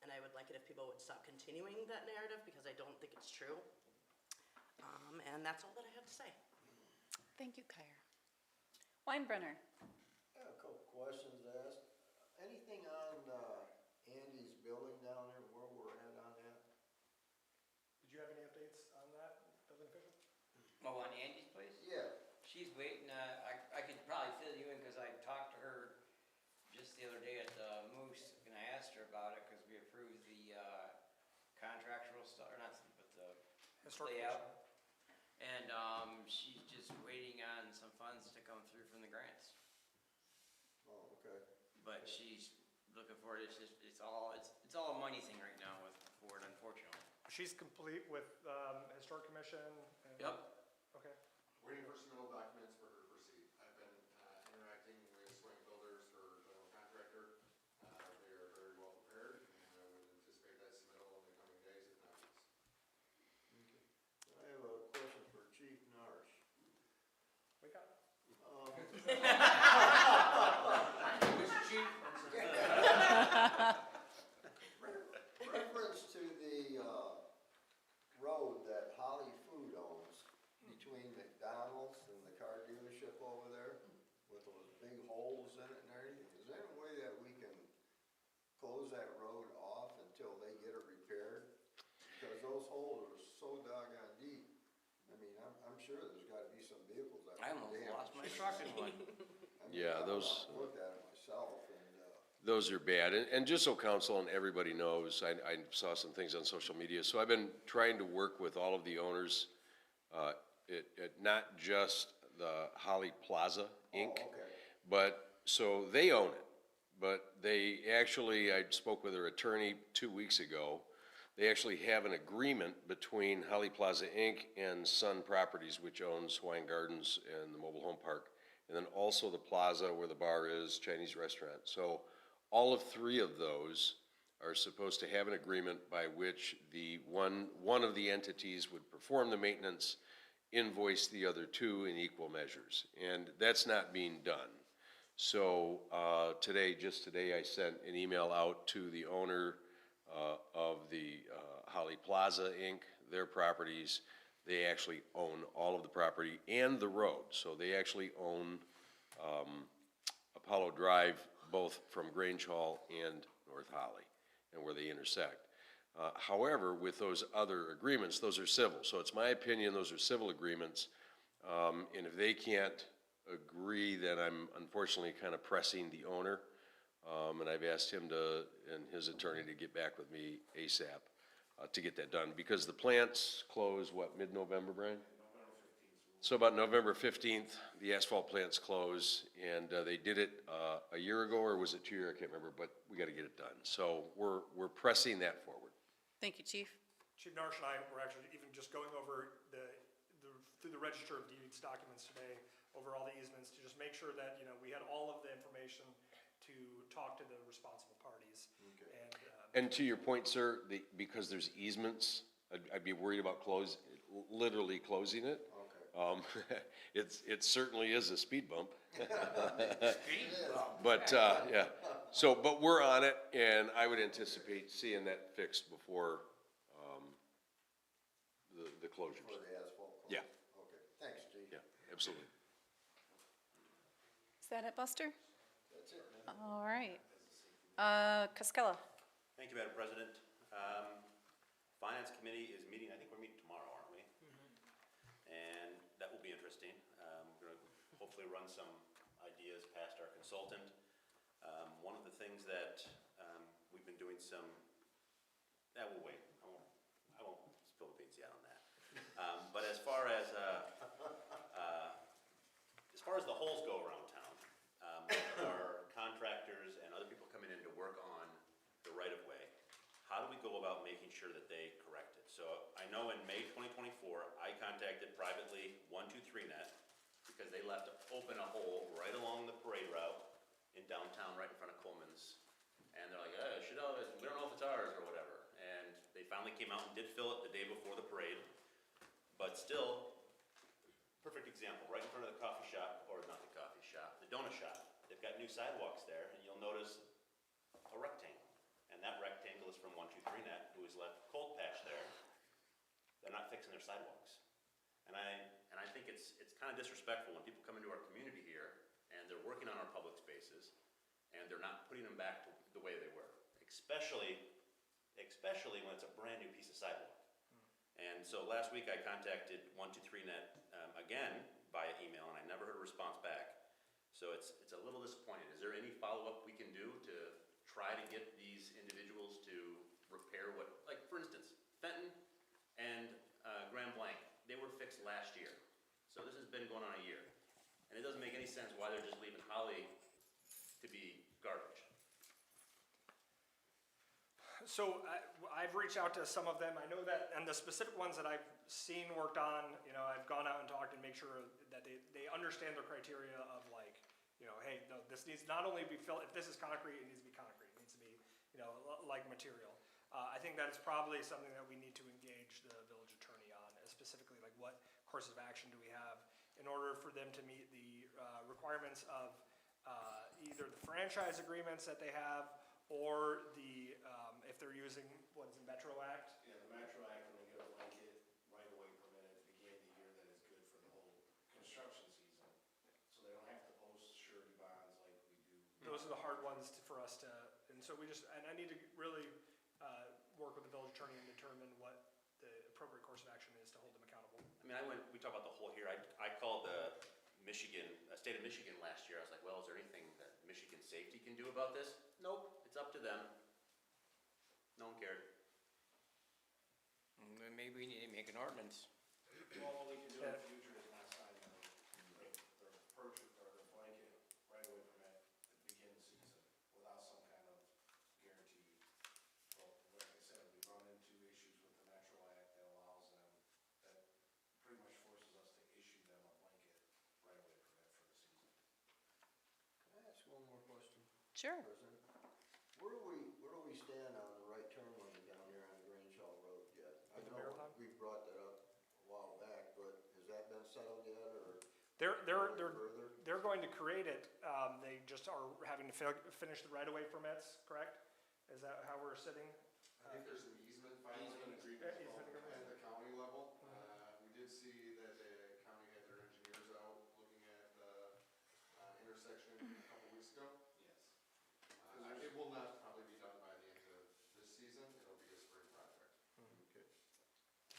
And I would like it if people would stop continuing that narrative, because I don't think it's true. And that's all that I have to say. Thank you, Kyer. Weinbrenner? I have a couple questions to ask. Anything on Andy's building down there, where we're at on that? Did you have any updates on that, building official? Oh, on Andy's place? Yeah. She's waiting, I could probably fill you in, because I talked to her just the other day at the Moose, and I asked her about it, because we approved the contractual stuff, or not, but the Historic layout. And she's just waiting on some funds Okay. but she's looking for it. It's all a money thing right now with Ford, unfortunately. She's complete with, Historic Commission and? Yep. Okay. Waiting for submittal documents for her to proceed. I've been interacting with Swank Builders, her general contractor. They are very well prepared, and I would anticipate that submittal in the coming days, if not weeks. I have a question for Chief Narsh. Wake up. Reference to the, road that Holly Food owns between McDonald's and the car dealership over there with those big holes in it and everything. Is there any way that we can close that road off until they get it repaired? Because those holes are so doggone deep. I mean, I'm sure there's gotta be some vehicles that. I almost lost my truck in one. Yeah, those. I looked at it myself and, Those are bad, and just so council and everybody knows, I saw some things on social media, so I've been trying to work with all of the owners, not just the Holly Plaza Inc., but, so they own it, but they actually, I spoke with their attorney 2 weeks ago, they actually have an agreement between Holly Plaza Inc. and Sun Properties, which owns Hawaiian Gardens and the mobile home park, and then also the plaza where the bar is, Chinese restaurant, so all of three of those are supposed to have an agreement by which the one of the entities would perform the maintenance, invoice the other two in equal measures, and that's not being done. So, just today, I sent an email out to the owner, of the, Holly Plaza Inc., their properties. They actually own all of the property and the road, so they actually own, Apollo Drive, both from Grange Hall and North Holly, and where they intersect. However, with those other agreements, those are civil, so it's my opinion, those are civil agreements. And if they can't agree, then I'm unfortunately kind of pressing the owner. And I've asked him and his attorney to get back with me ASAP, to get that done, because the plants close, what, mid-November, Brian? So about November 15th, the asphalt plants close, and they did it a year ago, or was it 2 years? I can't remember, but we got to get it done. So we're pressing that forward. Thank you, Chief. Chief Narsh and I were actually even just going over through the Register of Deeds documents today, over all the easements, to just make sure that, we had all of the information to talk to the responsible parties. And to your point, sir, because there's easements, I'd be worried about literally closing it. It certainly is a speed bump. But, yeah, so, but we're on it, and I would anticipate seeing that fixed before, the closures. for the asphalt. Yeah, Okay, thanks, Chief. yeah, absolutely. Is that it, Buster? That's it, man. All right. Cascella. Thank you, Madam President. Finance Committee is meeting, I think we're meeting tomorrow, aren't we? And that will be interesting. We're gonna hopefully run some ideas past our consultant. One of the things that, we've been doing that will wait. I won't spill the beans yet on that. But as far as the holes go around town, our contractors and other people coming in to work on the right-of-way, how do we go about making sure that they correct it? So I know in May 2024, I contacted privately 123net because they left open a hole right along the parade route in downtown, right in front of Coleman's. And they're like, we don't know if it's ours or whatever. And they finally came out and did fill it the day before the parade. But still, perfect example, right in front of the coffee shop, or not the coffee shop, the donut shop. They've got new sidewalks there, and you'll notice a rectangle. And that rectangle is from 123net, who has left cold patch there. They're not fixing their sidewalks. And I think it's kind of disrespectful when people come into our community here, and they're working on our public spaces, and they're not putting them back to the way they were. Especially when it's a brand new piece of sidewalk. And so last week I contacted 123net again via email, and I never heard a response back. So it's a little disappointing. Is there any follow-up we can do to try to get these individuals to repair like for instance, Fenton and Grand Blanc, they were fixed last year. So this has been going on a year. And it doesn't make any sense why they're just leaving Holly to to be garbage? So I've reached out to some of them. I know that, and the specific ones that I've seen worked on, you know, I've gone out and talked and make sure that they understand their criteria of like, you know, hey, no, this needs not only be filled, if this is concrete, it needs to be concrete. It needs to be, you know, like material. I think that is probably something that we need to engage the village attorney on, specifically like what courses of action do we have in order for them to meet the requirements of either the franchise agreements that they have or the, if they're using, what is it, Metro Act? Yeah, the Metro Act, when we get a blanket right-of-way permit at the beginning of the year, that is good for the whole construction season. So they don't have to post surety bonds like we do. Those are the hard ones for us to, and so we just, and I need to really work with the village attorney and determine what the appropriate course of action is to hold them accountable. I mean, we talked about the whole here, I called the state of Michigan last year, I was like, well, is there anything that Michigan Safety can do about this? Nope, it's up to them. No one cared. Then maybe we need to make an ordinance. Well, what we can do in the future is not sign their purchase or their blanket right-of-way permit at the beginning of the season without some kind of guarantee. Well, like I said, we run into issues with the Metro Act that allows them, that pretty much forces us to issue them a blanket right-of-way permit for the season. Can I ask one more question? Sure. President? Where do we stand on the right turn lane down here on Grange Hall Road yet? I With the know marathon? we brought that up a while back, but has that been settled yet, or? They're going to create it. They just are having to finish the right-of-way permits, correct? Is that how we're sitting? I think there's an easement filing agreement at the county level. We did see that the county had their engineers out looking at the intersection a couple weeks ago. Yes. It will not probably be done by the end of this season, it'll be a spring project. Okay.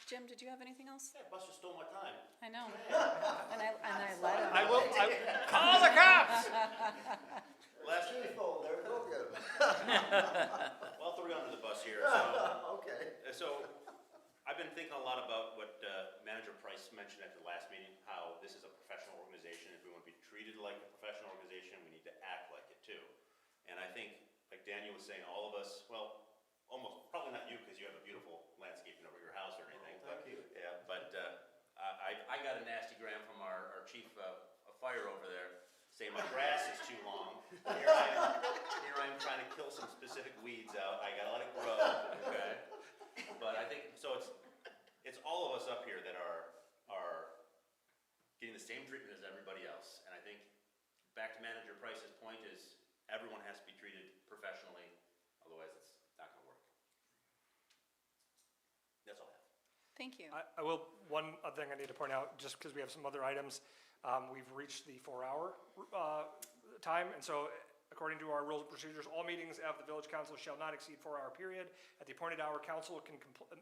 Jim, did you have anything else? Yeah, Buster stole my time. I know. And I let him. Call the cops! Last, Chief, oh, there, go get him. well, throw you under the bus here, so. Okay. So, I've been thinking a lot about what Manager Price mentioned at the last meeting, how this is a professional organization. If we want to be treated like a professional organization, we need to act like it too. And I think, like Daniel was saying, all of us, well, almost, probably not you, because you have a beautiful landscaping over your house or anything. Thank you. Yeah, but I got a nasty gram from our chief of fire over there, saying my grass is too long. Here I am trying to kill some specific weeds out. I gotta let it grow, okay? But I think, so it's all of us up here that are getting the same treatment as everybody else. And I think, back to Manager Price's point is, everyone has to be treated professionally, otherwise it's not gonna work. That's all I have. Thank you. I will, one other thing I need to point out, just because we have some other items, we've reached the 4-hour time, and so according to our rules and procedures, all meetings of the village council shall not exceed 4-hour period. At the appointed hour, council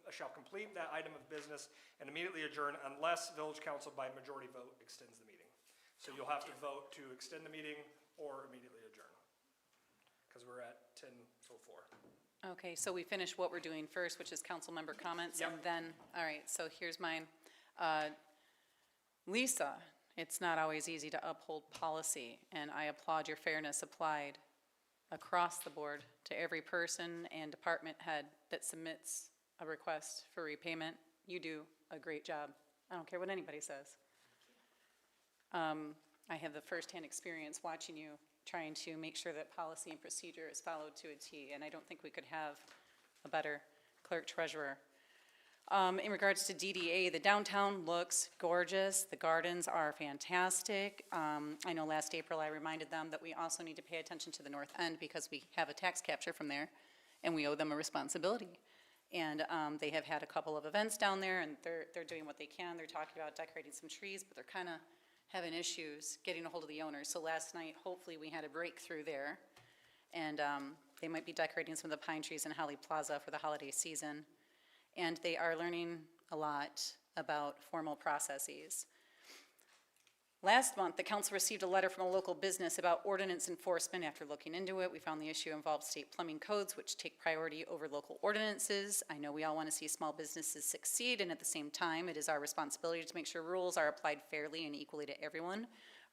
shall complete that item of business and immediately adjourn unless village council by majority vote extends the meeting. So you'll have to vote to extend the meeting or immediately adjourn, because we're at 10:04. Okay, so we finish what we're doing first, which is council member comments, and then, all right, so here's mine. Lisa, it's not always easy to uphold policy, and I applaud your fairness applied across the board to every person and department head that submits a request for repayment. You do a great job. I don't care what anybody says. I have the firsthand experience watching you trying to make sure that policy and procedure is followed to a T, and I don't think we could have a better clerk treasurer. In regards to DDA, the downtown looks gorgeous. The gardens are fantastic. I know last April I reminded them that we also need to pay attention to the north end because we have a tax capture from there, and we owe them a responsibility. And they have had a couple of events down there, and they're doing what they can. They're talking about decorating some trees, but they're kind of having issues getting a hold of the owners. So last night, hopefully, we had a breakthrough there. And they might be decorating some of the pine trees in Holly Plaza for the holiday season. And they are learning a lot about formal processes. Last month, the council received a letter from a local business about ordinance enforcement. After looking into it, we found the issue involved state plumbing codes, which take priority over local ordinances. I know we all want to see small businesses succeed, and at the same time, it is our responsibility to make sure rules are applied fairly and equally to everyone.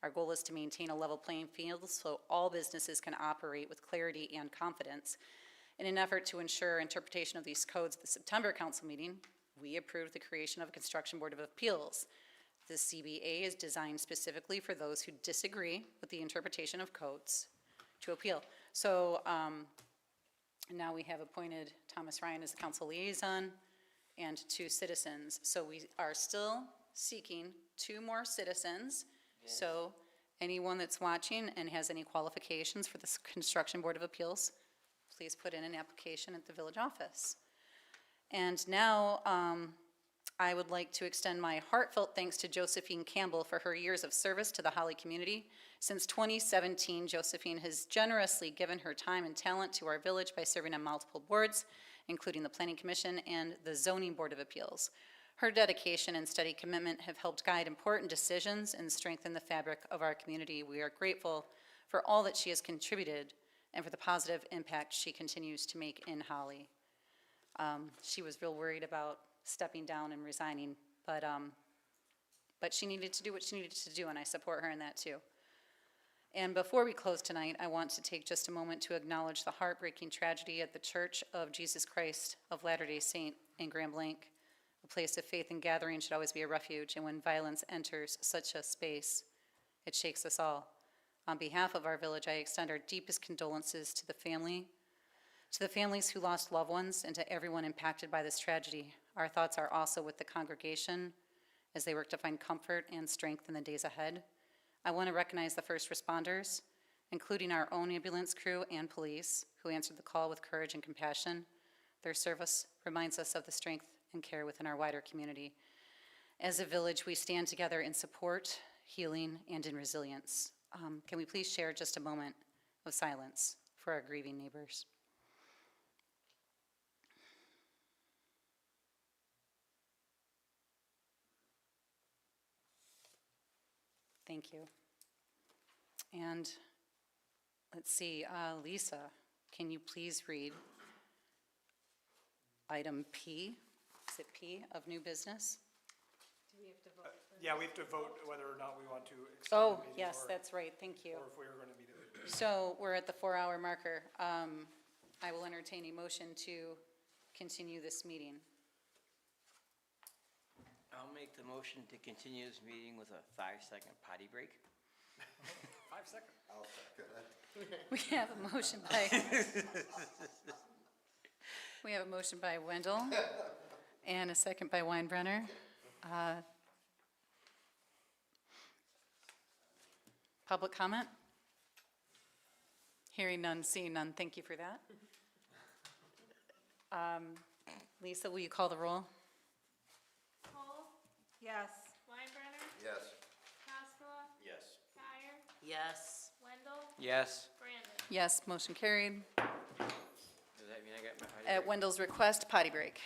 Our goal is to maintain a level playing field so all businesses can operate with clarity and confidence. In an effort to ensure interpretation of these codes at the September council meeting, we approved the creation of a Construction Board of Appeals. The CBA is designed specifically for those who disagree with the interpretation of codes to appeal. So now we have appointed Thomas Ryan as the council liaison and 2 citizens. So we are still seeking 2 more citizens. So anyone that's watching and has any qualifications for this Construction Board of Appeals, please put in an application at the village office. And now, I would like to extend my heartfelt thanks to Josephine Campbell for her years of service to the Holly community. Since 2017, Josephine has generously given her time and talent to our village by serving on multiple boards, including the Planning Commission and the Zoning Board of Appeals. Her dedication and steady commitment have helped guide important decisions and strengthen the fabric of our community. We are grateful for all that she has contributed and for the positive impact she continues to make in Holly. She was real worried about stepping down and resigning, but she needed to do what she needed to do, and I support her in that too. And before we close tonight, I want to take just a moment to acknowledge the heartbreaking tragedy at the Church of Jesus Christ of Latter-day Saint in Grand Blanc. A place of faith and gathering should always be a refuge, and when violence enters such a space, it shakes us all. On behalf of our village, I extend our deepest condolences to the families who lost loved ones, and to everyone impacted by this tragedy. Our thoughts are also with the congregation as they work to find comfort and strength in the days ahead. I want to recognize the first responders, including our own ambulance crew and police, who answered the call with courage and compassion. Their service reminds us of the strength and care within our wider community. As a village, we stand together in support, healing, and in resilience. Can we please share just a moment of silence for our grieving neighbors? Thank you. And let's see, Lisa, can you please read item P? Is it P of new business? Do we have to vote? Yeah, we have to vote whether or not we want to extend the Oh, meeting yes, or- that's right, thank you. Or if we are going to be doing. So we're at the 4-hour marker. I will entertain a motion to continue this meeting. I'll make the motion to continue this meeting with a 5-second potty break. 5 seconds. I'll second it. We have a motion by Wendell and a second by Weinbrenner. Public comment? Hearing none, seeing none, thank you for that. Lisa, will you call the roll? Cole? Yes. Weinbrenner? Yes. Cascola? Yes. Kyer? Yes. Wendell? Yes. Brandon? Yes, motion carried. Does that mean I got my potty break? At Wendell's request, potty break.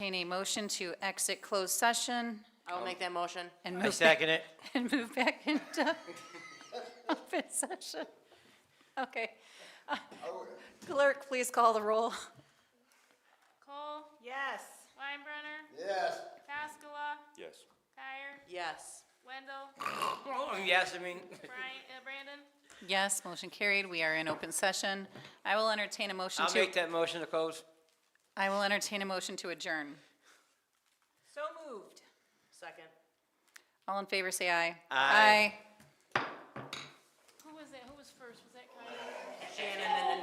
Entertain a motion to exit closed session I will make that motion. and I move second back, it. and move back into open session. Okay. Clerk, please call the roll. Cole? Yes. Weinbrenner? Yes. Cascola? Yes. Kyer? Yes. Wendell? Yes, I mean. Brandon? Yes, motion carried. We are in open session. I will entertain a motion I'll to, make that motion to close. I will entertain a motion to adjourn. So moved. Second. All in favor, say aye. Aye. Aye. Who was that? Who was first? Was that Kyer? Shannon and then